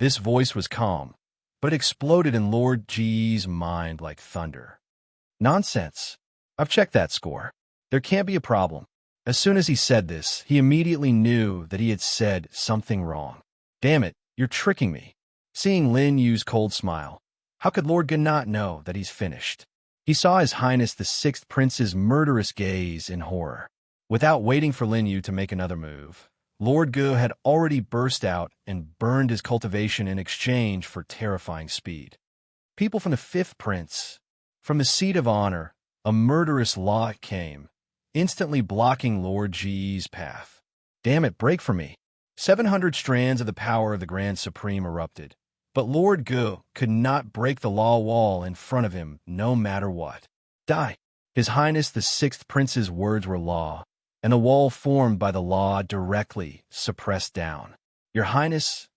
This voice was calm, but it exploded in Lord Ji's mind like thunder. "Nonsense. I've checked that score. There can't be a problem." As soon as he said this, he immediately knew that he had said something wrong. "Damn it, you're tricking me." Seeing Lin Yu's cold smile, how could Lord Gu not know that he's finished? He saw His Highness the Sixth Prince's murderous gaze in horror. Without waiting for Lin Yu to make another move, Lord Gu had already burst out and burned his cultivation in exchange for terrifying speed. People from the Fifth Prince, from the seat of honor, a murderous law came, instantly blocking Lord Ji's path. "Damn it, break for me." 700 strands of the power of the Grand Supreme erupted, but Lord Gu could not break the law wall in front of him no matter what. "Die." His Highness the Sixth Prince's words were law, and the wall formed by the law directly suppressed down. Your Highness,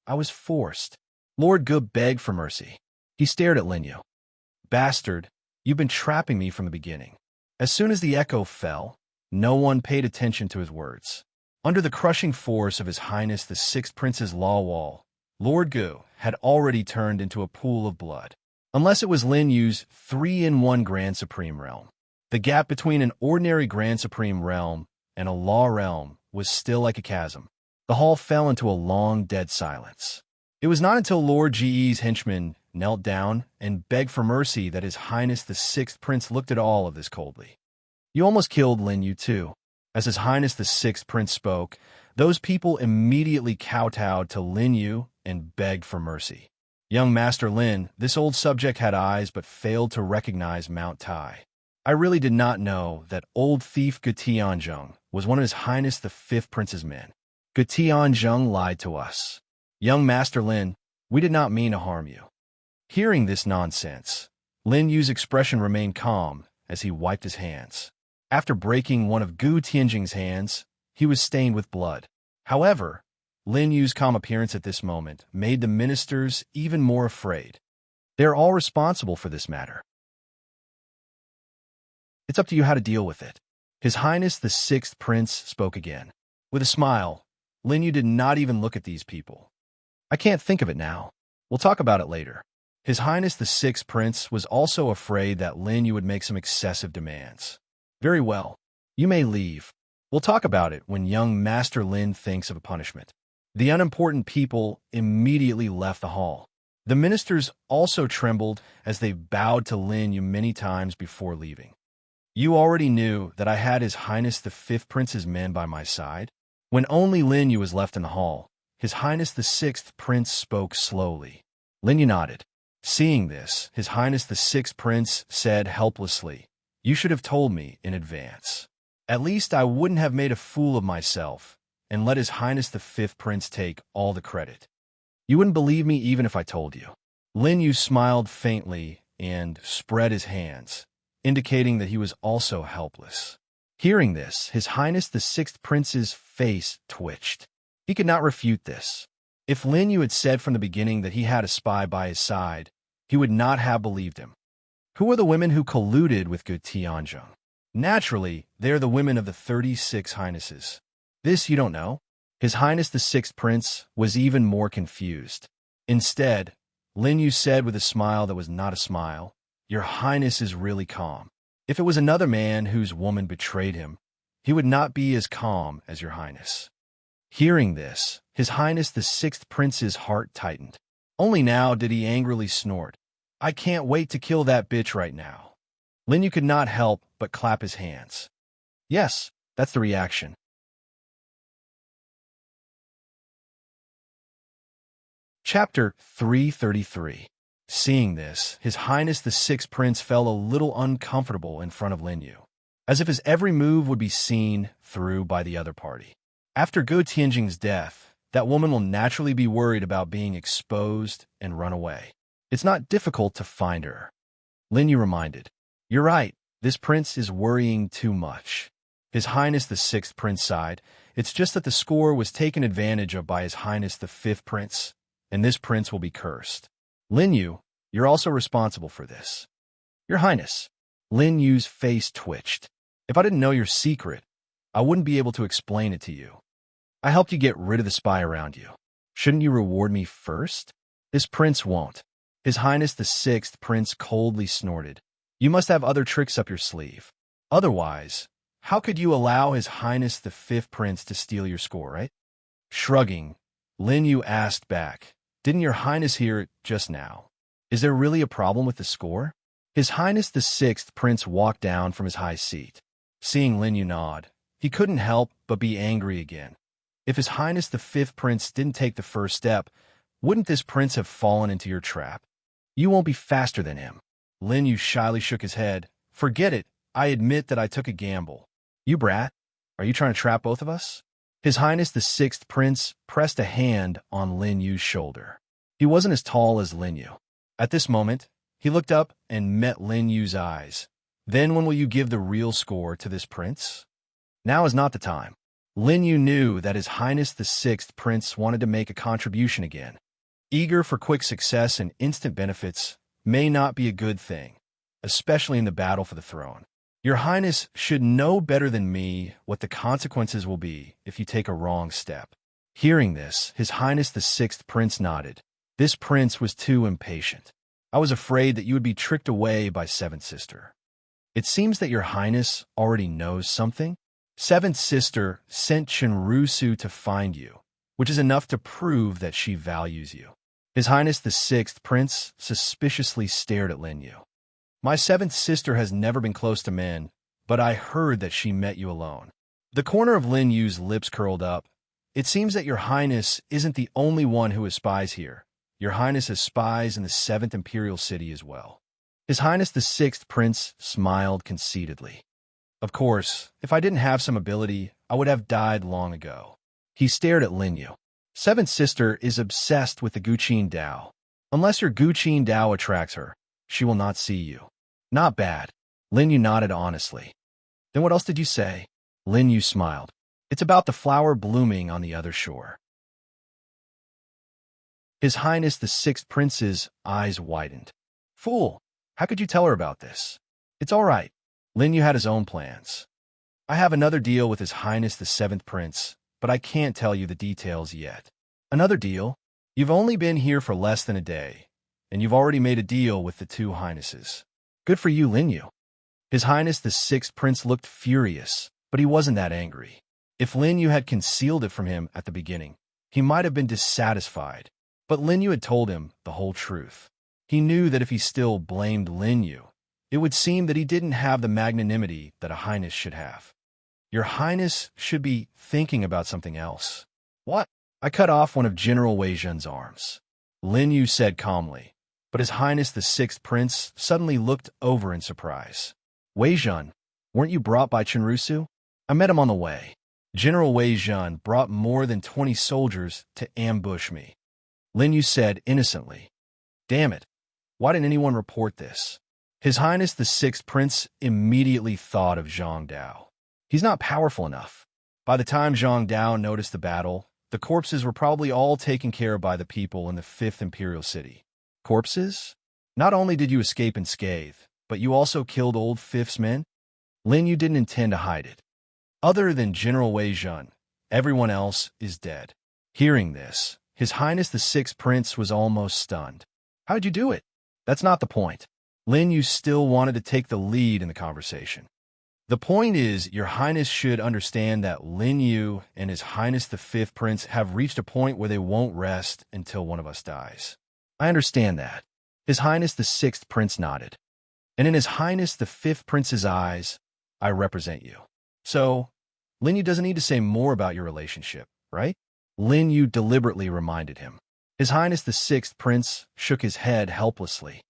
I was forced." Lord Gu begged for mercy. He stared at Lin Yu. "Bastard, you've been trapping me from the beginning." As soon as the echo fell, no one paid attention to his words. Under the crushing force of His Highness the Sixth Prince's law wall, Lord Gu had already turned into a pool of blood. Unless it was Lin Yu's 3-in-1 Grand Supreme realm. The gap between an ordinary Grand Supreme realm and a law realm was still like a chasm. The hall fell into a long, dead silence. It was not until Lord Ge's henchman knelt down and begged for mercy that His Highness the Sixth Prince looked at all of this coldly. You almost killed Lin Yu too. As His Highness the Sixth Prince spoke, those people immediately kowtowed to Lin Yu and begged for mercy. Young Master Lin, this old subject had eyes but failed to recognize Mount Tai. I really did not know that old thief Gutianzheng was one of His Highness the Fifth Prince's men. Gutianzheng lied to us. Young Master Lin, we did not mean to harm you. Hearing this nonsense, Lin Yu's expression remained calm as he wiped his hands. After breaking one of Gu Tianjing's hands, he was stained with blood. However, Lin Yu's calm appearance at this moment made the ministers even more afraid. They are all responsible for this matter. It's up to you how to deal with it. His Highness the Sixth Prince spoke again. With a smile, Lin Yu did not even look at these people. I can't think of it now. We'll talk about it later. His Highness the Sixth Prince was also afraid that Lin Yu would make some excessive demands. Very well. You may leave. We'll talk about it when young Master Lin thinks of a punishment. The unimportant people immediately left the hall. The ministers also trembled as they bowed to Lin Yu many times before leaving. You already knew that I had His Highness the Fifth Prince's men by my side. When only Lin Yu was left in the hall, His Highness the Sixth Prince spoke slowly. Lin Yu nodded. Seeing this, His Highness the Sixth Prince said helplessly, "You should have told me in advance. At least I wouldn't have made a fool of myself and let His Highness the Fifth Prince take all the credit. You wouldn't believe me even if I told you." Lin Yu smiled faintly and spread his hands, indicating that he was also helpless. Hearing this, His Highness the Sixth Prince's face twitched. He could not refute this. If Lin Yu had said from the beginning that he had a spy by his side, he would not have believed him. Who are the women who colluded with Gu Tianzheng? Naturally, they are the women of the 36 Highnesses. This you don't know? His Highness the Sixth Prince was even more confused. Instead, Lin Yu said with a smile that was not a smile, "Your Highness is really calm. If it was another man whose woman betrayed him, he would not be as calm as your Highness." Hearing this, His Highness the Sixth Prince's heart tightened. Only now did he angrily snort, "I can't wait to kill that bitch right now." Lin Yu could not help but clap his hands. Yes, that's the reaction. Chapter 333. Seeing this, His Highness the Sixth Prince felt a little uncomfortable in front of Lin Yu, as if his every move would be seen through by the other party. After Gu Tianjing's death, that woman will naturally be worried about being exposed and run away. It's not difficult to find her. Lin Yu reminded. You're right, this prince is worrying too much. His Highness the Sixth Prince sighed. It's just that the score was taken advantage of by His Highness the Fifth Prince, and this prince will be cursed. Lin Yu, you're also responsible for this. Your Highness. Lin Yu's face twitched. If I didn't know your secret, I wouldn't be able to explain it to you. I helped you get rid of the spy around you. Shouldn't you reward me first? This prince won't. His Highness the Sixth Prince coldly snorted. You must have other tricks up your sleeve. Otherwise, how could you allow His Highness the Fifth Prince to steal your score, right? Shrugging, Lin Yu asked back, Didn't your Highness hear it just now? Is there really a problem with the score? His Highness the Sixth Prince walked down from his high seat. Seeing Lin Yu nod, he couldn't help but be angry again. If His Highness the Fifth Prince didn't take the first step, wouldn't this prince have fallen into your trap? You won't be faster than him. Lin Yu shyly shook his head. Forget it. I admit that I took a gamble. You brat, are you trying to trap both of us? His Highness the Sixth Prince pressed a hand on Lin Yu's shoulder. He wasn't as tall as Lin Yu. At this moment, he looked up and met Lin Yu's eyes. Then when will you give the real score to this prince? Now is not the time. Lin Yu knew that His Highness the Sixth Prince wanted to make a contribution again. Eager for quick success and instant benefits may not be a good thing, especially in the battle for the throne. Your Highness should know better than me what the consequences will be if you take a wrong step. Hearing this, His Highness the Sixth Prince nodded. This prince was too impatient. I was afraid that you would be tricked away by Seventh Sister. It seems that your Highness already knows something. Seventh Sister sent Chenrusu to find you, which is enough to prove that she values you. His Highness the Sixth Prince suspiciously stared at Lin Yu. My Seventh Sister has never been close to men, but I heard that she met you alone. The corner of Lin Yu's lips curled up. It seems that your Highness isn't the only one who has spies here. Your Highness has spies in the 7th Imperial City as well. His Highness the Sixth Prince smiled conceitedly. Of course, if I didn't have some ability, I would have died long ago. He stared at Lin Yu. Seventh Sister is obsessed with the Guqin Dao. Unless your Guqin Dao attracts her, she will not see you. Not bad. Lin Yu nodded honestly. Then what else did you say? Lin Yu smiled. It's about the flower blooming on the other shore. His Highness the Sixth Prince's eyes widened. Fool! How could you tell her about this? It's all right. Lin Yu had his own plans. I have another deal with His Highness the Seventh Prince, but I can't tell you the details yet. Another deal? You've only been here for less than a day, and you've already made a deal with the two Highnesses. Good for you, Lin Yu. His Highness the Sixth Prince looked furious, but he wasn't that angry. If Lin Yu had concealed it from him at the beginning, he might have been dissatisfied. But Lin Yu had told him the whole truth. He knew that if he still blamed Lin Yu, it would seem that he didn't have the magnanimity that a highness should have. Your Highness should be thinking about something else. What? I cut off one of General Wei Zhen's arms. Lin Yu said calmly, but His Highness the Sixth Prince suddenly looked over in surprise. Wei Zhen, weren't you brought by Chenrusu? I met him on the way. General Wei Zhen brought more than 20 soldiers to ambush me. Lin Yu said innocently. Damn it. Why didn't anyone report this? His Highness the Sixth Prince immediately thought of Zhang Dao. He's not powerful enough. By the time Zhang Dao noticed the battle, the corpses were probably all taken care of by the people in the 5th Imperial City. Corpses? Not only did you escape unscathed, but you also killed old Fifth's men? Lin Yu didn't intend to hide it. Other than General Wei Zhen, everyone else is dead. Hearing this, His Highness the Sixth Prince was almost stunned. How'd you do it? That's not the point. Lin Yu still wanted to take the lead in the conversation. The point is, your Highness should understand that Lin Yu and His Highness the Fifth Prince have reached a point where they won't rest until one of us dies. I understand that. His Highness the Sixth Prince nodded. And in His Highness the Fifth Prince's eyes, I represent you. So, Lin Yu doesn't need to say more about your relationship, right? Lin Yu deliberately reminded him. His Highness the Sixth Prince shook his head helplessly.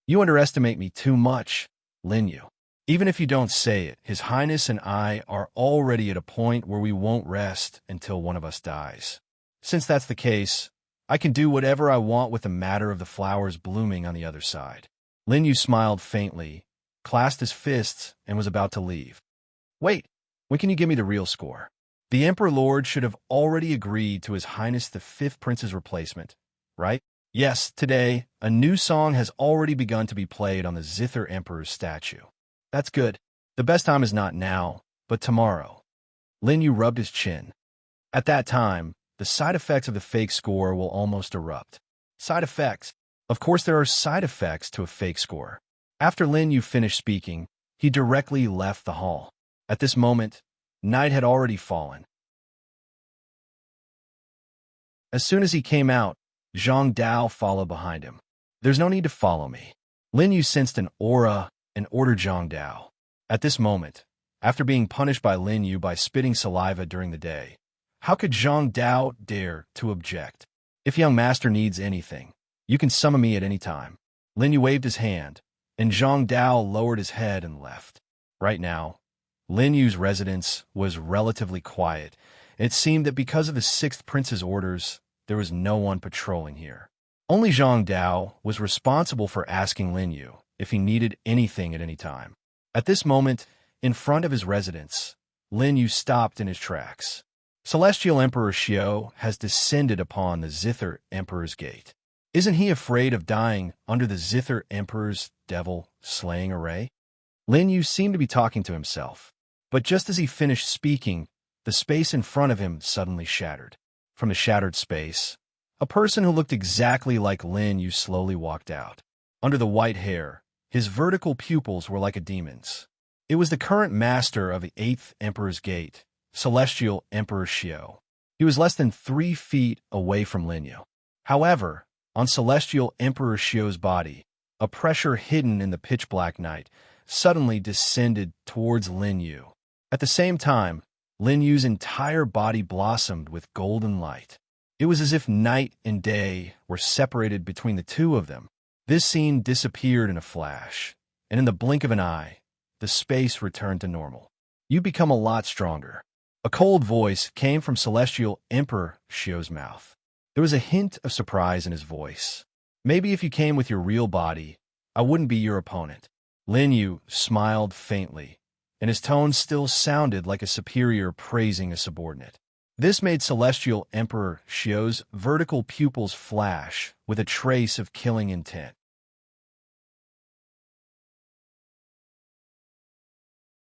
You underestimate me too much, Lin Yu. Even if you don't say it, His Highness and I are already at a point where we won't rest until one of us dies. Since that's the case, I can do whatever I want with the matter of the flowers blooming on the other side. Lin Yu smiled faintly, clasped his fists, and was about to leave. Wait, when can you give me the real score? The Emperor Lord should have already agreed to His Highness the Fifth Prince's replacement, right? Yes, today, a new song has already begun to be played on the Zither Emperor's statue. That's good. The best time is not now, but tomorrow. Lin Yu rubbed his chin. At that time, the side effects of the fake score will almost erupt. Side effects? Of course there are side effects to a fake score. After Lin Yu finished speaking, he directly left the hall. At this moment, night had already fallen. As soon as he came out, Zhang Dao followed behind him. There's no need to follow me. Lin Yu sensed an aura and ordered Zhang Dao. At this moment, after being punished by Lin Yu by spitting saliva during the day, how could Zhang Dao dare to object? If young master needs anything, you can summon me at any time. Lin Yu waved his hand, and Zhang Dao lowered his head and left. Right now, Lin Yu's residence was relatively quiet. It seemed that because of the Sixth Prince's orders, there was no one patrolling here. Only Zhang Dao was responsible for asking Lin Yu if he needed anything at any time. At this moment, in front of his residence, Lin Yu stopped in his tracks. Celestial Emperor Xiao has descended upon the Zither Emperor's gate. Isn't he afraid of dying under the Zither Emperor's devil-slaying array? Lin Yu seemed to be talking to himself. But just as he finished speaking, the space in front of him suddenly shattered. From the shattered space, a person who looked exactly like Lin Yu slowly walked out. Under the white hair, his vertical pupils were like a demon's. It was the current master of the 8th Emperor's Gate, Celestial Emperor Xiao. He was less than 3 feet away from Lin Yu. However, on Celestial Emperor Xiao's body, a pressure hidden in the pitch-black night suddenly descended towards Lin Yu. At the same time, Lin Yu's entire body blossomed with golden light. It was as if night and day were separated between the two of them. This scene disappeared in a flash, and in the blink of an eye, the space returned to normal. "You become a lot stronger." A cold voice came from Celestial Emperor Xiao's mouth. There was a hint of surprise in his voice. "Maybe if you came with your real body, I wouldn't be your opponent." Lin Yu smiled faintly, and his tone still sounded like a superior praising a subordinate. This made Celestial Emperor Xiao's vertical pupils flash with a trace of killing intent.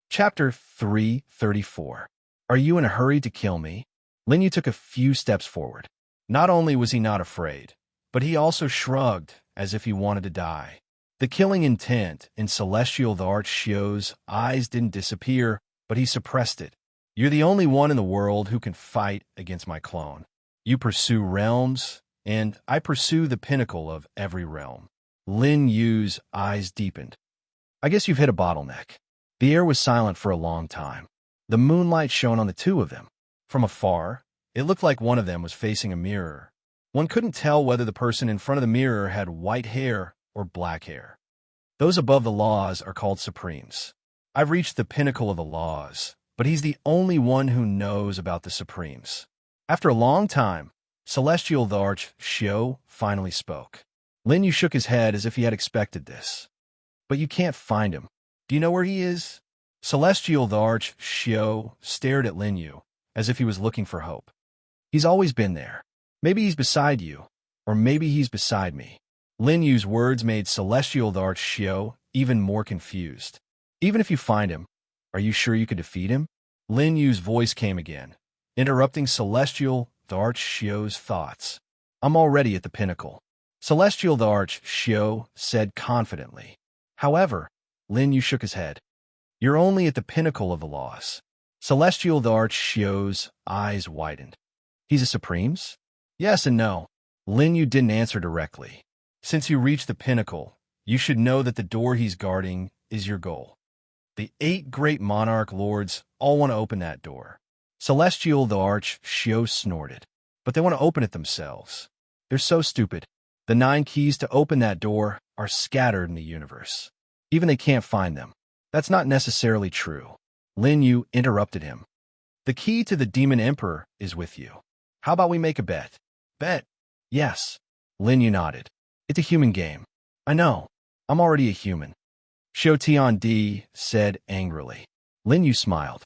Chapter 334. Are you in a hurry to kill me? Lin Yu took a few steps forward. Not only was he not afraid, but he also shrugged as if he wanted to die. The killing intent in Celestial the Xiao's eyes didn't disappear, but he suppressed it. "You're the only one in the world who can fight against my clone. You pursue realms, and I pursue the pinnacle of every realm." Lin Yu's eyes deepened. "I guess you've hit a bottleneck." The air was silent for a long time. The moonlight shone on the two of them. From afar, it looked like one of them was facing a mirror. One couldn't tell whether the person in front of the mirror had white hair or black hair. Those above the laws are called supremes. I've reached the pinnacle of the laws, but he's the only one who knows about the supremes. After a long time, Celestial the Xiao finally spoke. Lin Yu shook his head as if he had expected this. "But you can't find him. Do you know where he is?" Celestial the Xiao stared at Lin Yu as if he was looking for hope. "He's always been there. Maybe he's beside you, or maybe he's beside me." Lin Yu's words made Celestial the Xiao even more confused. "Even if you find him, are you sure you could defeat him?" Lin Yu's voice came again, interrupting Celestial the Xiao's thoughts. "I'm already at the pinnacle," Celestial the Xiao said confidently. However, Lin Yu shook his head. "You're only at the pinnacle of the laws." Celestial the Xiao's eyes widened. "He's a Supremes?" "Yes and no." Lin Yu didn't answer directly. "Since you reached the pinnacle, you should know that the door he's guarding is your goal. The 8 great monarch lords all want to open that door." Celestial the Xiao snorted. "But they want to open it themselves. They're so stupid. The 9 keys to open that door are scattered in the universe. Even they can't find them." "That's not necessarily true." Lin Yu interrupted him. "The key to the Demon Emperor is with you. How about we make a bet?" "Bet?" "Yes." Lin Yu nodded. "It's a human game." "I know. I'm already a human," Xiao Tiandi said angrily. Lin Yu smiled.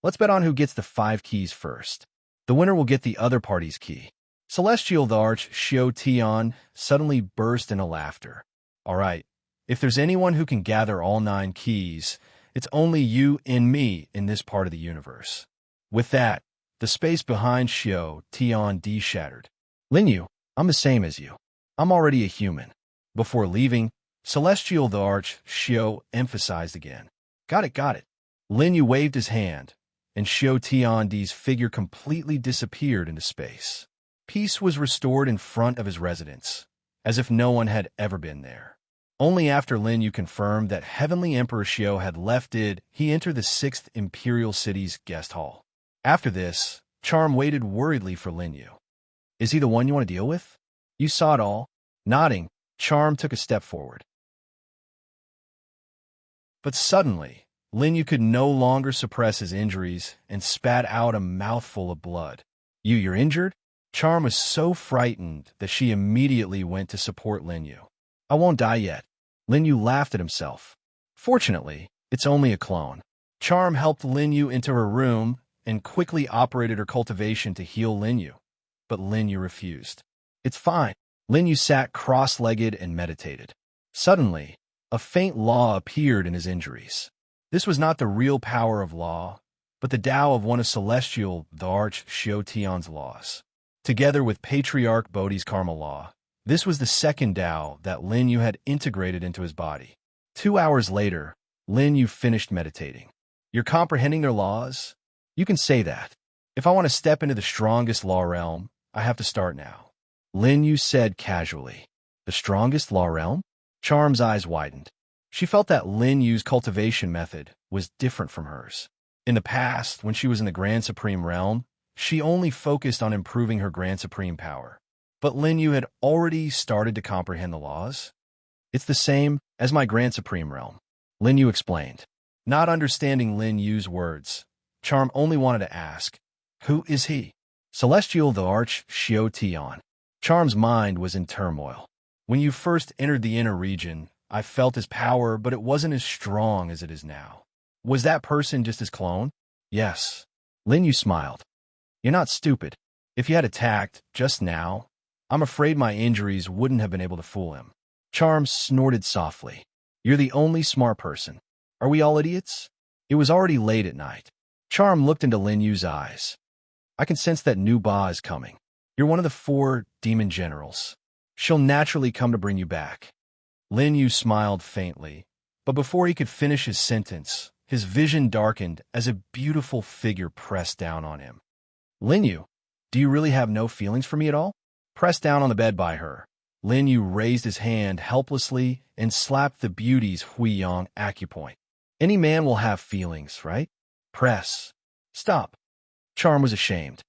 "Let's bet on who gets the 5 keys first. The winner will get the other party's key." Celestial the Xiao Tian suddenly burst into laughter. "All right. If there's anyone who can gather all 9 keys, it's only you and me in this part of the universe." With that, the space behind Xiao Tiandi shattered. "Lin Yu, I'm the same as you. I'm already a human." Before leaving, Celestial the Xiao emphasized again. Got it. Lin Yu waved his hand, and Xiao Tiandi's figure completely disappeared into space. Peace was restored in front of his residence, as if no one had ever been there. Only after Lin Yu confirmed that Heavenly Emperor Xiao had left did he enter the 6th Imperial City's guest hall. After this, Charm waited worriedly for Lin Yu. "Is he the one you want to deal with?" "You saw it all." Nodding, Charm took a step forward. But suddenly, Lin Yu could no longer suppress his injuries and spat out a mouthful of blood. You're injured?" Charm was so frightened that she immediately went to support Lin Yu. "I won't die yet." Lin Yu laughed at himself. "Fortunately, it's only a clone." Charm helped Lin Yu into her room and quickly operated her cultivation to heal Lin Yu. But Lin Yu refused. "It's fine." Lin Yu sat cross-legged and meditated. Suddenly, a faint law appeared in his injuries. This was not the real power of law, but the Tao of one of Celestial the Xiao Tian's laws. Together with Patriarch Bodhi's Karma law, This was the second Tao that Lin Yu had integrated into his body. 2 hours later, Lin Yu finished meditating. You're comprehending their laws? You can say that. If I want to step into the strongest law realm, I have to start now. Lin Yu said casually. The strongest law realm? Charm's eyes widened. She felt that Lin Yu's cultivation method was different from hers. In the past, when she was in the Grand Supreme realm, she only focused on improving her Grand Supreme power. But Lin Yu had already started to comprehend the laws. It's the same as my Grand Supreme realm, Lin Yu explained. Not understanding Lin Yu's words, Charm only wanted to ask, who is he? Celestial the Arch Xiao Tian. Charm's mind was in turmoil. When you first entered the inner region, I felt his power, but it wasn't as strong as it is now. Was that person just his clone? Yes. Lin Yu smiled. You're not stupid. If you had attacked just now, I'm afraid my injuries wouldn't have been able to fool him. Charm snorted softly. You're the only smart person. Are we all idiots? It was already late at night. Charm looked into Lin Yu's eyes. I can sense that new Ba is coming. You're one of the 4 demon generals. She'll naturally come to bring you back. Lin Yu smiled faintly, but before he could finish his sentence, his vision darkened as a beautiful figure pressed down on him. Lin Yu, do you really have no feelings for me at all? Pressed down on the bed by her, Lin Yu raised his hand helplessly and slapped the beauty's Huiyang acupoint. Any man will have feelings, right? Press. Stop. Charm was ashamed.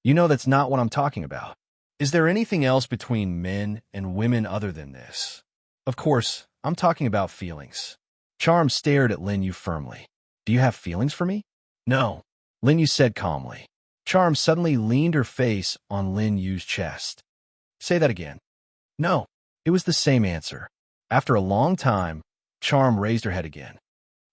You know that's not what I'm talking about. Is there anything else between men and women other than this? Of course, I'm talking about feelings. Charm stared at Lin Yu firmly. Do you have feelings for me? No, Lin Yu said calmly. Charm suddenly leaned her face on Lin Yu's chest. Say that again. No, it was the same answer. After a long time, Charm raised her head again.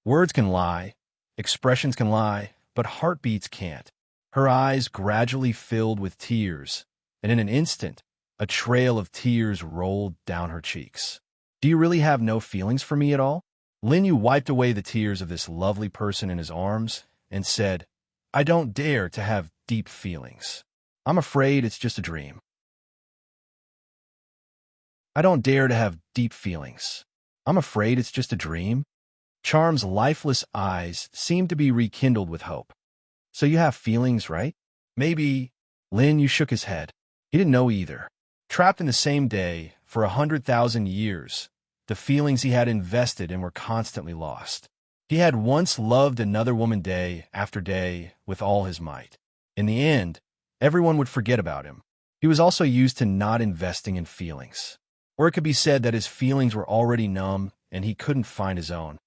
Words can lie, expressions can lie, but heartbeats can't. Her eyes gradually filled with tears, and in an instant, a trail of tears rolled down her cheeks. Do you really have no feelings for me at all? Lin Yu wiped away the tears of this lovely person in his arms and said, I don't dare to have deep feelings. I'm afraid it's just a dream. I don't dare to have deep feelings. I'm afraid it's just a dream. Charm's lifeless eyes seemed to be rekindled with hope. So you have feelings, right? Maybe. Lin Yu shook his head. He didn't know either. Trapped in the same day for 100,000 years, the feelings he had invested in were constantly lost. He had once loved another woman day after day with all his might. In the end, everyone would forget about him. He was also used to not investing in feelings. Or it could be said that his feelings were already numb and he couldn't find his own.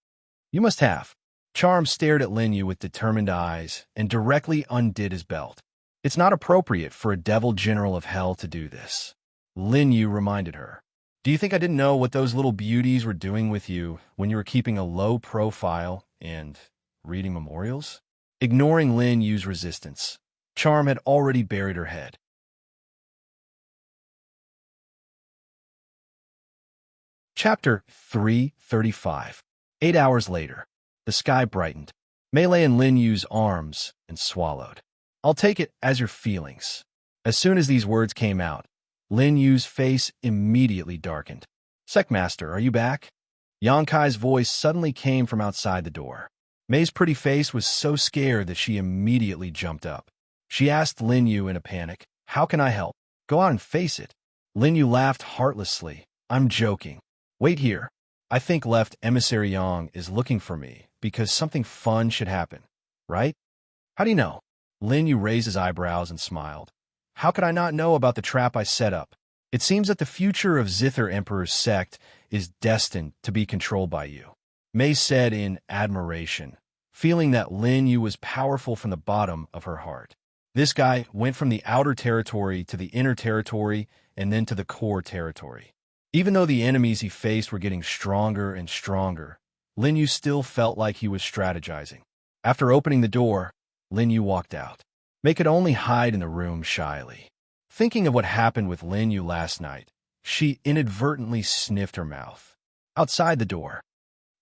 You must have. Charm stared at Lin Yu with determined eyes and directly undid his belt. It's not appropriate for a devil general of hell to do this. Lin Yu reminded her. Do you think I didn't know what those little beauties were doing with you when you were keeping a low profile and reading memorials? Ignoring Lin Yu's resistance, Charm had already buried her head. Chapter 335. 8 hours later, the sky brightened. Mei lay in Lin Yu's arms and swallowed. I'll take it as your feelings. As soon as these words came out, Lin Yu's face immediately darkened. Secmaster, are you back? Yang Kai's voice suddenly came from outside the door. Mei's pretty face was so scared that she immediately jumped up. She asked Lin Yu in a panic, how can I help? Go out and face it. Lin Yu laughed heartlessly. I'm joking. Wait here. I think Left Emissary Yang is looking for me because something fun should happen, right? How do you know? Lin Yu raised his eyebrows and smiled. How could I not know about the trap I set up? It seems that the future of Zither Emperor's sect is destined to be controlled by you. Mei said in admiration, feeling that Lin Yu was powerful from the bottom of her heart. This guy went from the outer territory to the inner territory and then to the core territory. Even though the enemies he faced were getting stronger and stronger, Lin Yu still felt like he was strategizing. After opening the door, Lin Yu walked out. Mei could only hide in the room shyly. Thinking of what happened with Lin Yu last night, she inadvertently sniffed her mouth. Outside the door.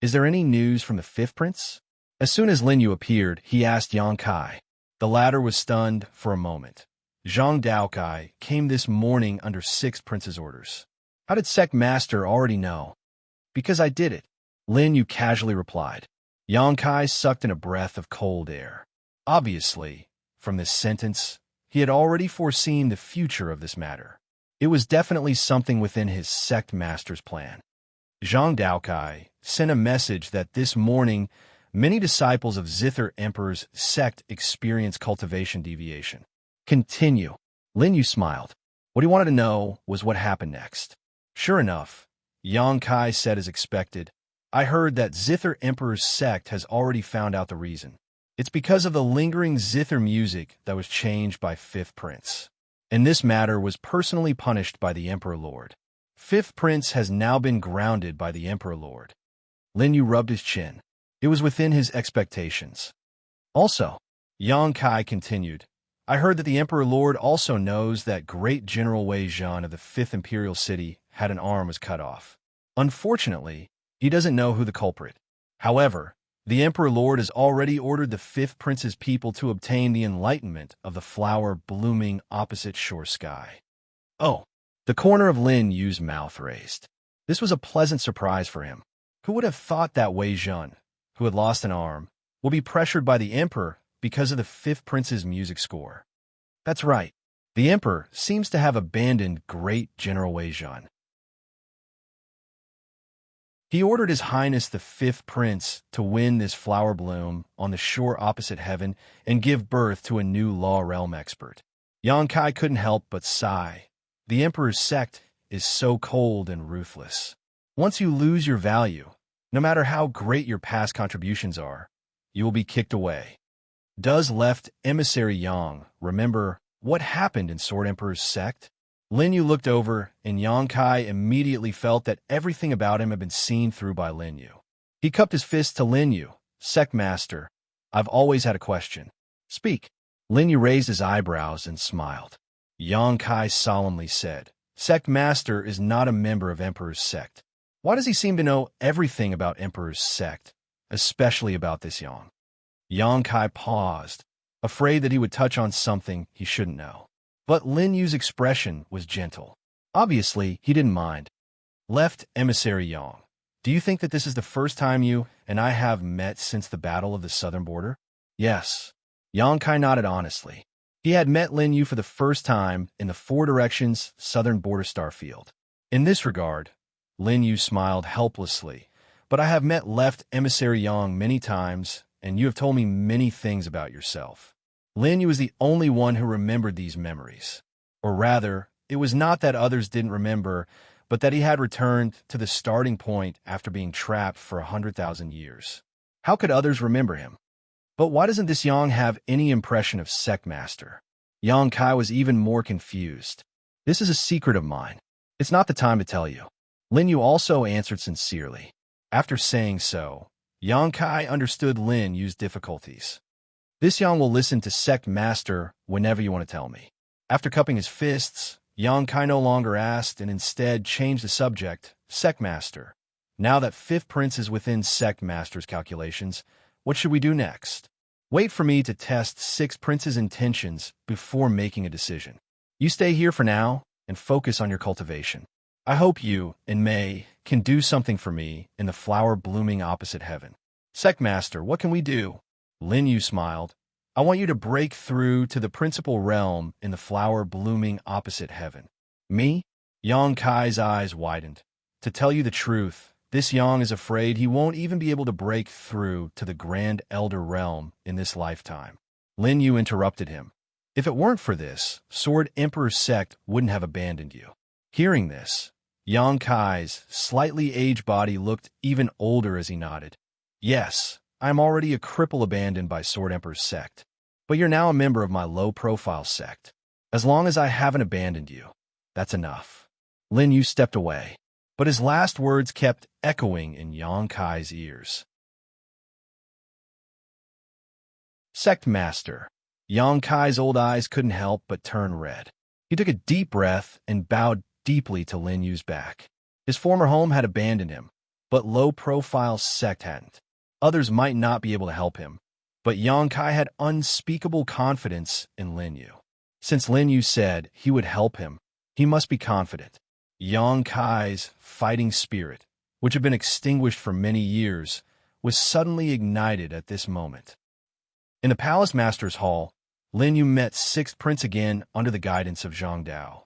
Is there any news from the fifth prince? As soon as Lin Yu appeared, he asked Yang Kai. The latter was stunned for a moment. Zhang Daokai came this morning under sixth prince's orders. How did Sect Master already know? Because I did it, Lin Yu casually replied. Yang Kai sucked in a breath of cold air. Obviously, from this sentence, he had already foreseen the future of this matter. It was definitely something within his sect master's plan. Zhang Daokai sent a message that this morning many disciples of Zither Emperor's sect experienced cultivation deviation. Continue. Lin Yu smiled. What he wanted to know was what happened next. Sure enough, Yang Kai said as expected, I heard that Zither Emperor's sect has already found out the reason. It's because of the lingering Zither music that was changed by Fifth Prince. And this matter was personally punished by the Emperor Lord. Fifth Prince has now been grounded by the Emperor Lord. Lin Yu rubbed his chin. It was within his expectations. Also, Yang Kai continued, I heard that the Emperor Lord also knows that great General Wei Zhan of the 5th Imperial City had an arm was cut off. Unfortunately, he doesn't know who the culprit. However, the Emperor Lord has already ordered the 5th Prince's people to obtain the enlightenment of the flower blooming opposite shore sky. Oh, the corner of Lin Yu's mouth raised. This was a pleasant surprise for him. Who would have thought that Wei Zhan, who had lost an arm, will be pressured by the Emperor because of the 5th Prince's music score? That's right. The Emperor seems to have abandoned great General Wei Zhan. He ordered His Highness the 5th Prince to win this flower bloom on the shore opposite heaven and give birth to a new law realm expert. Yang Kai couldn't help but sigh. The Emperor's sect is so cold and ruthless. Once you lose your value, no matter how great your past contributions are, you will be kicked away. Does left emissary Yang remember what happened in Sword Emperor's sect? Lin Yu looked over, and Yang Kai immediately felt that everything about him had been seen through by Lin Yu. He cupped his fist to Lin Yu. Sect Master, I've always had a question. Speak. Lin Yu raised his eyebrows and smiled. Yang Kai solemnly said, Sect Master is not a member of Emperor's sect. Why does he seem to know everything about Emperor's sect, especially about this Yang? Yang Kai paused, afraid that he would touch on something he shouldn't know. But Lin Yu's expression was gentle. Obviously, he didn't mind. Left emissary Yang, do you think that this is the first time you and I have met since the Battle of the Southern Border? Yes. Yang Kai nodded honestly. He had met Lin Yu for the first time in the Four Directions Southern Border Starfield. In this regard, Lin Yu smiled helplessly. But I have met Left emissary Yang many times, and you have told me many things about yourself. Lin Yu was the only one who remembered these memories. Or rather, it was not that others didn't remember, but that he had returned to the starting point after being trapped for 100,000 years. How could others remember him? But why doesn't this Yang have any impression of Sect Master? Yang Kai was even more confused. This is a secret of mine. It's not the time to tell you. Lin Yu also answered sincerely. After saying so, Yang Kai understood Lin Yu's difficulties. This Yang will listen to Sect Master whenever you want to tell me. After cupping his fists, Yang Kai no longer asked and instead changed the subject. Sect Master, now that 5th Prince is within Sect Master's calculations, what should we do next? Wait for me to test 6th Prince's intentions before making a decision. You stay here for now and focus on your cultivation. I hope you, in May, can do something for me in the flower blooming opposite heaven. Sect Master, what can we do? Lin Yu smiled. I want you to break through to the principal realm in the flower blooming opposite heaven. Me? Yang Kai's eyes widened. To tell you the truth, this Yang is afraid he won't even be able to break through to the Grand Elder realm in this lifetime. Lin Yu interrupted him. If it weren't for this, Sword Emperor's sect wouldn't have abandoned you. Hearing this, Yang Kai's slightly aged body looked even older as he nodded. Yes. I'm already a cripple abandoned by Sword Emperor's sect. But you're now a member of my low-profile sect. As long as I haven't abandoned you, that's enough. Lin Yu stepped away, but his last words kept echoing in Yang Kai's ears. Sect Master. Yang Kai's old eyes couldn't help but turn red. He took a deep breath and bowed deeply to Lin Yu's back. His former home had abandoned him, but low-profile sect hadn't. Others might not be able to help him, but Yang Kai had unspeakable confidence in Lin Yu. Since Lin Yu said he would help him, he must be confident. Yang Kai's fighting spirit, which had been extinguished for many years, was suddenly ignited at this moment. In the Palace Master's Hall, Lin Yu met Sixth Prince again under the guidance of Zhang Dao.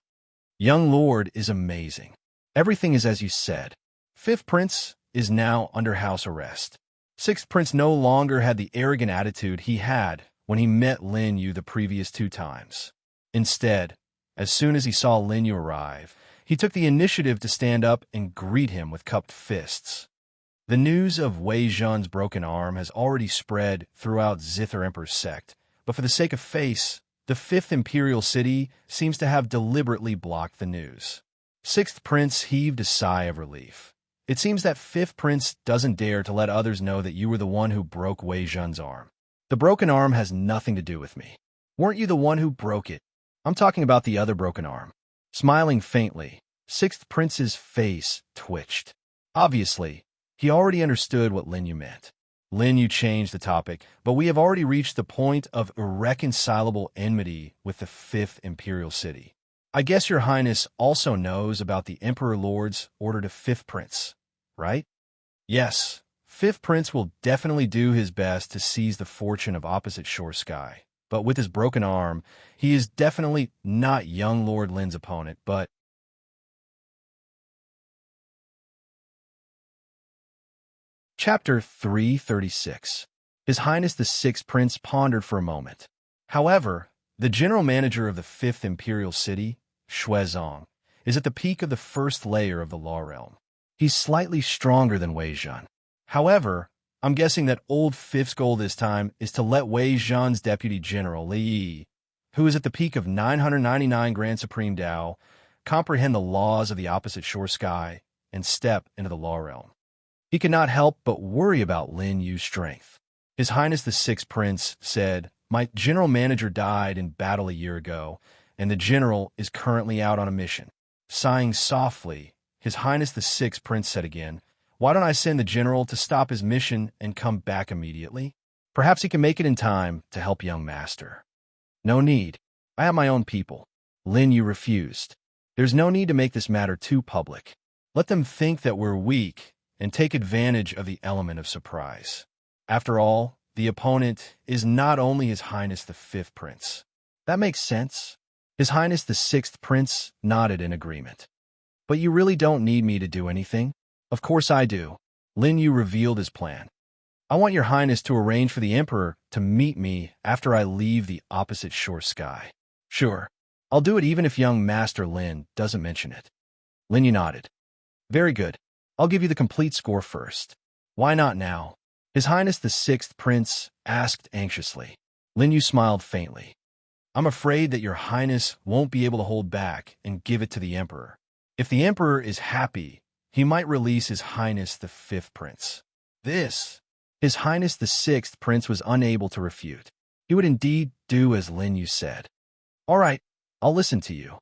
Young Lord is amazing. Everything is as you said. Fifth Prince is now under house arrest. Sixth Prince no longer had the arrogant attitude he had when he met Lin Yu the previous 2 times. Instead, as soon as he saw Lin Yu arrive, he took the initiative to stand up and greet him with cupped fists. The news of Wei Zhen's broken arm has already spread throughout Zither Emperor's sect, but for the sake of face, the Fifth Imperial City seems to have deliberately blocked the news. Sixth Prince heaved a sigh of relief. It seems that Fifth Prince doesn't dare to let others know that you were the one who broke Wei Zhen's arm. The broken arm has nothing to do with me. Weren't you the one who broke it? I'm talking about the other broken arm. Smiling faintly, Sixth Prince's face twitched. Obviously, he already understood what Lin Yu meant. Lin Yu changed the topic, but we have already reached the point of irreconcilable enmity with the Fifth Imperial City. I guess your Highness also knows about the Emperor Lord's order to Fifth Prince, right? Yes, Fifth Prince will definitely do his best to seize the fortune of opposite shore sky. But with his broken arm, he is definitely not young Lord Lin's opponent, but... Chapter 336. His Highness the Sixth Prince pondered for a moment. However, the general manager of the Fifth Imperial City, Shuezong, is at the peak of the first layer of the Law Realm. He's slightly stronger than Wei Zhen. However, I'm guessing that old Fifth's goal this time is to let Wei Zhen's Deputy General, Li Yi, who is at the peak of 999 Grand Supreme Dao, comprehend the laws of the opposite shore sky and step into the Law Realm. He cannot help but worry about Lin Yu's strength. His Highness the Sixth Prince said, "My general manager died in battle a year ago, and the general is currently out on a mission." Sighing softly, His Highness the Sixth Prince said again, "Why don't I send the general to stop his mission and come back immediately? Perhaps he can make it in time to help young master." "No need. I have my own people." Lin Yu refused. "There's no need to make this matter too public. Let them think that we're weak and take advantage of the element of surprise. After all, the opponent is not only His Highness the Fifth Prince." "That makes sense." His Highness the Sixth Prince nodded in agreement. "But you really don't need me to do anything?" "Of course I do." Lin Yu revealed his plan. "I want your Highness to arrange for the Emperor to meet me after I leave the opposite shore sky." "Sure. I'll do it even if young Master Lin doesn't mention it." Lin Yu nodded. "Very good. I'll give you the complete score first." "Why not now?" His Highness the Sixth Prince asked anxiously. Lin Yu smiled faintly. "I'm afraid that your Highness won't be able to hold back and give it to the Emperor. If the Emperor is happy, he might release His Highness the Fifth Prince." This, His Highness the Sixth Prince was unable to refute. He would indeed do as Lin Yu said. "All right, I'll listen to you."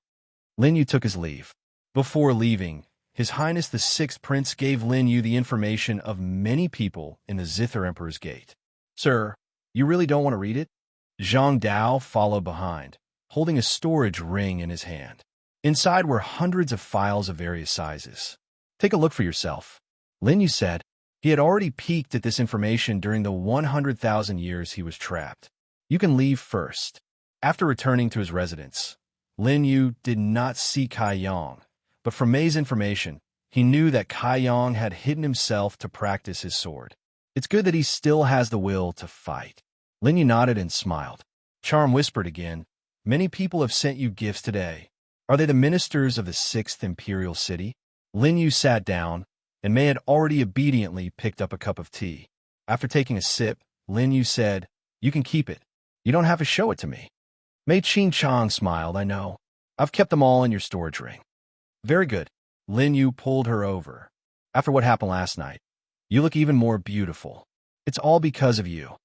Lin Yu took his leave. Before leaving, His Highness the Sixth Prince gave Lin Yu the information of many people in the Zither Emperor's gate. "Sir, you really don't want to read it?" Zhang Dao followed behind, holding a storage ring in his hand. Inside were hundreds of files of various sizes. "Take a look for yourself," Lin Yu said. He had already peeked at this information during the 100,000 years he was trapped. "You can leave first." After returning to his residence, Lin Yu did not see Kai Yang, but from Mei's information, he knew that Kai Yang had hidden himself to practice his sword. It's good that he still has the will to fight. Lin Yu nodded and smiled. Charm whispered again, "Many people have sent you gifts today. Are they the ministers of the Sixth Imperial City?" Lin Yu sat down, and Mei had already obediently picked up a cup of tea. After taking a sip, Lin Yu said, "You can keep it. You don't have to show it to me." Mei Qing Chang smiled. "I know. I've kept them all in your storage ring." "Very good." Lin Yu pulled her over. "After what happened last night, you look even more beautiful. It's all because of you."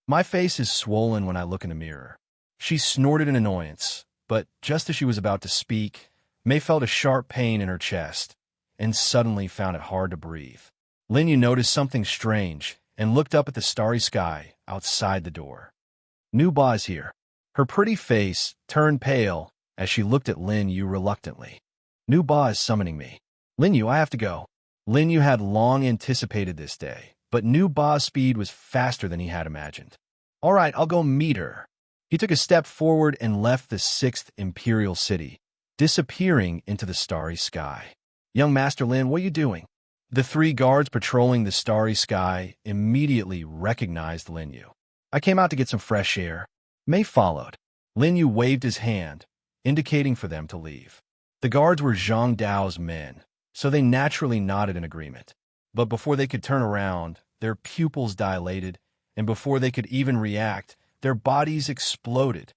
"My face is swollen when I look in the mirror." She snorted in annoyance, but just as she was about to speak, Mei felt a sharp pain in her chest and suddenly found it hard to breathe. Lin Yu noticed something strange and looked up at the starry sky outside the door. Nu Ba is here. Her pretty face turned pale as she looked at Lin Yu reluctantly. "Nu Ba is summoning me. Lin Yu, I have to go." Lin Yu had long anticipated this day, but Nu Ba's speed was faster than he had imagined. "All right, I'll go meet her." He took a step forward and left the 6th Imperial City, disappearing into the starry sky. "Young Master Lin, what are you doing?" The 3 guards patrolling the starry sky immediately recognized Lin Yu. "I came out to get some fresh air." Mei followed. Lin Yu waved his hand, indicating for them to leave. The guards were Zhang Dao's men, so they naturally nodded in agreement. But before they could turn around, their pupils dilated, and before they could even react, their bodies exploded.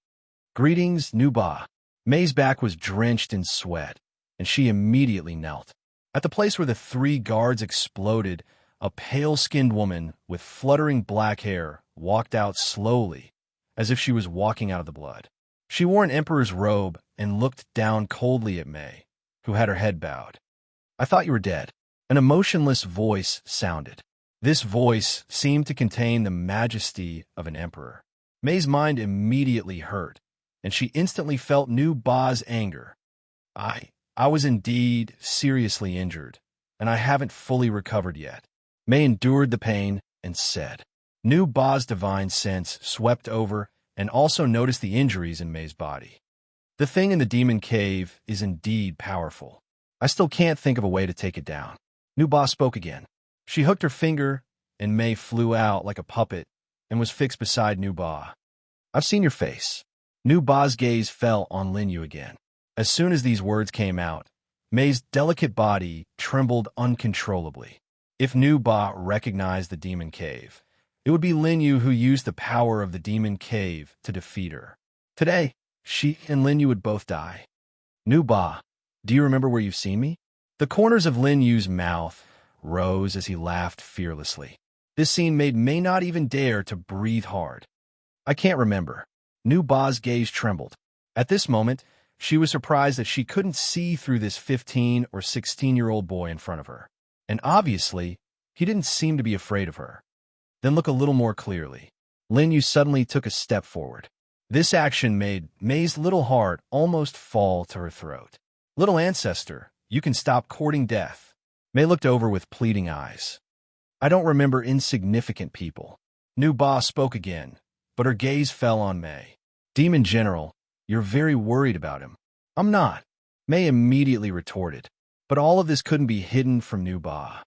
"Greetings, Nu Ba." Mei's back was drenched in sweat, and she immediately knelt. At the place where the 3 guards exploded, a pale-skinned woman with fluttering black hair walked out slowly, as if she was walking out of the blood. She wore an emperor's robe and looked down coldly at Mei, who had her head bowed. "I thought you were dead." An emotionless voice sounded. This voice seemed to contain the majesty of an emperor. Mei's mind immediately hurt, and she instantly felt Nu Ba's anger. I was indeed seriously injured, and I haven't fully recovered yet." Mei endured the pain and said. Nu Ba's divine sense swept over and also noticed the injuries in Mei's body. "The thing in the demon cave is indeed powerful. I still can't think of a way to take it down." Nu Ba spoke again. She hooked her finger, and Mei flew out like a puppet and was fixed beside Nu Ba. "I've seen your face." Nu Ba's gaze fell on Lin Yu again. As soon as these words came out, Mei's delicate body trembled uncontrollably. If Nu Ba recognized the demon cave, it would be Lin Yu who used the power of the demon cave to defeat her. Today, she and Lin Yu would both die. "Nu Ba, do you remember where you've seen me?" The corners of Lin Yu's mouth rose as he laughed fearlessly. This scene made Mei not even dare to breathe hard. "I can't remember." Nu Ba's gaze trembled. At this moment, she was surprised that she couldn't see through this 15 or 16-year-old boy in front of her. And obviously, he didn't seem to be afraid of her. Then look a little more clearly. Lin Yu suddenly took a step forward. This action made Mei's little heart almost fall to her throat. "Little ancestor, you can stop courting death." Mei looked over with pleading eyes. "I don't remember insignificant people." Nu Ba spoke again, but her gaze fell on Mei. "Demon General, you're very worried about him." "I'm not," Mei immediately retorted. But all of this couldn't be hidden from Nu Ba.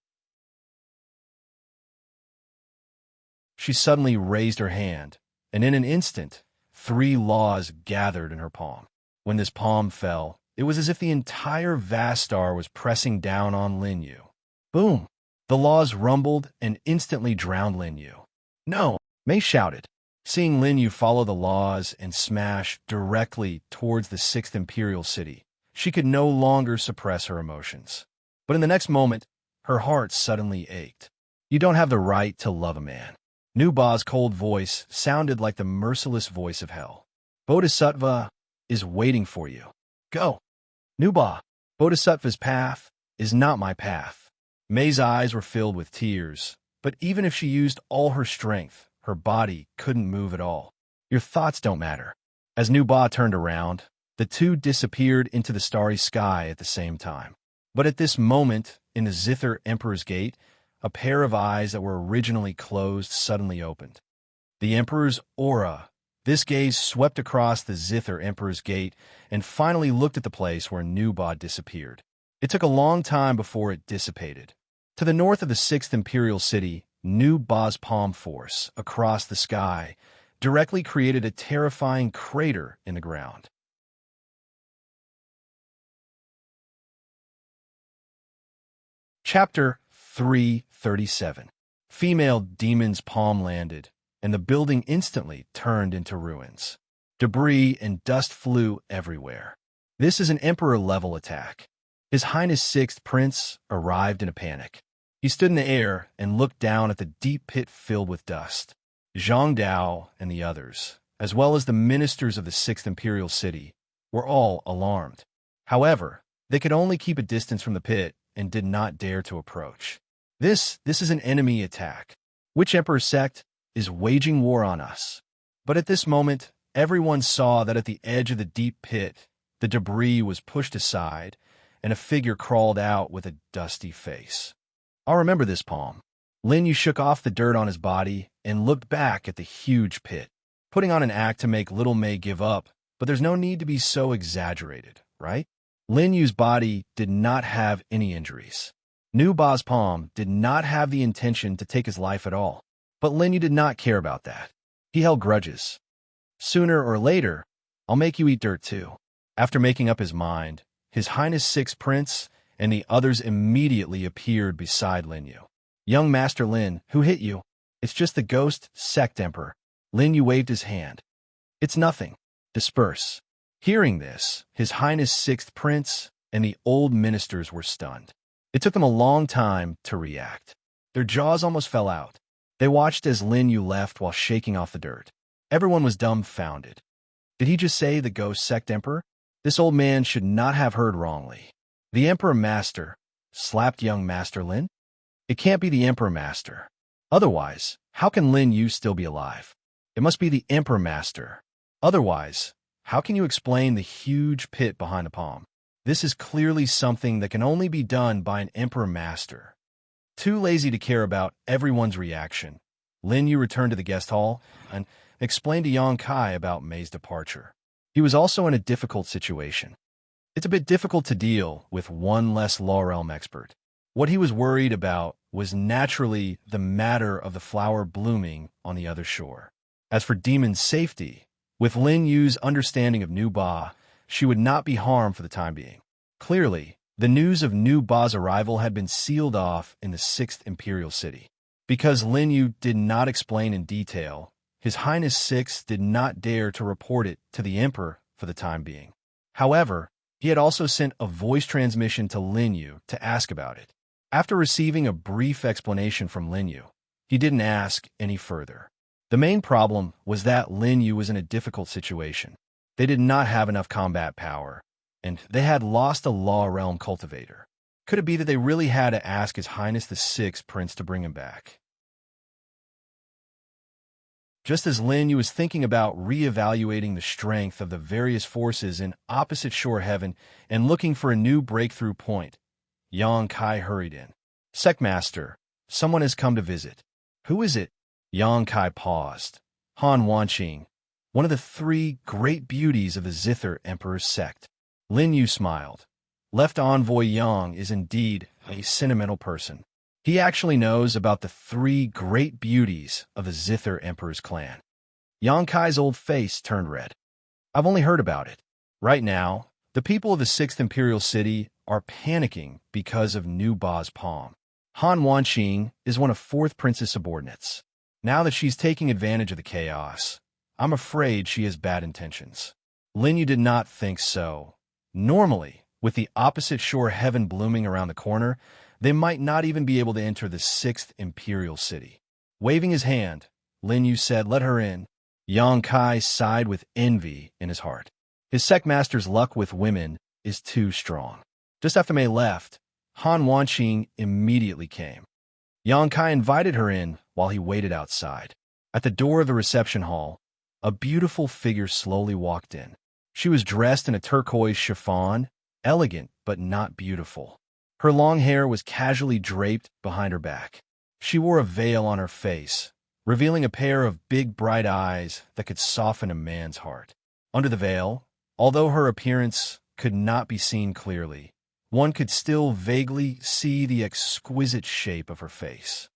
She suddenly raised her hand, and in an instant, 3 laws gathered in her palm. When this palm fell, it was as if the entire vast star was pressing down on Lin Yu. Boom! The laws rumbled and instantly drowned Lin Yu. "No!" Mei shouted. Seeing Lin Yu follow the laws and smash directly towards the 6th Imperial City, she could no longer suppress her emotions. But in the next moment, her heart suddenly ached. "You don't have the right to love a man." Nu Ba's cold voice sounded like the merciless voice of hell. "Bodhisattva is waiting for you. Go." "Nu Ba, Bodhisattva's path is not my path." Mei's eyes were filled with tears, but even if she used all her strength, her body couldn't move at all. "Your thoughts don't matter." As Nu Ba turned around, the 2 disappeared into the starry sky at the same time. But at this moment, in the Zither Emperor's Gate, a pair of eyes that were originally closed suddenly opened. The Emperor's aura. This gaze swept across the Zither Emperor's Gate and finally looked at the place where Nu Ba disappeared. It took a long time before it dissipated. To the north of the 6th Imperial City, Nu Ba's palm force across the sky directly created a terrifying crater in the ground. Chapter 337. Female demon's palm landed, and the building instantly turned into ruins. Debris and dust flew everywhere. This is an Emperor-level attack. His Highness 6th Prince arrived in a panic. He stood in the air and looked down at the deep pit filled with dust. Zhang Dao and the others, as well as the ministers of the 6th Imperial City, were all alarmed. However, they could only keep a distance from the pit and did not dare to approach. This is an enemy attack. Which Emperor sect is waging war on us? But at this moment, everyone saw that at the edge of the deep pit, The debris was pushed aside, and a figure crawled out with a dusty face. "I'll remember this, Palm." Lin Yu shook off the dirt on his body and looked back at the huge pit, putting on an act to make little May give up, but there's no need to be so exaggerated, right? Lin Yu's body did not have any injuries. Nu Ba's Palm did not have the intention to take his life at all, but Lin Yu did not care about that. He held grudges. "Sooner or later, I'll make you eat dirt too." After making up his mind, His Highness Sixth Prince and the others immediately appeared beside Lin Yu. "Young Master Lin, who hit you?" "It's just the ghost sect emperor." Lin Yu waved his hand. "It's nothing. Disperse." Hearing this, His Highness Sixth Prince and the old ministers were stunned. It took them a long time to react. Their jaws almost fell out. They watched as Lin Yu left while shaking off the dirt. Everyone was dumbfounded. Did he just say the ghost sect emperor? This old man should not have heard wrongly. The Emperor Master slapped young Master Lin? It can't be the Emperor Master. Otherwise, how can Lin Yu still be alive? It must be the Emperor Master. Otherwise, how can you explain the huge pit behind the palm? This is clearly something that can only be done by an Emperor Master. Too lazy to care about everyone's reaction, Lin Yu returned to the guest hall and explained to Yang Kai about May's departure. He was also in a difficult situation. It's a bit difficult to deal with one less Law Realm expert. What he was worried about was naturally the matter of the flower blooming on the other shore. As for Demon's safety, with Lin Yu's understanding of Nu Ba, she would not be harmed for the time being. Clearly, the news of Nu Ba's arrival had been sealed off in the 6th Imperial City. Because Lin Yu did not explain in detail, His Highness Sixth did not dare to report it to the Emperor for the time being. However, he had also sent a voice transmission to Lin Yu to ask about it. After receiving a brief explanation from Lin Yu, he didn't ask any further. The main problem was that Lin Yu was in a difficult situation. They did not have enough combat power, and they had lost a Law Realm cultivator. Could it be that they really had to ask His Highness the Sixth Prince to bring him back? Just as Lin Yu was thinking about re-evaluating the strength of the various forces in opposite shore heaven and looking for a new breakthrough point, Yang Kai hurried in. "Sectmaster, someone has come to visit." "Who is it?" Yang Kai paused. "Han Wanqing, one of the 3 great beauties of the Zither Emperor's sect." Lin Yu smiled. Left Envoy Yang is indeed a sentimental person. He actually knows about the 3 great beauties of the Zither Emperor's clan. Yang Kai's old face turned red. "I've only heard about it. Right now, the people of the 6th Imperial City are panicking because of Nu Ba's palm. Han Wanqing is one of 4th Prince's subordinates. Now that she's taking advantage of the chaos, I'm afraid she has bad intentions." Lin Yu did not think so. Normally, with the opposite shore heaven blooming around the corner, they might not even be able to enter the 6th Imperial City. Waving his hand, Lin Yu said, "Let her in." Yang Kai sighed with envy in his heart. His sectmaster's luck with women is too strong. Just after Mei left, Han Wanqing immediately came. Yang Kai invited her in while he waited outside. At the door of the reception hall, a beautiful figure slowly walked in. She was dressed in a turquoise chiffon, elegant but not beautiful. Her long hair was casually draped behind her back. She wore a veil on her face, revealing a pair of big bright eyes that could soften a man's heart. Under the veil, although her appearance could not be seen clearly, one could still vaguely see the exquisite shape of her face.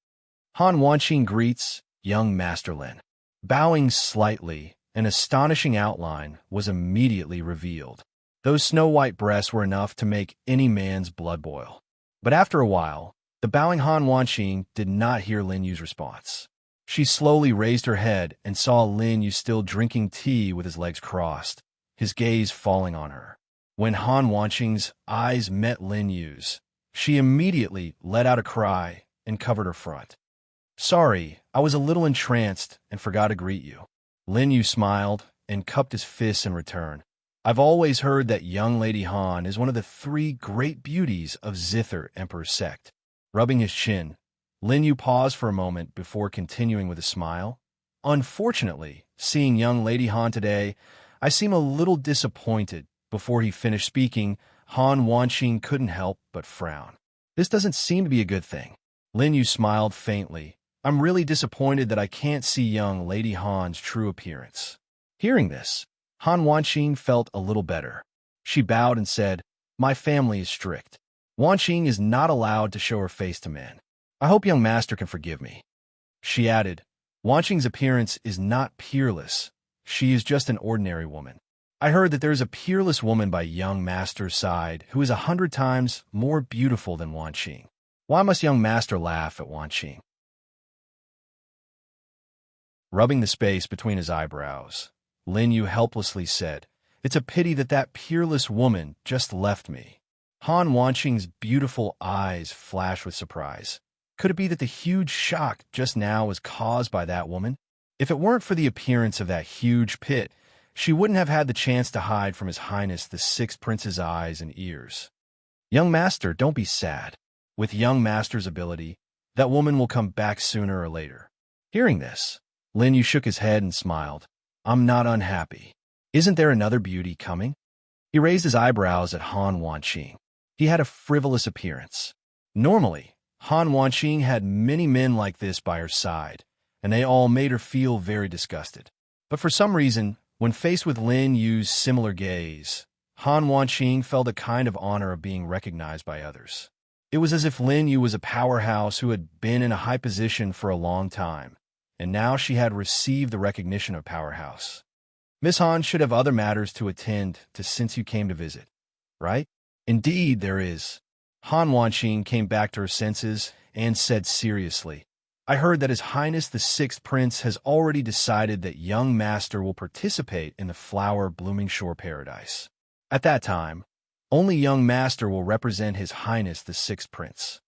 Han Wanqing greets young Master Lin. Bowing slightly, an astonishing outline was immediately revealed. Those snow-white breasts were enough to make any man's blood boil. But after a while, the bowing Han Wanqing did not hear Lin Yu's response. She slowly raised her head and saw Lin Yu still drinking tea with his legs crossed, his gaze falling on her. When Han Wanqing's eyes met Lin Yu's, she immediately let out a cry and covered her front. "Sorry, I was a little entranced and forgot to greet you." Lin Yu smiled and cupped his fists in return. "I've always heard that young Lady Han is one of the 3 great beauties of Zither Emperor's sect." Rubbing his chin, Lin Yu paused for a moment before continuing with a smile. "Unfortunately, seeing young Lady Han today, I seem a little disappointed Before he finished speaking, Han Wanqing couldn't help but frown. This doesn't seem to be a good thing. Lin Yu smiled faintly. I'm really disappointed that I can't see young Lady Han's true appearance. Hearing this, Han Wanqing felt a little better. She bowed and said, My family is strict. Wanqing is not allowed to show her face to men. I hope young master can forgive me. She added, Wanqing's appearance is not peerless. She is just an ordinary woman. I heard that there is a peerless woman by young master's side who is 100 times more beautiful than Wanqing. Why must young master laugh at Wanqing? Rubbing the space between his eyebrows, Lin Yu helplessly said, It's a pity that that peerless woman just left me. Han Wanqing's beautiful eyes flashed with surprise. Could it be that the huge shock just now was caused by that woman? If it weren't for the appearance of that huge pit, she wouldn't have had the chance to hide from His Highness the Sixth Prince's eyes and ears. Young master, don't be sad. With young master's ability, that woman will come back sooner or later. Hearing this, Lin Yu shook his head and smiled. I'm not unhappy. Isn't there another beauty coming? He raised his eyebrows at Han Wanqing. He had a frivolous appearance. Normally, Han Wanqing had many men like this by her side, and they all made her feel very disgusted. But for some reason, when faced with Lin Yu's similar gaze, Han Wanqing felt a kind of honor of being recognized by others. It was as if Lin Yu was a powerhouse who had been in a high position for a long time, and now she had received the recognition of powerhouse. Miss Han should have other matters to attend to since you came to visit, right? Indeed, there is. Han Wanqing came back to her senses and said seriously, I heard that His Highness the Sixth Prince has already decided that young master will participate in the flower blooming shore paradise. At that time, only young master will represent His Highness the Sixth Prince.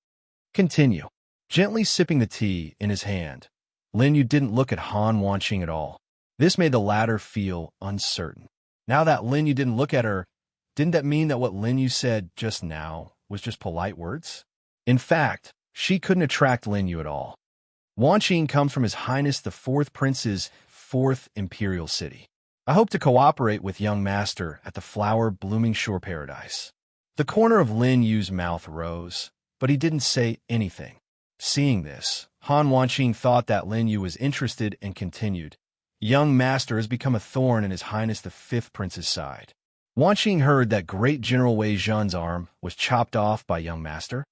Continue. Gently sipping the tea in his hand, Lin Yu didn't look at Han Wanqing at all. This made the latter feel uncertain. Now that Lin Yu didn't look at her, didn't that mean that what Lin Yu said just now was just polite words? In fact, she couldn't attract Lin Yu at all. Wanqing comes from His Highness the Fourth Prince's fourth imperial city. I hope to cooperate with young master at the flower blooming shore paradise. The corner of Lin Yu's mouth rose, but he didn't say anything. Seeing this, Han Wanqing thought that Lin Yu was interested and continued. Young master has become a thorn in His Highness the Fifth Prince's side. Wanqing heard that great General Wei Zhen's arm was chopped off by young master.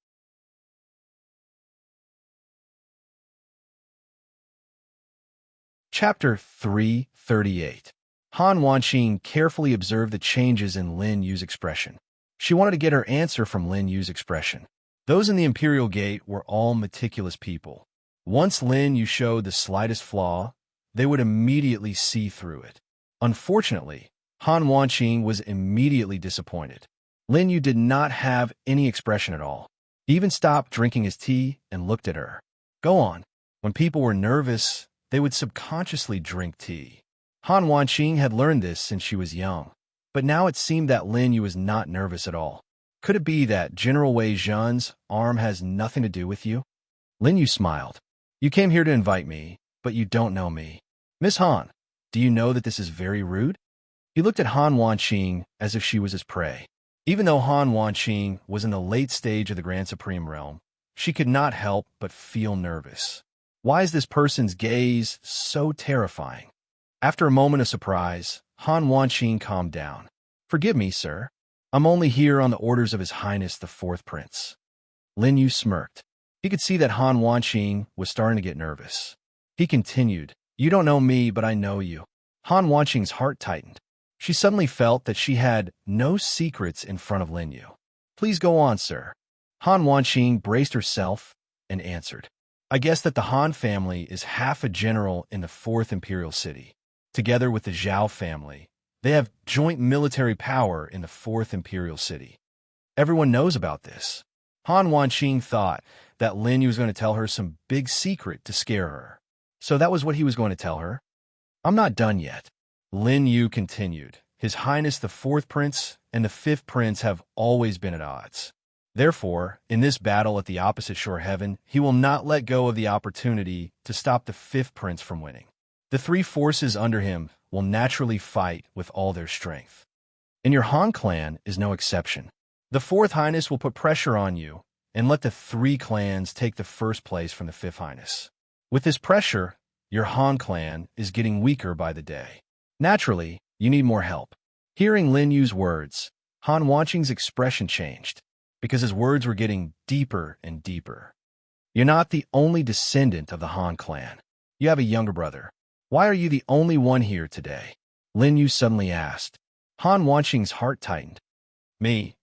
Chapter 338. Han Wanqing carefully observed the changes in Lin Yu's expression. She wanted to get her answer from Lin Yu's expression. Those in the Imperial Gate were all meticulous people. Once Lin Yu showed the slightest flaw, they would immediately see through it. Unfortunately, Han Wanqing was immediately disappointed. Lin Yu did not have any expression at all. He even stopped drinking his tea and looked at her. Go on. When people were nervous, they would subconsciously drink tea. Han Wanqing had learned this since she was young, but now it seemed that Lin Yu was not nervous at all. Could it be that General Wei Zhen's arm has nothing to do with you? Lin Yu smiled. You came here to invite me, but you don't know me. Miss Han, do you know that this is very rude? He looked at Han Wanqing as if she was his prey. Even though Han Wanqing was in the late stage of the Grand Supreme Realm, she could not help but feel nervous. Why is this person's gaze so terrifying? After a moment of surprise, Han Wanqing calmed down. Forgive me, sir. I'm only here on the orders of His Highness the Fourth Prince. Lin Yu smirked. He could see that Han Wanqing was starting to get nervous. He continued, You don't know me, but I know you. Han Wanqing's heart tightened. She suddenly felt that she had no secrets in front of Lin Yu. Please go on, sir. Han Wanqing braced herself and answered. I guess that the Han family is half a general in the Fourth Imperial City. Together with the Zhao family, they have joint military power in the Fourth Imperial City. Everyone knows about this. Han Wanqing thought that Lin Yu was going to tell her some big secret to scare her. So that was what he was going to tell her? I'm not done yet. Lin Yu continued. His Highness the Fourth Prince and the Fifth Prince have always been at odds. Therefore, in this battle at the opposite shore heaven, he will not let go of the opportunity to stop the Fifth Prince from winning. The three forces under him will naturally fight with all their strength. and your Han clan is no exception. The Fourth Highness will put pressure on you and let the three clans take the first place from the Fifth Highness. With this pressure, your Han clan is getting weaker by the day. Naturally, you need more help. Hearing Lin Yu's words, Han Wanqing's expression changed, because his words were getting deeper and deeper. You're not the only descendant of the Han clan. You have a younger brother. Why are you the only one here today? Lin Yu suddenly asked. Han Wanqing's heart tightened. Me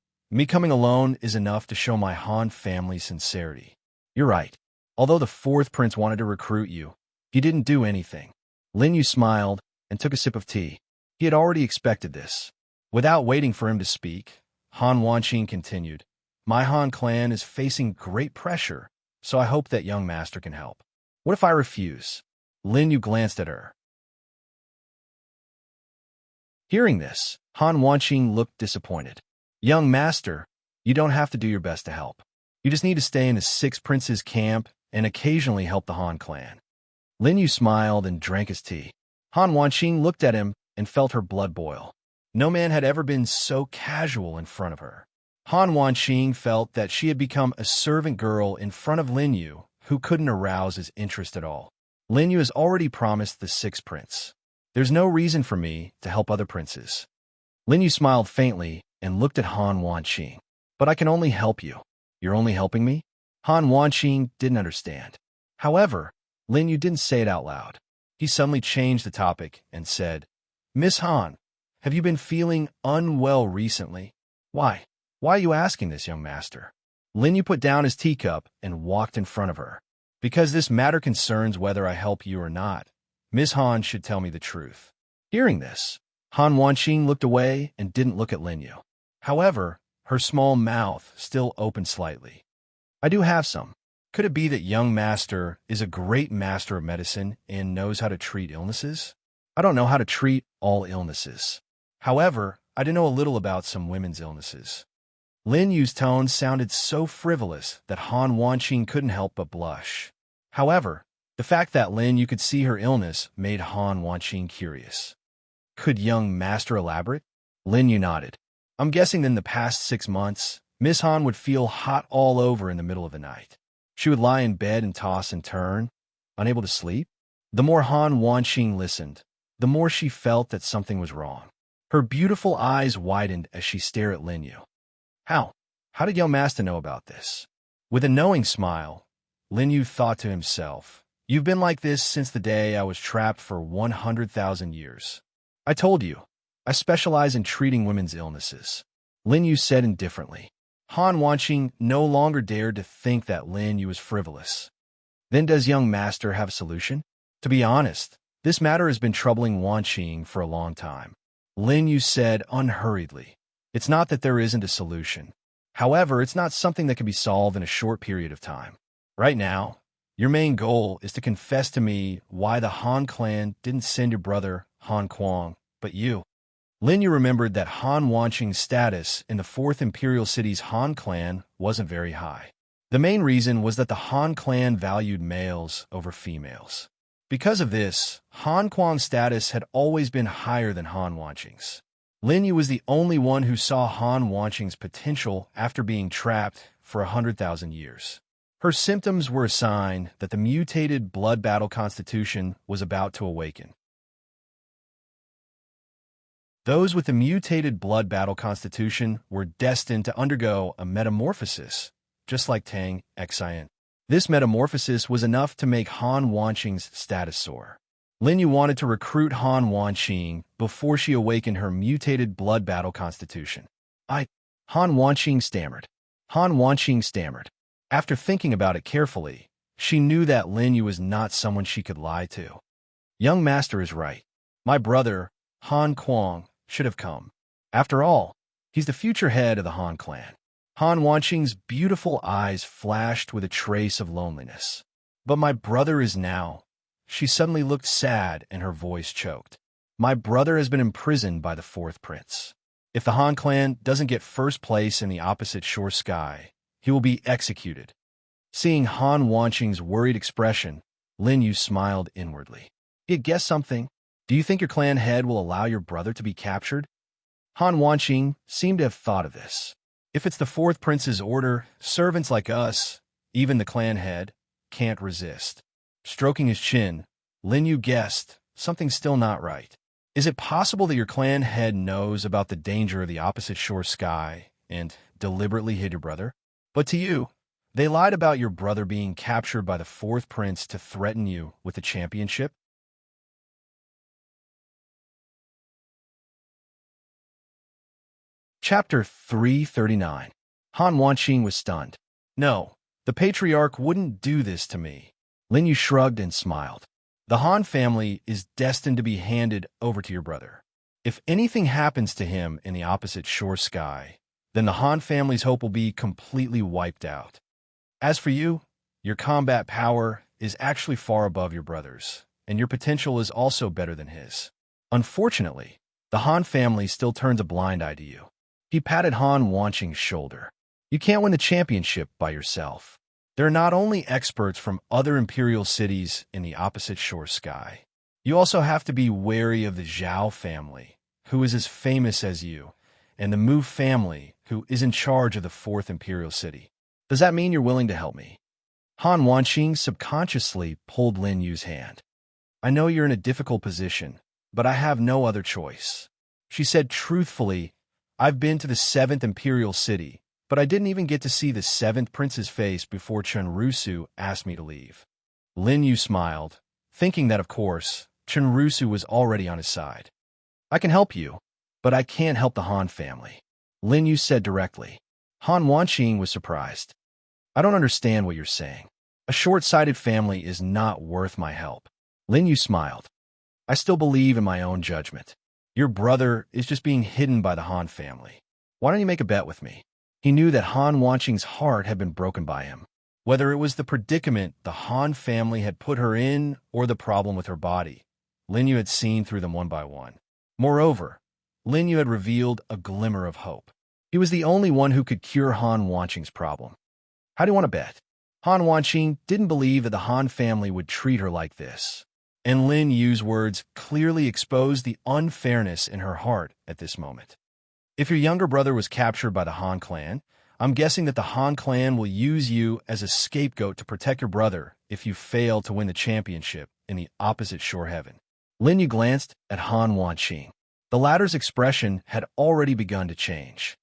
coming alone is enough to show my Han family's sincerity. You're right. Although the fourth prince wanted to recruit you, he didn't do anything. Lin Yu smiled and took a sip of tea. He had already expected this. Without waiting for him to speak, Han Wanqing continued. My Han clan is facing great pressure, so I hope that young master can help. What if I refuse? Lin Yu glanced at her. Hearing this, Han Wanqing looked disappointed. Young master, you don't have to do your best to help. You just need to stay in the Six Princes camp and occasionally help the Han clan. Lin Yu smiled and drank his tea. Han Wanqing looked at him and felt her blood boil. No man had ever been so casual in front of her. Han Wanqing felt that she had become a servant girl in front of Lin Yu, who couldn't arouse his interest at all. Lin Yu has already promised the sixth prince. There's no reason for me to help other princes. Lin Yu smiled faintly and looked at Han Wanqing. But I can only help you. You're only helping me? Han Wanqing didn't understand. However, Lin Yu didn't say it out loud. He suddenly changed the topic and said, Miss Han, have you been feeling unwell recently? Why? Why are you asking this, young master? Lin Yu put down his teacup and walked in front of her. Because this matter concerns whether I help you or not. Miss Han should tell me the truth. Hearing this, Han Wanqing looked away and didn't look at Lin Yu. However, her small mouth still opened slightly. I do have some. Could it be that young master is a great master of medicine and knows how to treat illnesses? I don't know how to treat all illnesses. However, I do know a little about some women's illnesses. Lin Yu's tone sounded so frivolous that Han Wanqing couldn't help but blush. However, the fact that Lin Yu could see her illness made Han Wanqing curious. Could young master elaborate? Lin Yu nodded. I'm guessing that in the past 6 months, Miss Han would feel hot all over in the middle of the night. She would lie in bed and toss and turn, unable to sleep. The more Han Wanqing listened, the more she felt that something was wrong. Her beautiful eyes widened as she stared at Lin Yu. How did young master know about this? With a knowing smile, Lin Yu thought to himself, You've been like this since the day I was trapped for 100,000 years. I told you, I specialize in treating women's illnesses. Lin Yu said indifferently. Han Wanqing no longer dared to think that Lin Yu was frivolous. Then does young master have a solution? To be honest, this matter has been troubling Wanqing for a long time. Lin Yu said unhurriedly. It's not that there isn't a solution. However, it's not something that can be solved in a short period of time. Right now, your main goal is to confess to me why the Han clan didn't send your brother, Han Kuang, but you. Lin Yu remembered that Han Wanqing's status in the Fourth Imperial City's Han clan wasn't very high. The main reason was that the Han clan valued males over females. Because of this, Han Kuang's status had always been higher than Han Wanqing's. Lin Yu was the only one who saw Han Wanqing's potential after being trapped for 100,000 years. Her symptoms were a sign that the mutated blood battle constitution was about to awaken. Those with the mutated blood battle constitution were destined to undergo a metamorphosis, just like Tang Xian. This metamorphosis was enough to make Han Wanqing's status soar. Lin Yu wanted to recruit Han Wanqing before she awakened her mutated blood battle constitution. Han Wanqing stammered. Han Wanqing stammered. After thinking about it carefully, she knew that Lin Yu was not someone she could lie to. Young master is right. My brother, Han Kuang, should have come. After all, he's the future head of the Han clan. Han Wanqing's beautiful eyes flashed with a trace of loneliness. But my brother is now. She suddenly looked sad and her voice choked. My brother has been imprisoned by the fourth prince. If the Han clan doesn't get first place in the opposite shore sky, he will be executed. Seeing Han Wanqing's worried expression, Lin Yu smiled inwardly. He had guessed something. Do you think your clan head will allow your brother to be captured? Han Wanqing seemed to have thought of this. If it's the fourth prince's order, servants like us, even the clan head, can't resist. Stroking his chin, Lin Yu guessed, something's still not right. Is it possible that your clan head knows about the danger of the opposite shore sky and deliberately hid your brother? But to you, they lied about your brother being captured by the fourth prince to threaten you with the championship? Chapter 339. Han Wanqing was stunned. No, the patriarch wouldn't do this to me. Lin Yu shrugged and smiled. The Han family is destined to be handed over to your brother. If anything happens to him in the opposite shore sky, then the Han family's hope will be completely wiped out. As for you, your combat power is actually far above your brother's, and your potential is also better than his. Unfortunately, the Han family still turns a blind eye to you. He patted Han Wanqing's shoulder. You can't win the championship by yourself. There are not only experts from other imperial cities in the opposite shore sky. You also have to be wary of the Zhao family, who is as famous as you, and the Mu family, who is in charge of the fourth imperial city. Does that mean you're willing to help me? Han Wanqing subconsciously pulled Lin Yu's hand. I know you're in a difficult position, but I have no other choice. She said truthfully, I've been to the seventh imperial city, but I didn't even get to see the seventh prince's face before Chen Rusu asked me to leave. Lin Yu smiled, thinking that, of course, Chen Rusu was already on his side. I can help you, but I can't help the Han family, Lin Yu said directly. Han Wanqing was surprised. I don't understand what you're saying. A short-sighted family is not worth my help. Lin Yu smiled. I still believe in my own judgment. Your brother is just being hidden by the Han family. Why don't you make a bet with me? He knew that Han Wanqing's heart had been broken by him. Whether it was the predicament the Han family had put her in or the problem with her body, Lin Yu had seen through them one by one. Moreover, Lin Yu had revealed a glimmer of hope. He was the only one who could cure Han Wanqing's problem. How do you want to bet? Han Wanqing didn't believe that the Han family would treat her like this, and Lin Yu's words clearly exposed the unfairness in her heart at this moment. If your younger brother was captured by the Han clan, I'm guessing that the Han clan will use you as a scapegoat to protect your brother if you fail to win the championship in the opposite shore heaven. Lin Yu glanced at Han Wanqing. The latter's expression had already begun to change.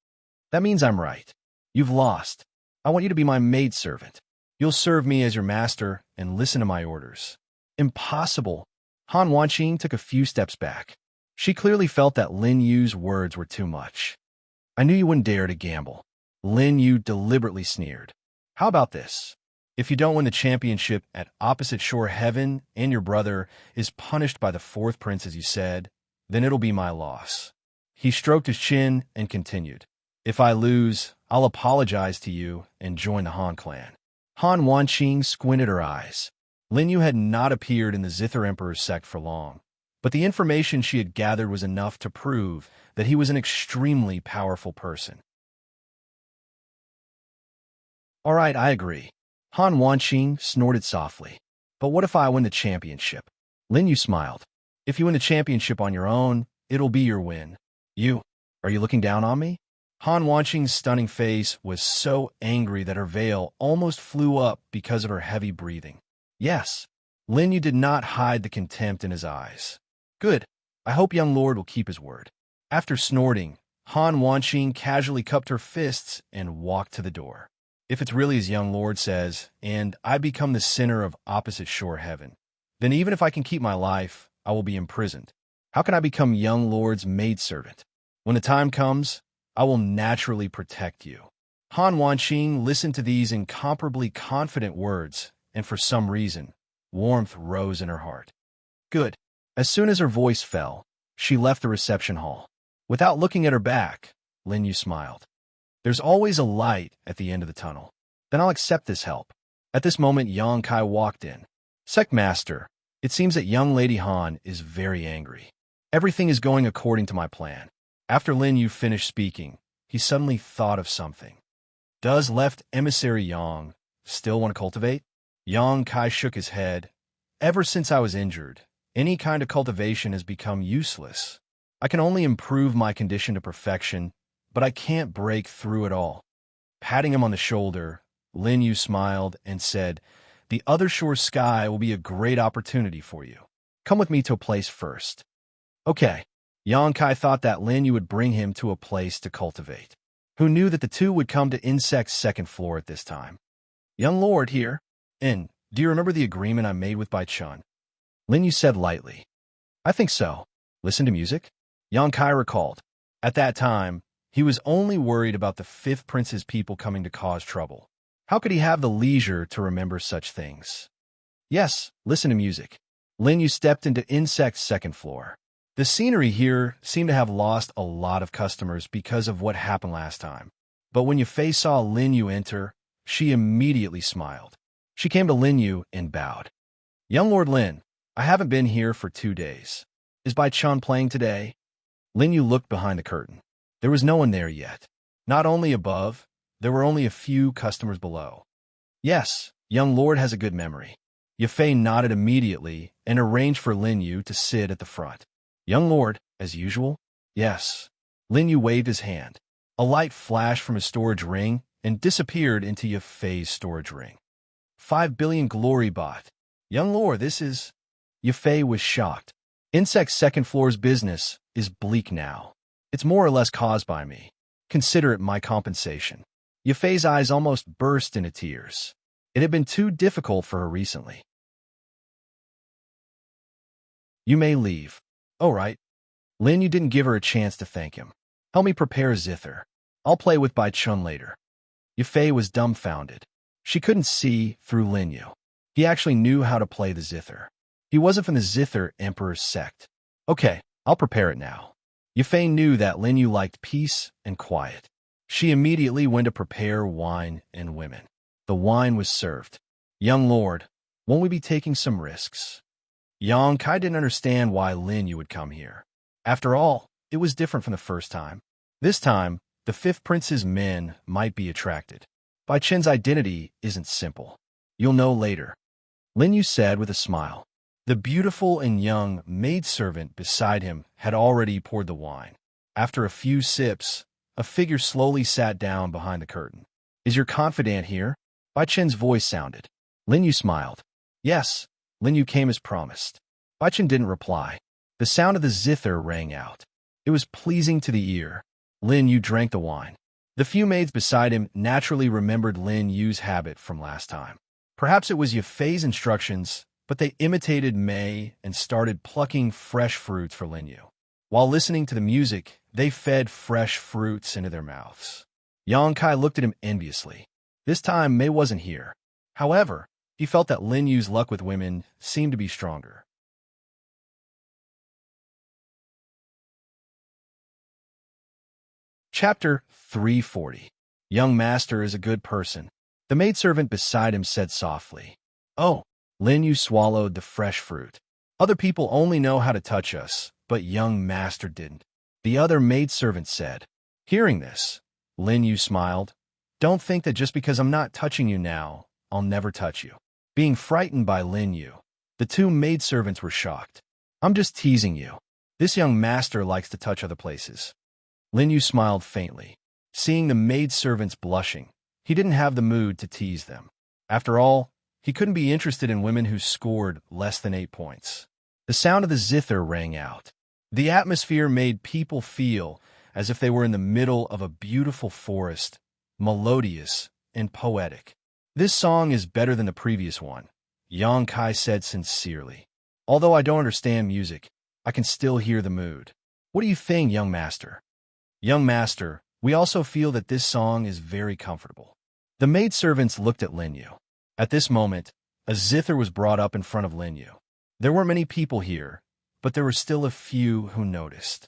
That means I'm right. You've lost. I want you to be my maidservant. You'll serve me as your master and listen to my orders. Impossible. Han Wanqing took a few steps back. She clearly felt that Lin Yu's words were too much. I knew you wouldn't dare to gamble. Lin Yu deliberately sneered. How about this? If you don't win the championship at opposite shore heaven and your brother is punished by the fourth prince as you said, then it'll be my loss. He stroked his chin and continued. If I lose, I'll apologize to you and join the Han clan. Han Wanqing squinted her eyes. Lin Yu had not appeared in the Zither Emperor's sect for long, but the information she had gathered was enough to prove that he was an extremely powerful person. All right, I agree. Han Wanqing snorted softly. But what if I win the championship? Lin Yu smiled. If you win the championship on your own, it'll be your win. Are you looking down on me? Han Wanqing's stunning face was so angry that her veil almost flew up because of her heavy breathing. Yes. Lin Yu did not hide the contempt in his eyes. Good. I hope young lord will keep his word. After snorting, Han Wanqing casually cupped her fists and walked to the door. If it's really as young lord says, and I become the sinner of opposite shore heaven, then even if I can keep my life, I will be imprisoned. How can I become young lord's maidservant? When the time comes, I will naturally protect you. Han Wanqing listened to these incomparably confident words, and for some reason, warmth rose in her heart. Good. As soon as her voice fell, she left the reception hall. Without looking at her back, Lin Yu smiled. There's always a light at the end of the tunnel. Then I'll accept this help. At this moment, Yang Kai walked in. Sect Master, it seems that young Lady Han is very angry. Everything is going according to my plan. After Lin Yu finished speaking, he suddenly thought of something. Does left emissary Yang still want to cultivate? Yang Kai shook his head. Ever since I was injured, any kind of cultivation has become useless. I can only improve my condition to perfection, but I can't break through it all. Patting him on the shoulder, Lin Yu smiled and said, "The other shore sky will be a great opportunity for you. Come with me to a place first." Okay. Yang Kai thought that Lin Yu would bring him to a place to cultivate. Who knew that the two would come to Insect's second floor at this time? "Young lord here. And do you remember the agreement I made with Bai Chun?" Lin Yu said lightly. "I think so. Listen to music?" Yang Kai recalled. At that time, he was only worried about the fifth prince's people coming to cause trouble. How could he have the leisure to remember such things? Yes, listen to music. Lin Yu stepped into Insect's second floor. The scenery here seemed to have lost a lot of customers because of what happened last time. But when Yafei saw Lin Yu enter, she immediately smiled. She came to Lin Yu and bowed. "Young Lord Lin, I haven't been here for 2 days. Is Bai Chun playing today?" Lin Yu looked behind the curtain. There was no one there yet. Not only above, there were only a few customers below. "Yes, young lord has a good memory." Yafei nodded immediately and arranged for Lin Yu to sit at the front. "Young lord, as usual?" "Yes." Lin Yu waved his hand. A light flashed from his storage ring and disappeared into Yafei's storage ring. 5 billion glory bot. "Young lord, this is..." Yafei was shocked. Insect's second floor's business is bleak now. It's more or less caused by me. Consider it my compensation. Yafei's eyes almost burst into tears. It had been too difficult for her recently. "You may leave." "Oh, right." Lin Yu didn't give her a chance to thank him. "Help me prepare a zither. I'll play with Bai Chun later." Yafei was dumbfounded. She couldn't see through Lin Yu. He actually knew how to play the zither. He wasn't from the Zither Emperor's sect. "Okay, I'll prepare it now." Yafei knew that Lin Yu liked peace and quiet. She immediately went to prepare wine and women. The wine was served. "Young lord, won't we be taking some risks?" Yang Kai didn't understand why Lin Yu would come here. After all, it was different from the first time. This time, the fifth prince's men might be attracted. Bai Chen's identity isn't simple. "You'll know later," Lin Yu said with a smile. The beautiful and young maidservant beside him had already poured the wine. After a few sips, a figure slowly sat down behind the curtain. "Is your confidant here?" Bai Chen's voice sounded. Lin Yu smiled. "Yes." Lin Yu came as promised. Bai Chen didn't reply. The sound of the zither rang out. It was pleasing to the ear. Lin Yu drank the wine. The few maids beside him naturally remembered Lin Yu's habit from last time. Perhaps it was Yafei's instructions, but they imitated Mei and started plucking fresh fruits for Lin Yu. While listening to the music, they fed fresh fruits into their mouths. Yang Kai looked at him enviously. This time, Mei wasn't here. However, he felt that Lin Yu's luck with women seemed to be stronger. Chapter 340. Young master is a good person. The maidservant beside him said softly. "Oh." Lin Yu swallowed the fresh fruit. "Other people only know how to touch us, but young master didn't." The other maidservant said. Hearing this, Lin Yu smiled. "Don't think that just because I'm not touching you now, I'll never touch you." Being frightened by Lin Yu, the two maidservants were shocked. "I'm just teasing you. This young master likes to touch other places." Lin Yu smiled faintly. Seeing the maidservants blushing, he didn't have the mood to tease them. After all, he couldn't be interested in women who scored less than 8 points. The sound of the zither rang out. The atmosphere made people feel as if they were in the middle of a beautiful forest, melodious and poetic. "This song is better than the previous one," Yang Kai said sincerely. "Although I don't understand music, I can still hear the mood. What do you think, young master?" "Young master, we also feel that this song is very comfortable." The maidservants looked at Lin Yu. At this moment, a zither was brought up in front of Lin Yu. There weren't many people here, but there were still a few who noticed.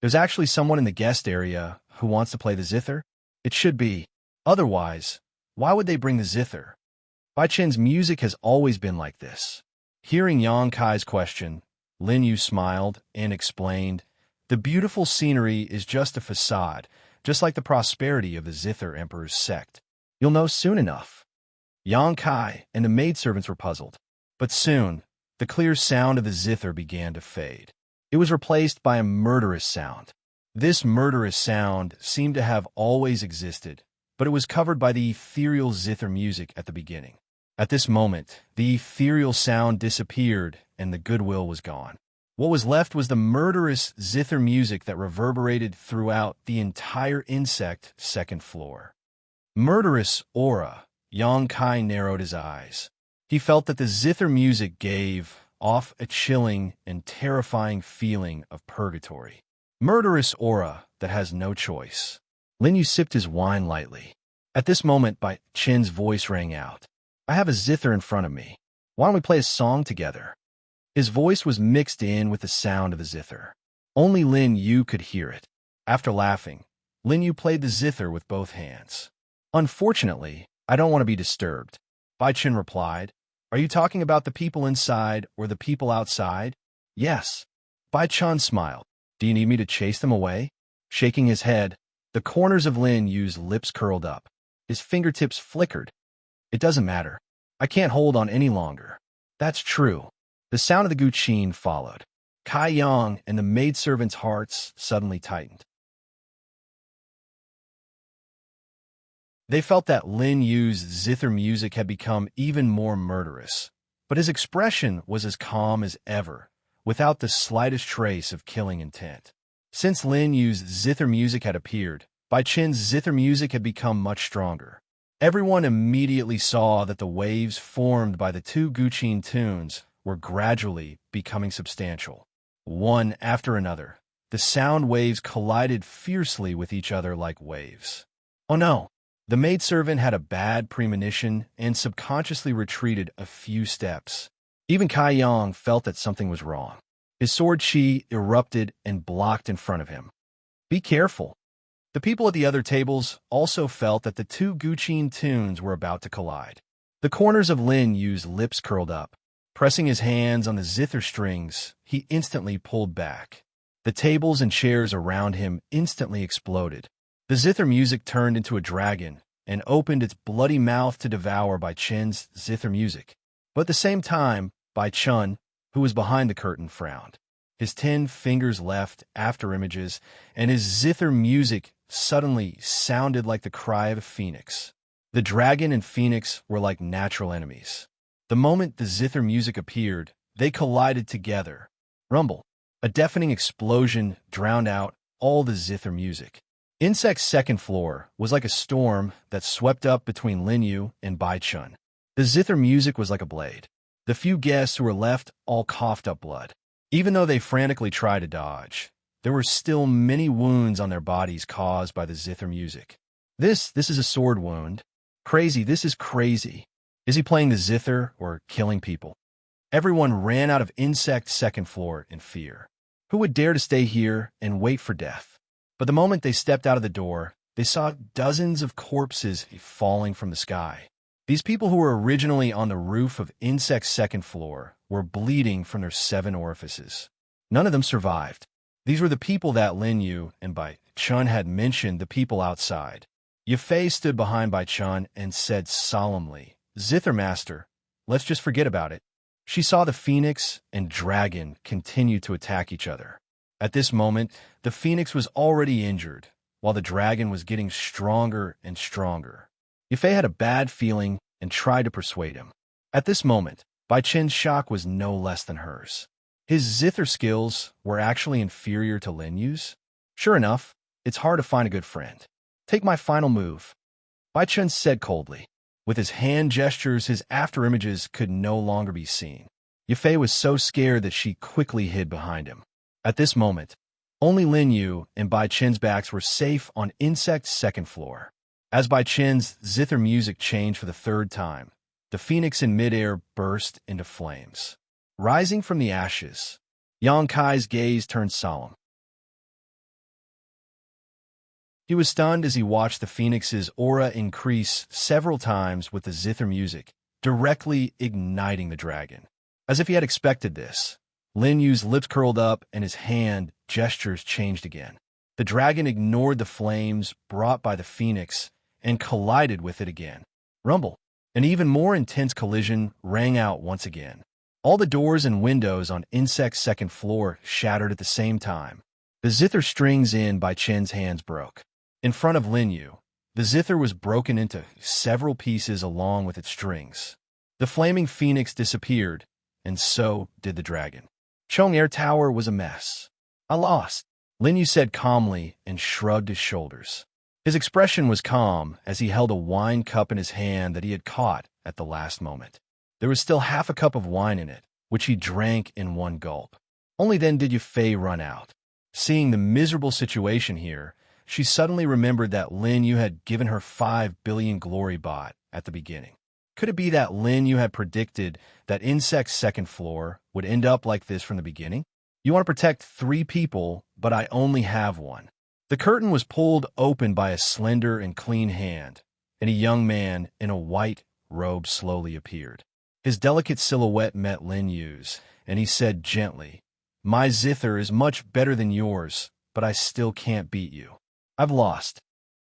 "There's actually someone in the guest area who wants to play the zither? It should be. Otherwise, why would they bring the zither?" Bai Chen's music has always been like this. Hearing Yang Kai's question, Lin Yu smiled and explained, "The beautiful scenery is just a facade, just like the prosperity of the Zither Emperor's sect. You'll know soon enough." Yang Kai and the maidservants were puzzled. But soon, the clear sound of the zither began to fade. It was replaced by a murderous sound. This murderous sound seemed to have always existed, but it was covered by the ethereal zither music at the beginning. At this moment, the ethereal sound disappeared and the goodwill was gone. What was left was the murderous zither music that reverberated throughout the entire insect second floor. Murderous aura. Yang Kai narrowed his eyes. He felt that the zither music gave off a chilling and terrifying feeling of purgatory. Murderous aura that has no choice. Lin Yu sipped his wine lightly. At this moment, Bai Chen's voice rang out. I have a zither in front of me. Why don't we play a song together? His voice was mixed in with the sound of the zither. Only Lin Yu could hear it. After laughing, Lin Yu played the zither with both hands. Unfortunately, I don't want to be disturbed. Bai Chen replied. Are you talking about the people inside or the people outside? Yes. Bai Chen smiled. Do you need me to chase them away? Shaking his head, the corners of Lin Yu's lips curled up. His fingertips flickered. It doesn't matter. I can't hold on any longer. That's true. The sound of the guqin followed. Kai Yang and the maidservants' hearts suddenly tightened. They felt that Lin Yu's zither music had become even more murderous, but his expression was as calm as ever, without the slightest trace of killing intent. Since Lin Yu's zither music had appeared, Bai Chen's zither music had become much stronger. Everyone immediately saw that the waves formed by the two guqin tunes were gradually becoming substantial. One after another, the sound waves collided fiercely with each other like waves. Oh no! The maidservant had a bad premonition and subconsciously retreated a few steps. Even Kai Yang felt that something was wrong. His sword chi erupted and blocked in front of him. Be careful. The people at the other tables also felt that the two guqin tunes were about to collide. The corners of Lin Yu's lips curled up. Pressing his hands on the zither strings, he instantly pulled back. The tables and chairs around him instantly exploded. The zither music turned into a dragon and opened its bloody mouth to devour Bai Chen's zither music. But at the same time, Bai Chen, who was behind the curtain, frowned. His 10 fingers left after images, and his zither music suddenly sounded like the cry of a phoenix. The dragon and phoenix were like natural enemies. The moment the zither music appeared, they collided together. Rumble. A deafening explosion drowned out all the zither music. Insect's second floor was like a storm that swept up between Lin Yu and Bai Chen. The zither music was like a blade. The few guests who were left all coughed up blood. Even though they frantically tried to dodge, there were still many wounds on their bodies caused by the zither music. This is a sword wound. Crazy, this is crazy. Is he playing the zither or killing people? Everyone ran out of Insect's second floor in fear. Who would dare to stay here and wait for death? But the moment they stepped out of the door, they saw dozens of corpses falling from the sky. These people who were originally on the roof of Insect's second floor were bleeding from their 7 orifices. None of them survived. These were the people that Lin Yu and Bai Chen had mentioned, the people outside. Yafei stood behind Bai Chen and said solemnly, Zither Master, let's just forget about it. She saw the phoenix and dragon continue to attack each other. At this moment, the phoenix was already injured, while the dragon was getting stronger and stronger. Yafei had a bad feeling and tried to persuade him. At this moment, Bai Chen's shock was no less than hers. His zither skills were actually inferior to Lin Yu's. Sure enough, it's hard to find a good friend. Take my final move. Bai Chen said coldly. With his hand gestures, his afterimages could no longer be seen. Yafei was so scared that she quickly hid behind him. At this moment, only Lin Yu and Bai Chen's backs were safe on Insect's second floor. As Bai Chen's zither music changed for the 3rd time, the phoenix in midair burst into flames. Rising from the ashes, Yang Kai's gaze turned solemn. He was stunned as he watched the phoenix's aura increase several times with the zither music, directly igniting the dragon. As if he had expected this, Lin Yu's lips curled up and his hand gestures changed again. The dragon ignored the flames brought by the phoenix and collided with it again. Rumble. An even more intense collision rang out once again. All the doors and windows on Insect's second floor shattered at the same time. The zither strings in Bai Chen's hands broke. In front of Lin Yu, the zither was broken into several pieces along with its strings. The flaming phoenix disappeared, and so did the dragon. Chong Air Tower was a mess. I lost, Lin Yu said calmly and shrugged his shoulders. His expression was calm as he held a wine cup in his hand that he had caught at the last moment. There was still half a cup of wine in it, which he drank in one gulp. Only then did Yue run out. Seeing the miserable situation here, she suddenly remembered that Lin Yu had given her 5 billion glory baht at the beginning. Could it be that Lin Yu had predicted that Insect's second floor would end up like this from the beginning? You want to protect 3 people, but I only have 1. The curtain was pulled open by a slender and clean hand, and a young man in a white robe slowly appeared. His delicate silhouette met Lin Yu's, and he said gently, "My zither is much better than yours, but I still can't beat you. I've lost."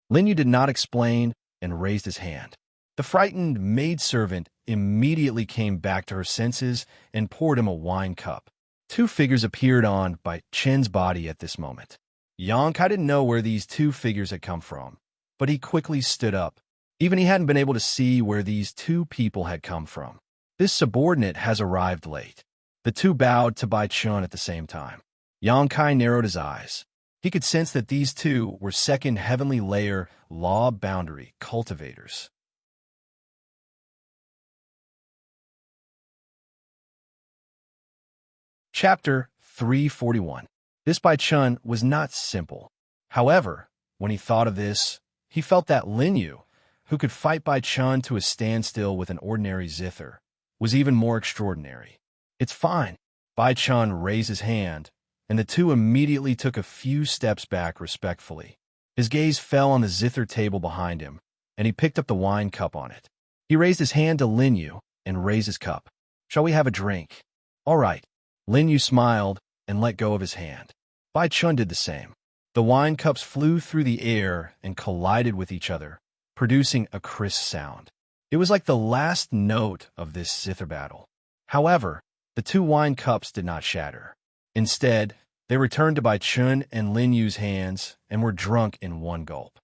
Lin Yu did not explain and raised his hand. The frightened maidservant immediately came back to her senses and poured him a wine cup. 2 figures appeared on Bai Chen's body at this moment. Yang Kai didn't know where these 2 figures had come from, but he quickly stood up. Even he hadn't been able to see where these 2 people had come from. This subordinate has arrived late. The 2 bowed to Bai Chen at the same time. Yang Kai narrowed his eyes. He could sense that these 2 were second heavenly layer law boundary cultivators. Chapter 341. This Bai Chen was not simple. However, when he thought of this, he felt that Lin Yu, who could fight Bai Chen to a standstill with an ordinary zither, was even more extraordinary. "It's fine." Bai Chen raised his hand, and the 2 immediately took a few steps back respectfully. His gaze fell on the zither table behind him, and he picked up the wine cup on it. He raised his hand to Lin Yu and raised his cup. "Shall we have a drink?" "All right." Lin Yu smiled and let go of his hand. Bai Chen did the same. The wine cups flew through the air and collided with each other, producing a crisp sound. It was like the last note of this zither battle. However, the 2 wine cups did not shatter. Instead, they returned to Bai Chen and Lin Yu's hands and were drunk in one gulp.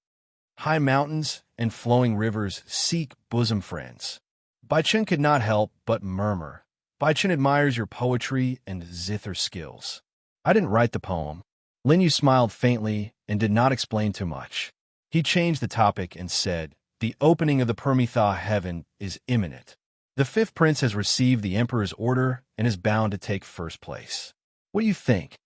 High mountains and flowing rivers seek bosom friends. Bai Chen could not help but murmur, "Bai Chen admires your poetry and zither skills." "I didn't write the poem." Lin Yu smiled faintly and did not explain too much. He changed the topic and said, "The opening of the Permitha heaven is imminent. The 5th prince has received the emperor's order and is bound to take first place. What do you think?"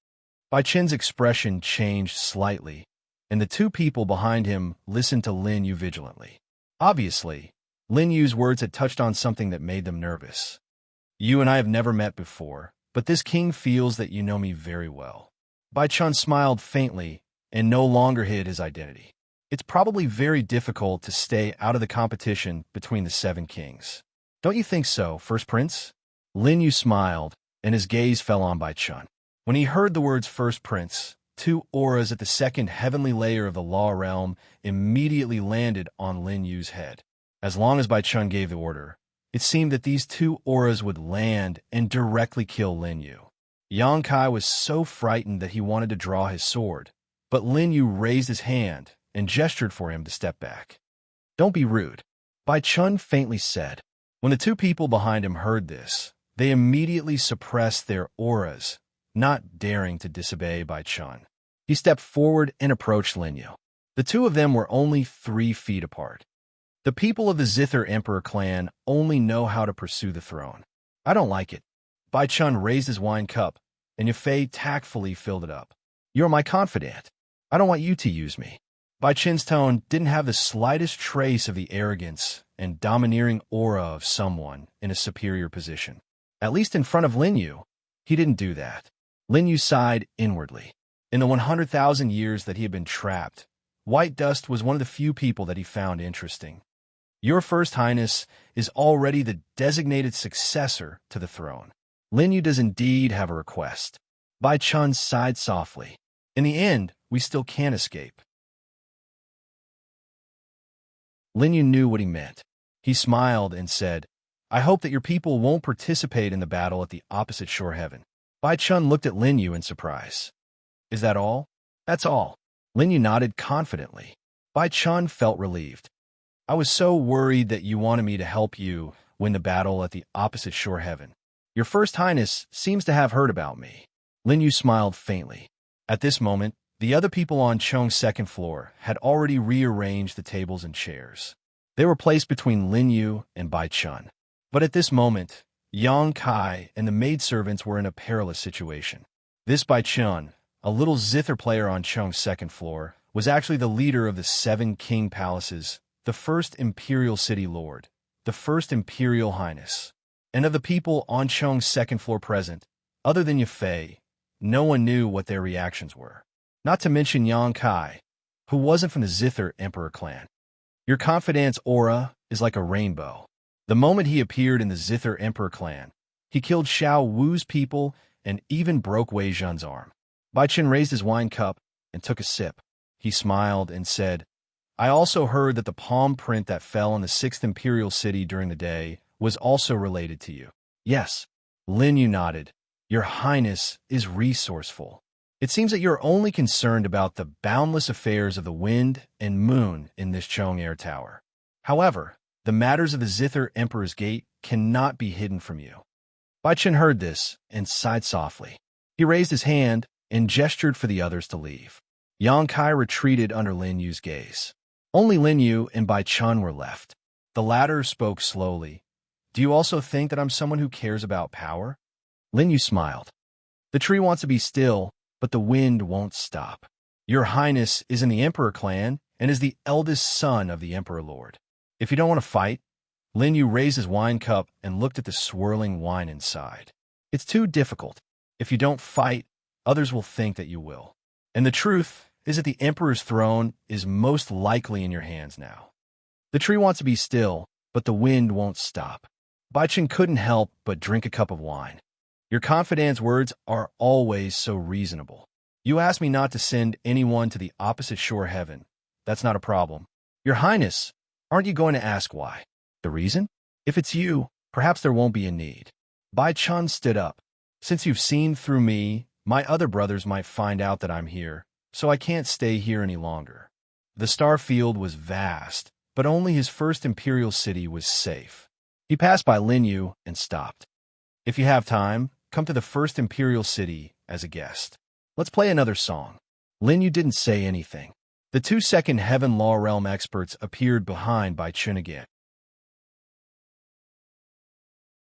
Bai Chen's expression changed slightly, and the 2 people behind him listened to Lin Yu vigilantly. Obviously, Lin Yu's words had touched on something that made them nervous. "You and I have never met before, but this king feels that you know me very well." Bai Chen smiled faintly and no longer hid his identity. "It's probably very difficult to stay out of the competition between the 7 kings. Don't you think so, First Prince?" Lin Yu smiled, and his gaze fell on Bai Chen. When he heard the words First Prince, 2 auras at the second heavenly layer of the law realm immediately landed on Lin Yu's head. As long as Bai Chen gave the order, it seemed that these 2 auras would land and directly kill Lin Yu. Yang Kai was so frightened that he wanted to draw his sword, but Lin Yu raised his hand and gestured for him to step back. "Don't be rude," Bai Chen faintly said. When the 2 people behind him heard this, they immediately suppressed their auras, not daring to disobey Bai Chen. He stepped forward and approached Lin Yu. The 2 of them were only 3 feet apart. The people of the Zither Emperor clan only know how to pursue the throne. "I don't like it." Bai Chen raised his wine cup, and Yue tactfully filled it up. "You're my confidant. I don't want you to use me." Bai Chen's tone didn't have the slightest trace of the arrogance and domineering aura of someone in a superior position. At least in front of Lin Yu, he didn't do that. Lin Yu sighed inwardly. In the 100,000 years that he had been trapped, White Dust was one of the few people that he found interesting. "Your First Highness is already the designated successor to the throne. Lin Yu does indeed have a request." Bai Chen sighed softly. "In the end, we still can't escape." Lin Yu knew what he meant. He smiled and said, I hope that your people won't participate in the battle at the opposite shore heaven. Bai Chun looked at Lin Yu in surprise. Is that all? That's all. Lin Yu nodded confidently. Bai Chun felt relieved. I was so worried that you wanted me to help you win the battle at the opposite shore heaven. Your First Highness seems to have heard about me. Lin Yu smiled faintly. At this moment, the other people on Chong's second floor had already rearranged the tables and chairs. They were placed between Lin Yu and Bai Chun. But at this moment, Yang Kai and the maidservants were in a perilous situation. This Bai Chun, a little zither player on Chong's second floor, was actually the leader of the 7 king palaces, the first imperial city lord, the first imperial highness. And of the people on Chong's second floor present, other than Yafei, no one knew what their reactions were. Not to mention Yang Kai, who wasn't from the Zither Emperor clan. Your confidence aura is like a rainbow. The moment he appeared in the Zither Emperor clan, he killed Xiao Wu's people and even broke Wei Zhen's arm. Bai Chen raised his wine cup and took a sip. He smiled and said, I also heard that the palm print that fell in the 6th imperial city during the day was also related to you. Yes. Lin Yu nodded. Your Highness is resourceful. It seems that you're only concerned about the boundless affairs of the wind and moon in this Chong Air Tower. However, the matters of the Zither Emperor's Gate cannot be hidden from you. Bai Chen heard this and sighed softly. He raised his hand and gestured for the others to leave. Yang Kai retreated under Lin Yu's gaze. Only Lin Yu and Bai Chun were left. The latter spoke slowly. Do you also think that I'm someone who cares about power? Lin Yu smiled. The tree wants to be still, but the wind won't stop. Your Highness is in the Emperor clan and is the eldest son of the Emperor Lord. If you don't want to fight, Lin Yu raised his wine cup and looked at the swirling wine inside. It's too difficult. If you don't fight, others will think that you will. And the truth is that the Emperor's throne is most likely in your hands now. The tree wants to be still, but the wind won't stop. Bai Chen couldn't help but drink a cup of wine. Your confidant's words are always so reasonable. You asked me not to send anyone to the opposite shore heaven. That's not a problem. Your Highness, aren't you going to ask why? The reason? If it's you, perhaps there won't be a need. Bai Chun stood up. Since you've seen through me, my other brothers might find out that I'm here, so I can't stay here any longer. The star field was vast, but only his first imperial city was safe. He passed by Lin Yu and stopped. If you have time, come to the first imperial city as a guest. Let's play another song. Lin Yu didn't say anything. The 2 second Heaven Law Realm experts appeared behind Bai Chun again.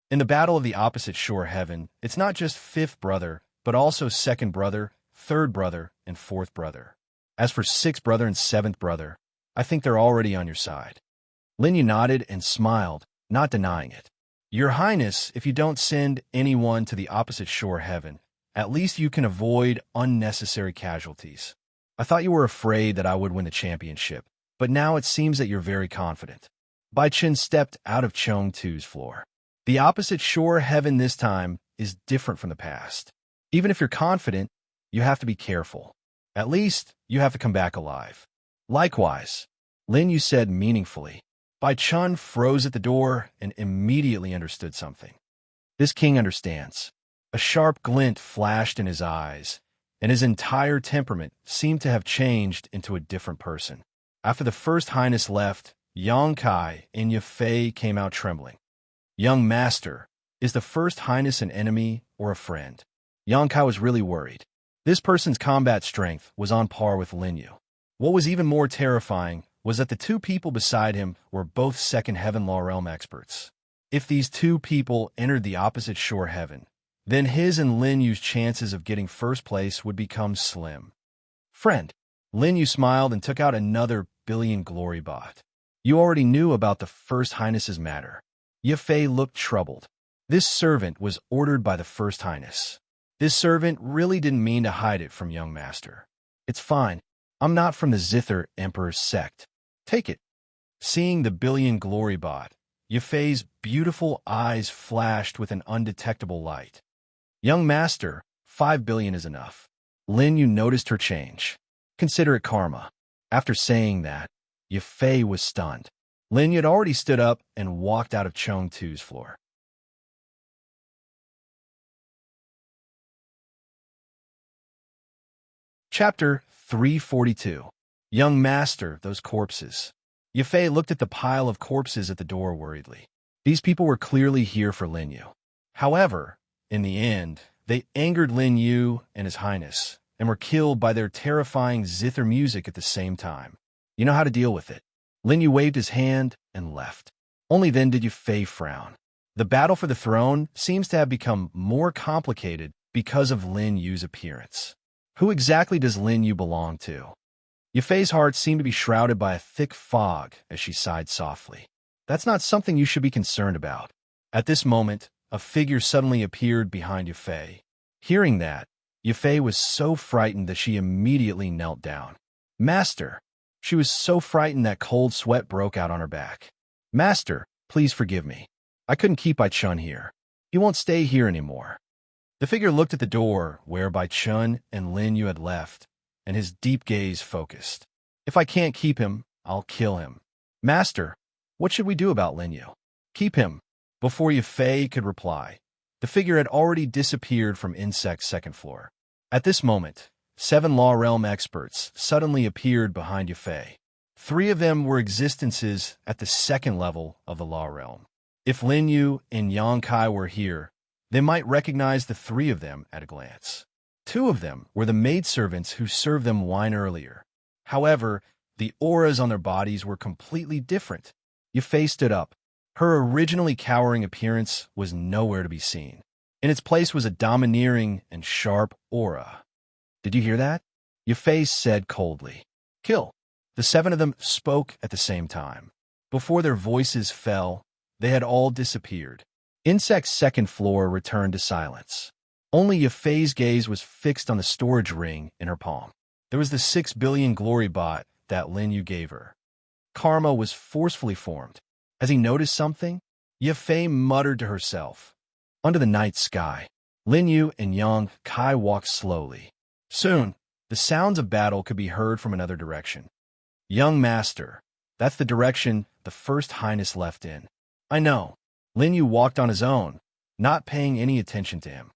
In the battle of the opposite shore heaven, it's not just 5th brother, but also 2nd brother, 3rd brother, and 4th brother. As for 6th brother and 7th brother, I think they're already on your side. Lin Yu nodded and smiled, not denying it. Your Highness, if you don't send anyone to the opposite shore heaven, at least you can avoid unnecessary casualties. I thought you were afraid that I would win the championship, but now it seems that you're very confident. Bai Chen stepped out of Chong Tu's floor. The opposite shore heaven this time is different from the past. Even if you're confident, you have to be careful. At least, you have to come back alive. Likewise, Lin Yu said meaningfully. Bai Chun froze at the door and immediately understood something. This king understands. A sharp glint flashed in his eyes, and his entire temperament seemed to have changed into a different person. After the First Highness left, Yang Kai and Yafei came out trembling. Young Master, is the First Highness an enemy or a friend? Yang Kai was really worried. This person's combat strength was on par with Lin Yu. What was even more terrifying was that the 2 people beside him were both 2nd Heaven Law Realm experts. If these 2 people entered the opposite shore heaven, then his and Lin Yu's chances of getting first place would become slim. Friend, Lin Yu smiled and took out another billion glory bot. You already knew about the First Highness's matter. Yafei looked troubled. This servant was ordered by the First Highness. This servant really didn't mean to hide it from young master. It's fine. I'm not from the Zither Emperor's sect. Take it. Seeing the billion glory bot, Yafei's beautiful eyes flashed with an undetectable light. Young master, 5 billion is enough. Lin Yu noticed her change. Consider it karma. After saying that, Yafei was stunned. Lin Yu had already stood up and walked out of Chong Tu's floor. Chapter 342. Young Master, those corpses. Yafei looked at the pile of corpses at the door worriedly. These people were clearly here for Lin Yu. However, in the end, they angered Lin Yu and His Highness, and were killed by their terrifying zither music at the same time. You know how to deal with it. Lin Yu waved his hand and left. Only then did Yafei frown. The battle for the throne seems to have become more complicated because of Lin Yu's appearance. Who exactly does Lin Yu belong to? Yafei's heart seemed to be shrouded by a thick fog as she sighed softly. That's not something you should be concerned about. At this moment, a figure suddenly appeared behind Yafei. Hearing that, Yafei was so frightened that she immediately knelt down. Master! She was so frightened that cold sweat broke out on her back. Master, please forgive me. I couldn't keep Bai Chun here. He won't stay here anymore. The figure looked at the door where Bai Chun and Lin Yu had left, and his deep gaze focused. If I can't keep him, I'll kill him. Master, what should we do about Lin Yu? Keep him. Before Yafei could reply, the figure had already disappeared from Insect's second floor. At this moment, 7 Law Realm experts suddenly appeared behind Yafei. 3 of them were existences at the second level of the Law Realm. If Lin Yu and Yang Kai were here, they might recognize the 3 of them at a glance. 2 of them were the maidservants who served them wine earlier. However, the auras on their bodies were completely different. Yafei stood up. Her originally cowering appearance was nowhere to be seen. In its place was a domineering and sharp aura. Did you hear that? Yafei said coldly. Kill. The 7 of them spoke at the same time. Before their voices fell, they had all disappeared. Insect's second floor returned to silence. Only Yafei's gaze was fixed on the storage ring in her palm. There was the 6 billion glory bot that Lin Yu gave her. Karma was forcefully formed. As he noticed something, Yafei muttered to herself. Under the night sky, Lin Yu and Yang Kai walked slowly. Soon, the sounds of battle could be heard from another direction. Young Master, that's the direction the First Highness left in. I know. Lin Yu walked on his own, not paying any attention to him.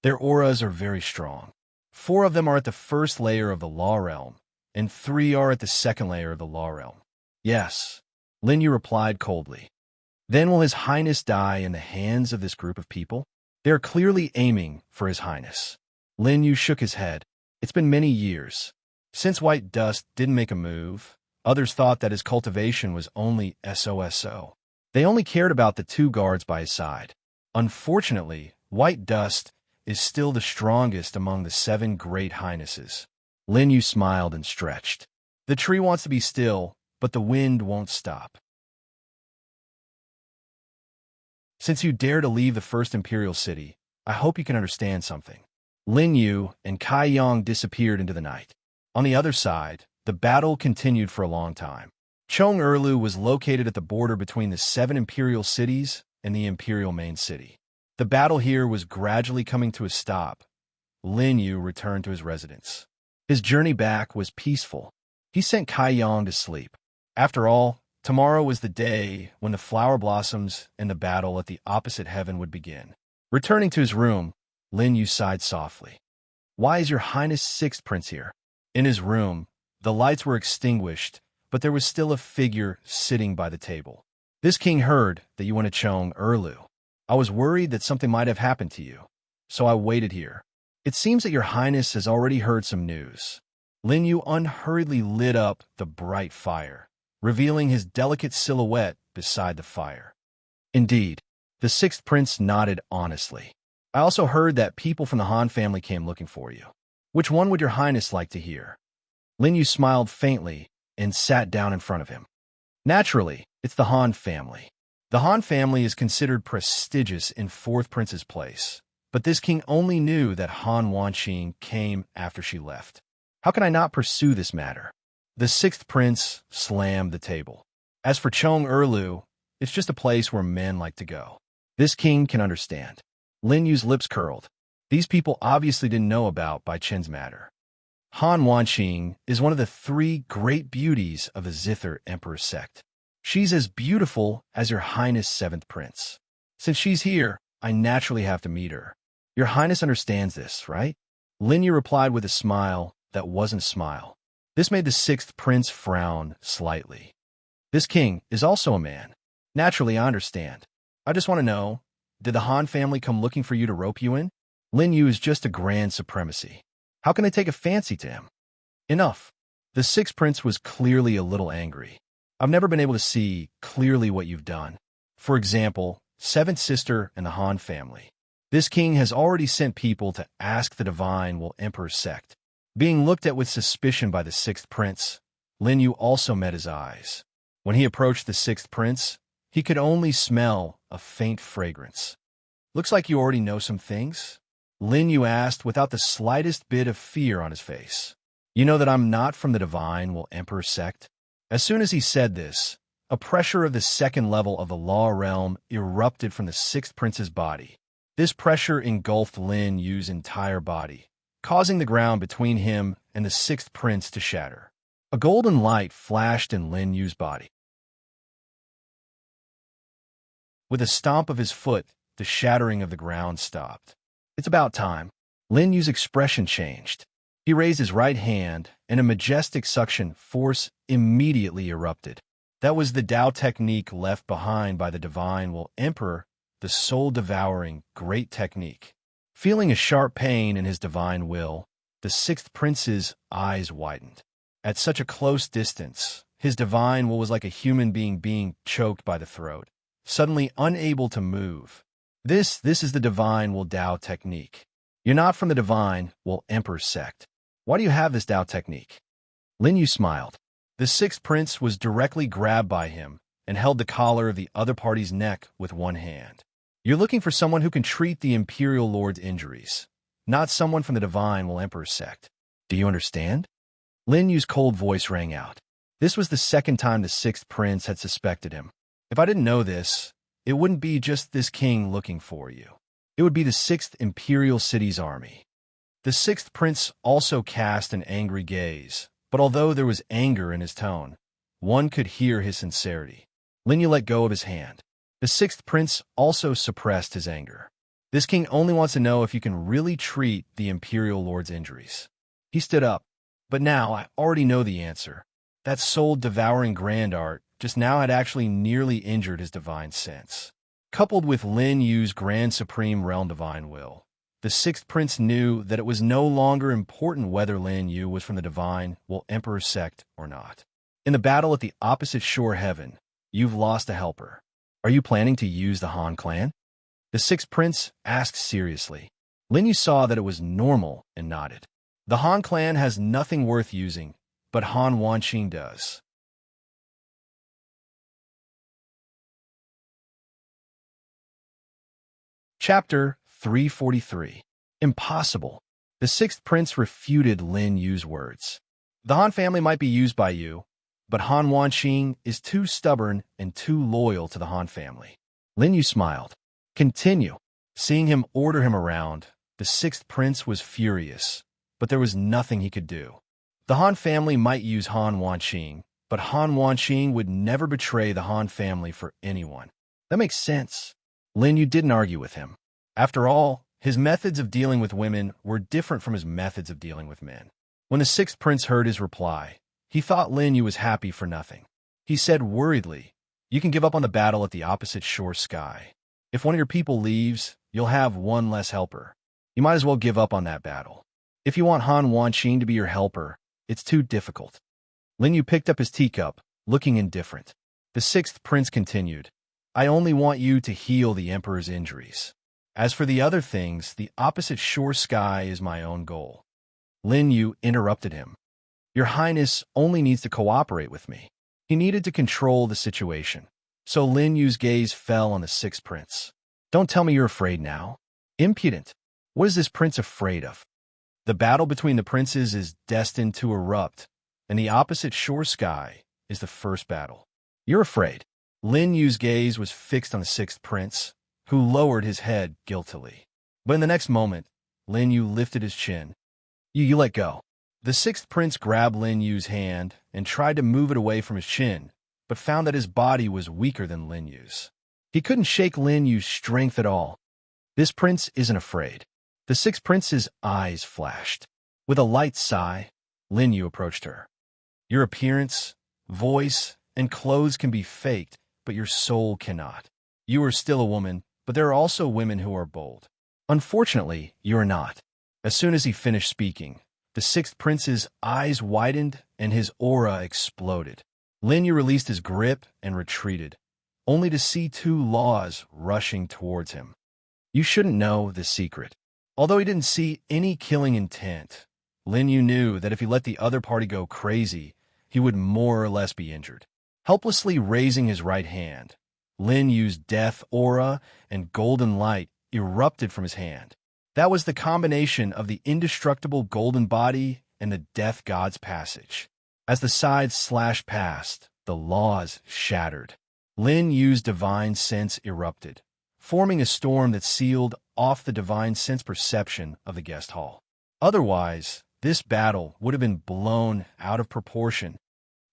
Their auras are very strong. 4 of them are at the first layer of the Law Realm, and 3 are at the second layer of the Law Realm. Yes, Lin Yu replied coldly. Then will His Highness die in the hands of this group of people? They are clearly aiming for His Highness. Lin Yu shook his head. It's been many years. Since White Dust didn't make a move, others thought that his cultivation was only SOSO. They only cared about the 2 guards by his side. Unfortunately, White Dust is still the strongest among the 7 great highnesses. Lin Yu smiled and stretched. The tree wants to be still, but the wind won't stop. Since you dare to leave the first imperial city, I hope you can understand something. Lin Yu and Kai Yang disappeared into the night. On the other side, the battle continued for a long time. Chong Erlu was located at the border between the 7 imperial cities and the imperial main city. The battle here was gradually coming to a stop. Lin Yu returned to his residence. His journey back was peaceful. He sent Kai Yang to sleep. After all, tomorrow was the day when the flower blossoms and the battle at the opposite heaven would begin. Returning to his room, Lin Yu sighed softly. Why is your Highness 6th Prince here? In his room, the lights were extinguished, but there was still a figure sitting by the table. This king heard that you went to Chong Erlu. I was worried that something might have happened to you, so I waited here. It seems that your Highness has already heard some news. Lin Yu unhurriedly lit up the bright fire, revealing his delicate silhouette beside the fire. Indeed, the 6th Prince nodded honestly. I also heard that people from the Han family came looking for you. Which one would your Highness like to hear? Lin Yu smiled faintly and sat down in front of him. Naturally, it's the Han family. The Han family is considered prestigious in 4th Prince's place, but this king only knew that Han Wanqing came after she left. How can I not pursue this matter? The 6th Prince slammed the table. As for Chong Erlu, it's just a place where men like to go. This king can understand. Lin Yu's lips curled. These people obviously didn't know about Bai Chen's matter. Han Wanqing is one of the 3 great beauties of the Zither Emperor sect. She's as beautiful as your Highness' seventh prince. Since she's here, I naturally have to meet her. Your Highness understands this, right? Lin Yu replied with a smile that wasn't a smile. This made the sixth prince frown slightly. This king is also a man. Naturally, I understand. I just want to know, did the Han family come looking for you to rope you in? Lin Yu is just a grand supremacy. How can they take a fancy to him? Enough. The sixth prince was clearly a little angry. I've never been able to see clearly what you've done. For example, seventh sister and the Han family. This king has already sent people to ask the divine will Emperor's sect. Being looked at with suspicion by the sixth prince, Lin Yu also met his eyes. When he approached the sixth prince, he could only smell a faint fragrance. Looks like you already know some things? Lin Yu asked without the slightest bit of fear on his face. You know that I'm not from the divine will Emperor's sect? As soon as he said this, a pressure of the second level of the law realm erupted from the sixth prince's body. This pressure engulfed Lin Yu's entire body, causing the ground between him and the sixth prince to shatter. A golden light flashed in Lin Yu's body. With a stomp of his foot, the shattering of the ground stopped. It's about time. Lin Yu's expression changed. He raised his right hand, and a majestic suction force immediately erupted. That was the Tao technique left behind by the divine will Emperor, the soul-devouring great technique. Feeling a sharp pain in his divine will, the sixth prince's eyes widened. At such a close distance, his divine will was like a human being choked by the throat, suddenly unable to move. This is the divine will Tao technique. You're not from the divine will Emperor's sect. Why do you have this Tao technique? Lin Yu smiled. The sixth prince was directly grabbed by him and held the collar of the other party's neck with one hand. You're looking for someone who can treat the Imperial Lord's injuries, not someone from the divine will Emperor's sect. Do you understand? Lin Yu's cold voice rang out. This was the second time the sixth prince had suspected him. If I didn't know this, it wouldn't be just this king looking for you. It would be the sixth Imperial City's army. The sixth prince also cast an angry gaze, but although there was anger in his tone, one could hear his sincerity. Lin Yu let go of his hand. The sixth prince also suppressed his anger. This king only wants to know if you can really treat the Imperial Lord's injuries. He stood up. But now I already know the answer. That soul-devouring grand art just now had actually nearly injured his divine sense. Coupled with Lin Yu's grand supreme realm divine will, the sixth prince knew that it was no longer important whether Lin Yu was from the divine will Emperor's sect or not. In the battle at the opposite shore heaven, you've lost a helper. Are you planning to use the Han clan? The sixth prince asked seriously. Lin Yu saw that it was normal and nodded. The Han clan has nothing worth using, but Han Wanqing does. Chapter 343. Impossible. The sixth prince refuted Lin Yu's words. The Han family might be used by you, but Han Wanqing is too stubborn and too loyal to the Han family. Lin Yu smiled. Continue. Seeing him order him around, the sixth prince was furious, but there was nothing he could do. The Han family might use Han Wanqing, but Han Wanqing would never betray the Han family for anyone. That makes sense. Lin Yu didn't argue with him. After all, his methods of dealing with women were different from his methods of dealing with men. When the sixth prince heard his reply, he thought Lin Yu was happy for nothing. He said worriedly, "You can give up on the battle at the opposite shore sky. If one of your people leaves, you'll have one less helper. You might as well give up on that battle. If you want Han Wanqing to be your helper, it's too difficult." Lin Yu picked up his teacup, looking indifferent. The sixth prince continued, "I only want you to heal the Emperor's injuries. As for the other things, the opposite shore sky is my own goal." Lin Yu interrupted him. "Your Highness only needs to cooperate with me." He needed to control the situation. So Lin Yu's gaze fell on the sixth prince. "Don't tell me you're afraid now. Impudent. What is this prince afraid of? The battle between the princes is destined to erupt, and the opposite shore sky is the first battle. You're afraid." Lin Yu's gaze was fixed on the sixth prince, who lowered his head guiltily. But in the next moment, Lin Yu lifted his chin. You let go." The sixth prince grabbed Lin Yu's hand and tried to move it away from his chin, but found that his body was weaker than Lin Yu's. He couldn't shake Lin Yu's strength at all. This prince isn't afraid. The sixth prince's eyes flashed. With a light sigh, Lin Yu approached her. Your appearance, voice, and clothes can be faked, but your soul cannot. You are still a woman, but there are also women who are bold. Unfortunately, you are not. As soon as he finished speaking, the sixth prince's eyes widened and his aura exploded. Lin Yu released his grip and retreated, only to see two laws rushing towards him. You shouldn't know the secret. Although he didn't see any killing intent, Lin Yu knew that if he let the other party go crazy, he would more or less be injured. Helplessly raising his right hand, Lin Yu's death aura and golden light erupted from his hand. That was the combination of the indestructible golden body and the death god's passage. As the sides slashed past, the laws shattered. Lin Yu's divine sense erupted, forming a storm that sealed off the divine sense perception of the guest hall. Otherwise, this battle would have been blown out of proportion.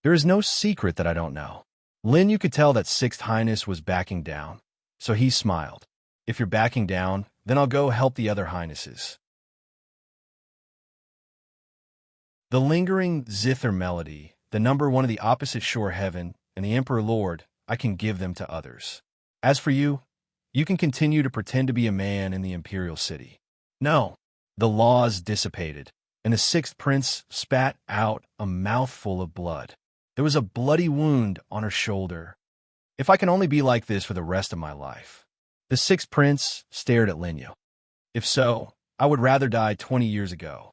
There is no secret that I don't know. Lin Yu could tell that Sixth Highness was backing down, so he smiled. If you're backing down, then I'll go help the other highnesses. The lingering zither melody, the number one of the opposite shore heaven, and the Emperor Lord, I can give them to others. As for you, you can continue to pretend to be a man in the imperial city. No, the laws dissipated, and the sixth prince spat out a mouthful of blood. There was a bloody wound on her shoulder. If I can only be like this for the rest of my life. The sixth prince stared at Lin Yu. If so, I would rather die 20 years ago.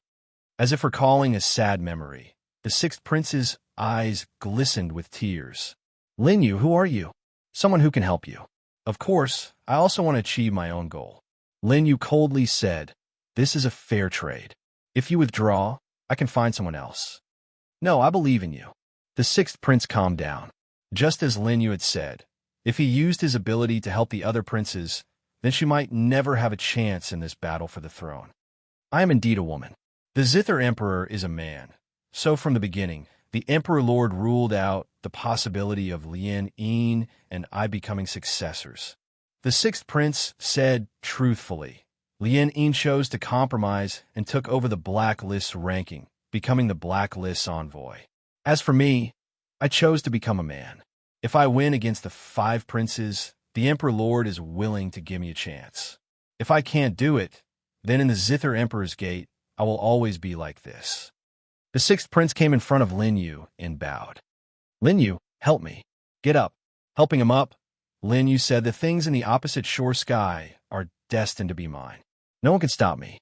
As if recalling a sad memory, the sixth prince's eyes glistened with tears. Lin Yu, who are you? Someone who can help you. Of course, I also want to achieve my own goal. Lin Yu coldly said, this is a fair trade. If you withdraw, I can find someone else. No, I believe in you. The sixth prince calmed down. Just as Lin Yu had said, if he used his ability to help the other princes, then she might never have a chance in this battle for the throne. I am indeed a woman. The Zither Emperor is a man. So from the beginning, the Emperor Lord ruled out the possibility of Lien Yin and I becoming successors. The sixth prince said truthfully, Lien Yin chose to compromise and took over the blacklist's ranking, becoming the blacklist's envoy. As for me, I chose to become a man. If I win against the 5 princes, the Emperor Lord is willing to give me a chance. If I can't do it, then in the Zither Emperor's gate, I will always be like this. The sixth prince came in front of Lin Yu and bowed. Lin Yu, help me. Get up. Helping him up, Lin Yu said the things in the opposite shore sky are destined to be mine. No one can stop me.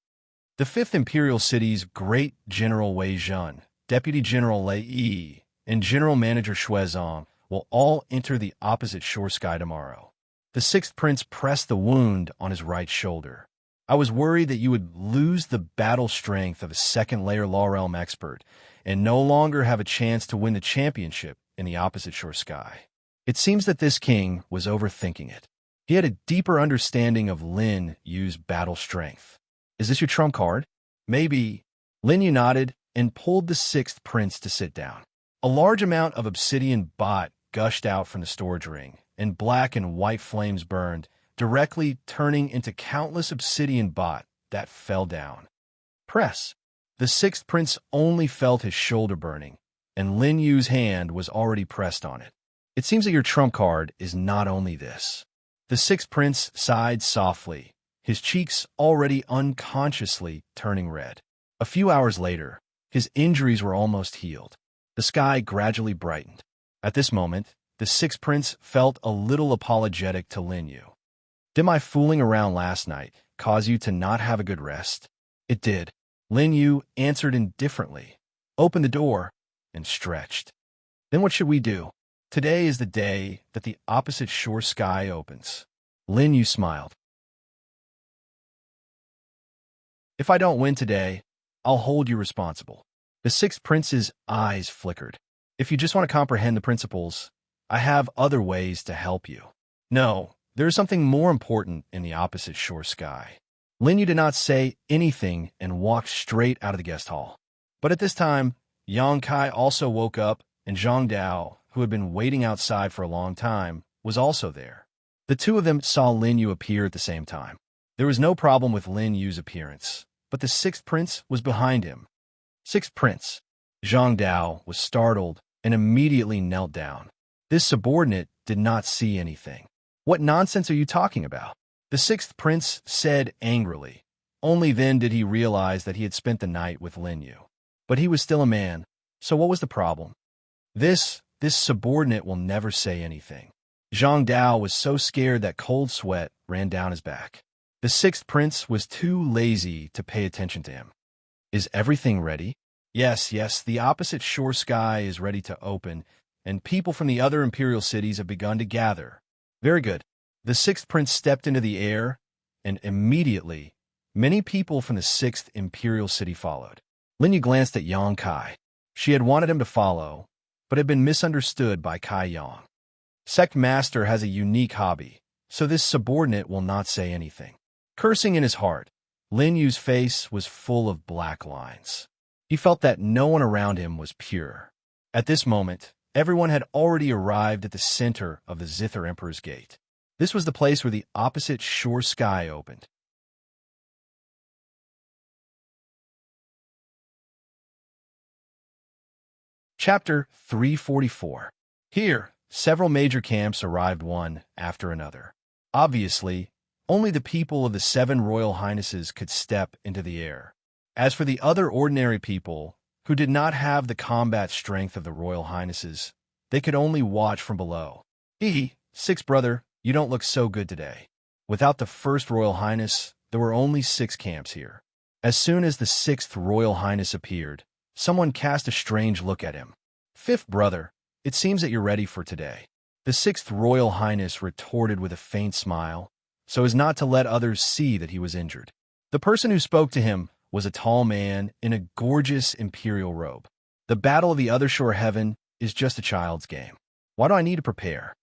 The 5th Imperial City's Great General Wei Zhen, Deputy General Lei Yi, and General Manager Xue Zong will all enter the opposite shore sky tomorrow. The sixth prince pressed the wound on his right shoulder. I was worried that you would lose the battle strength of a second-layer Law Realm expert and no longer have a chance to win the championship in the opposite shore sky. It seems that this king was overthinking it. He had a deeper understanding of Lin Yu's battle strength. Is this your trump card? Maybe. Lin Yu nodded and pulled the sixth prince to sit down. A large amount of obsidian bot gushed out from the storage ring, and black and white flames burned, directly turning into countless obsidian bot that fell down. Press. The sixth prince only felt his shoulder burning, and Lin Yu's hand was already pressed on it. It seems that your trump card is not only this. The sixth prince sighed softly, his cheeks already unconsciously turning red. A few hours later, his injuries were almost healed. The sky gradually brightened. At this moment, the sixth prince felt a little apologetic to Lin Yu. Did my fooling around last night cause you to not have a good rest? It did. Lin Yu answered indifferently, opened the door, and stretched. Then what should we do? Today is the day that the opposite shore sky opens. Lin Yu smiled. If I don't win today, I'll hold you responsible. The sixth prince's eyes flickered. If you just want to comprehend the principles, I have other ways to help you. No, there is something more important in the opposite shore sky. Lin Yu did not say anything and walked straight out of the guest hall. But at this time, Yang Kai also woke up, and Zhang Dao, who had been waiting outside for a long time, was also there. The two of them saw Lin Yu appear at the same time. There was no problem with Lin Yu's appearance, but the sixth prince was behind him. Sixth prince. Zhang Dao was startled and immediately knelt down. This subordinate did not see anything. What nonsense are you talking about? The sixth prince said angrily. Only then did he realize that he had spent the night with Lin Yu. But he was still a man, so what was the problem? This subordinate will never say anything. Zhang Dao was so scared that cold sweat ran down his back. The sixth prince was too lazy to pay attention to him. Is everything ready? Yes, the opposite shore sky is ready to open, and people from the other imperial cities have begun to gather. Very good. The sixth prince stepped into the air, and immediately, many people from the sixth imperial city followed. Lin Yu glanced at Yang Kai. She had wanted him to follow, but had been misunderstood by Kai Yang. Sect Master has a unique hobby, so this subordinate will not say anything. Cursing in his heart, Lin Yu's face was full of black lines. He felt that no one around him was pure. At this moment, everyone had already arrived at the center of the Zither Emperor's Gate. This was the place where the opposite shore sky opened. Chapter 344. Here, several major camps arrived one after another. Obviously, only the people of the 7 royal highnesses could step into the air. As for the other ordinary people, who did not have the combat strength of the royal highnesses, they could only watch from below. Sixth brother, you don't look so good today. Without the first royal highness, there were only 6 camps here. As soon as the 6th royal highness appeared, someone cast a strange look at him. Fifth brother, it seems that you're ready for today. The 6th royal highness retorted with a faint smile, so as not to let others see that he was injured. The person who spoke to him was a tall man in a gorgeous imperial robe. The battle of the other shore heaven is just a child's game. Why do I need to prepare?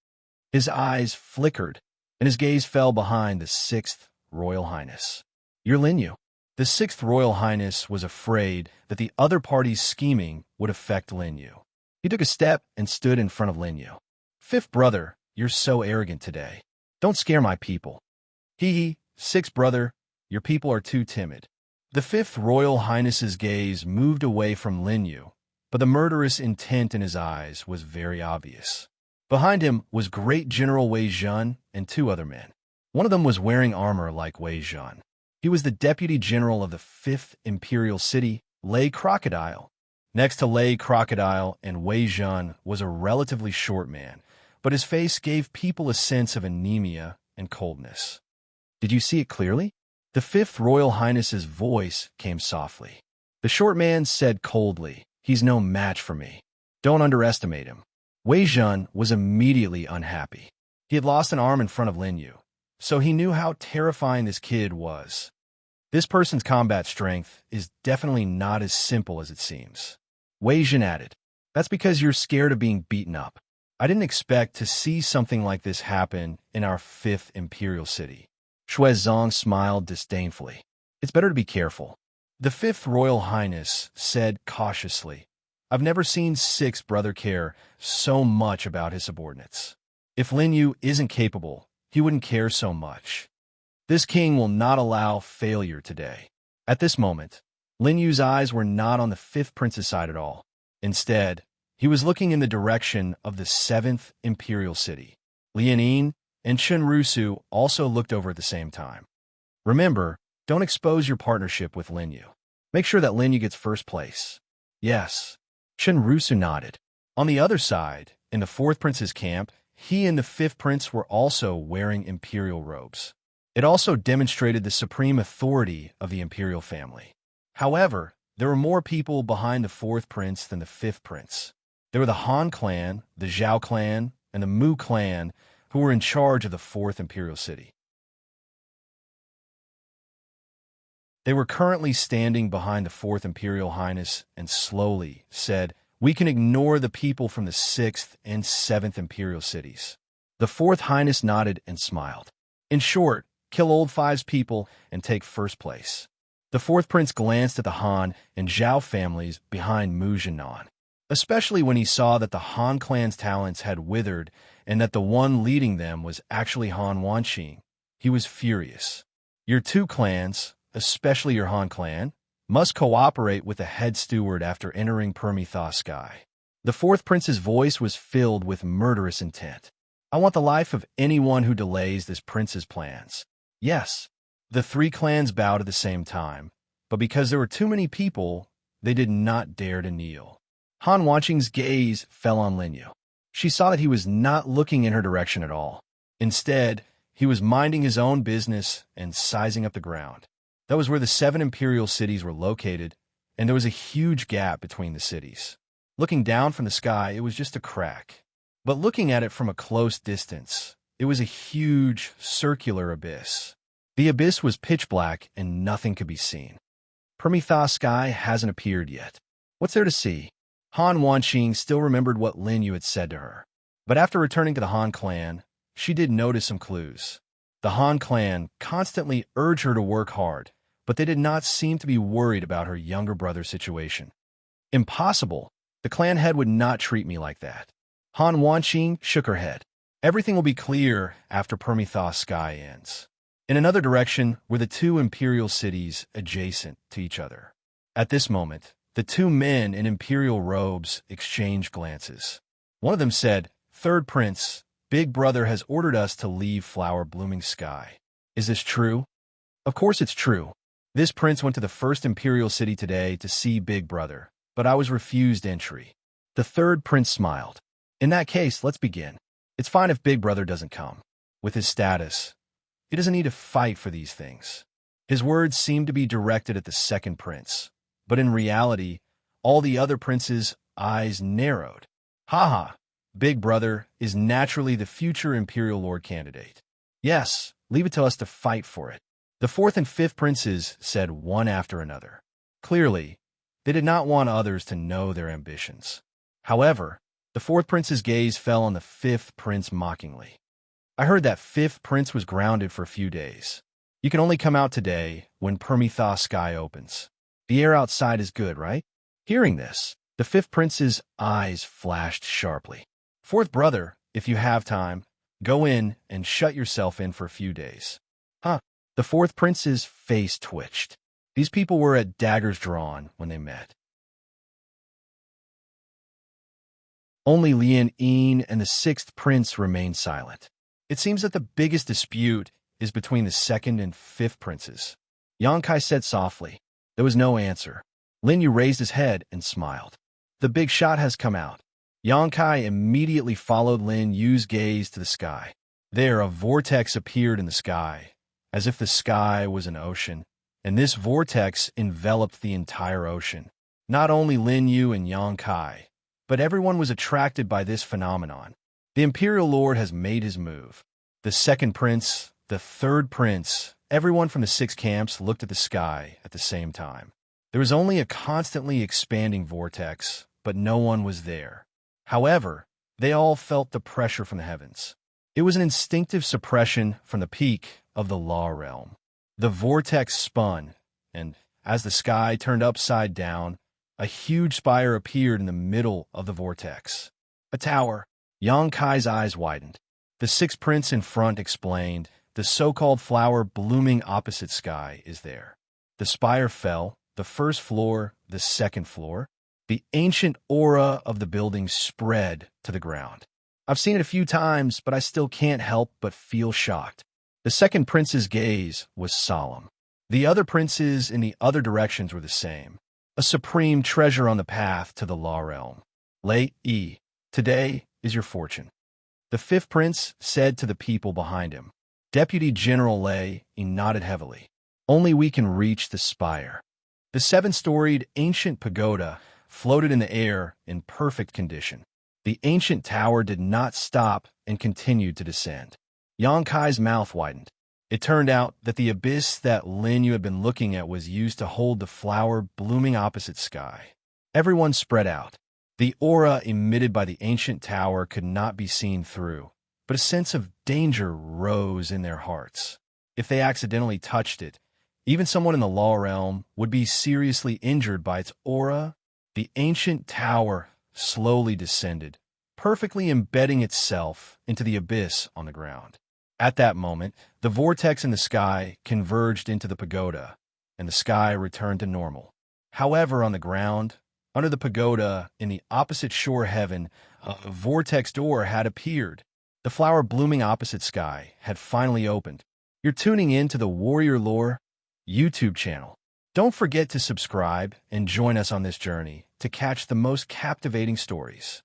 His eyes flickered, and his gaze fell behind the 6th royal highness. You're Lin Yu. The 6th royal highness was afraid that the other party's scheming would affect Lin Yu. He took a step and stood in front of Lin Yu. Fifth brother, you're so arrogant today. Don't scare my people. Sixth brother, your people are too timid. The 5th royal highness's gaze moved away from Lin Yu, but the murderous intent in his eyes was very obvious. Behind him was Great General Wei Zhen and 2 other men. One of them was wearing armor like Wei Zhen. He was the deputy general of the 5th imperial city, Lei Crocodile. Next to Lei Crocodile and Wei Zhen was a relatively short man, but his face gave people a sense of anemia and coldness. Did you see it clearly? The 5th royal highness's voice came softly. The short man said coldly, he's no match for me. Don't underestimate him. Wei Zhen was immediately unhappy. He had lost an arm in front of Lin Yu, so he knew how terrifying this kid was. This person's combat strength is definitely not as simple as it seems. Wei Zhen added, that's because you're scared of being beaten up. I didn't expect to see something like this happen in our 5th imperial city. Shui Zong smiled disdainfully. It's better to be careful. The 5th royal highness said cautiously, I've never seen 6th brother care so much about his subordinates. If Lin Yu isn't capable, he wouldn't care so much. This king will not allow failure today. At this moment, Lin Yu's eyes were not on the 5th prince's side at all. Instead, he was looking in the direction of the 7th imperial city. Lianin and Chen Rusu also looked over at the same time. Remember, don't expose your partnership with Lin Yu. Make sure that Lin Yu gets first place. Yes. Chen Rusu nodded. On the other side, in the 4th prince's camp, he and the 5th prince were also wearing imperial robes. It also demonstrated the supreme authority of the imperial family. However, there were more people behind the 4th prince than the 5th prince. There were the Han clan, the Zhao clan, and the Mu clan, who were in charge of the 4th imperial city. They were currently standing behind the 4th imperial highness and slowly said, we can ignore the people from the 6th and 7th imperial cities. The 4th highness nodded and smiled. In short, kill old Five's people and take first place. The 4th prince glanced at the Han and Zhao families behind Mu Jianan. especially when he saw that the Han clan's talents had withered and that the one leading them was actually Han Wanqing. He was furious. Your two clans, especially your Han clan, must cooperate with the head steward after entering Permethos Sky. The fourth prince's voice was filled with murderous intent. I want the life of anyone who delays this prince's plans. Yes. The three clans bowed at the same time, but because there were too many people, they did not dare to kneel. Han Wanqing's gaze fell on Linyu. She saw that he was not looking in her direction at all. Instead, he was minding his own business and sizing up the ground. That was where the 7 imperial cities were located, and there was a huge gap between the cities. Looking down from the sky, it was just a crack. But looking at it from a close distance, it was a huge, circular abyss. The abyss was pitch black and nothing could be seen. Permethos Sky hasn't appeared yet. What's there to see? Han Wanqing still remembered what Lin Yu had said to her. But after returning to the Han clan, she did notice some clues. The Han clan constantly urged her to work hard, but they did not seem to be worried about her younger brother's situation. Impossible. The clan head would not treat me like that. Han Wanqing shook her head. Everything will be clear after Permethos Sky ends. In another direction were the 2 imperial cities adjacent to each other. At this moment, the 2 men in imperial robes exchanged glances. One of them said, "Third Prince, Big Brother has ordered us to leave Flower Blooming Sky. Is this true?" Of course it's true. This prince went to the first imperial city today to see Big Brother, but I was refused entry. The third prince smiled. In that case, let's begin. It's fine if Big Brother doesn't come. With his status, he doesn't need to fight for these things. His words seemed to be directed at the second prince, but in reality, all the other princes' eyes narrowed. Haha, Big Brother is naturally the future Imperial Lord candidate. Yes, leave it to us to fight for it. The fourth and fifth princes said one after another. Clearly, they did not want others to know their ambitions. However, the fourth prince's gaze fell on the fifth prince mockingly. I heard that fifth prince was grounded for a few days. You can only come out today when Permethos Sky opens. The air outside is good, right? Hearing this, the fifth prince's eyes flashed sharply. Fourth brother, if you have time, go in and shut yourself in for a few days. Huh? The fourth prince's face twitched. These people were at daggers drawn when they met. Only Lian Yin and the sixth prince remained silent. It seems that the biggest dispute is between the second and fifth princes. Yang Kai said softly. There was no answer. Lin Yu raised his head and smiled. The big shot has come out. Yang Kai immediately followed Lin Yu's gaze to the sky. There, a vortex appeared in the sky, as if the sky was an ocean, and this vortex enveloped the entire ocean. Not only Lin Yu and Yang Kai, but everyone was attracted by this phenomenon. The Imperial Lord has made his move. The second prince, the third prince, everyone from the 6 camps looked at the sky at the same time. There was only a constantly expanding vortex, but no one was there. However, they all felt the pressure from the heavens. It was an instinctive suppression from the peak of the Law Realm. The vortex spun, and as the sky turned upside down, a huge spire appeared in the middle of the vortex. A tower. Yang Kai's eyes widened. The sixth prince in front explained, the so-called flower blooming opposite sky is there. The spire fell, the first floor, the second floor. The ancient aura of the building spread to the ground. I've seen it a few times, but I still can't help but feel shocked. The second prince's gaze was solemn. The other princes in the other directions were the same. A supreme treasure on the path to the Law Realm. Lei Yi, today is your fortune. The fifth prince said to the people behind him. Deputy General Lei Yi nodded heavily. Only we can reach the spire. The 7-storied ancient pagoda floated in the air in perfect condition. The ancient tower did not stop and continued to descend. Yang Kai's mouth widened. It turned out that the abyss that Lin Yu had been looking at was used to hold the flower blooming opposite sky. Everyone spread out. The aura emitted by the ancient tower could not be seen through, but a sense of danger rose in their hearts. If they accidentally touched it, even someone in the Law Realm would be seriously injured by its aura. The ancient tower slowly descended, perfectly embedding itself into the abyss on the ground. At that moment, the vortex in the sky converged into the pagoda, and the sky returned to normal. However, on the ground, under the pagoda, in the opposite shore heaven, a vortex door had appeared. The flower blooming opposite sky had finally opened. You're tuning in to the Warrior Lore YouTube channel. Don't forget to subscribe and join us on this journey to catch the most captivating stories.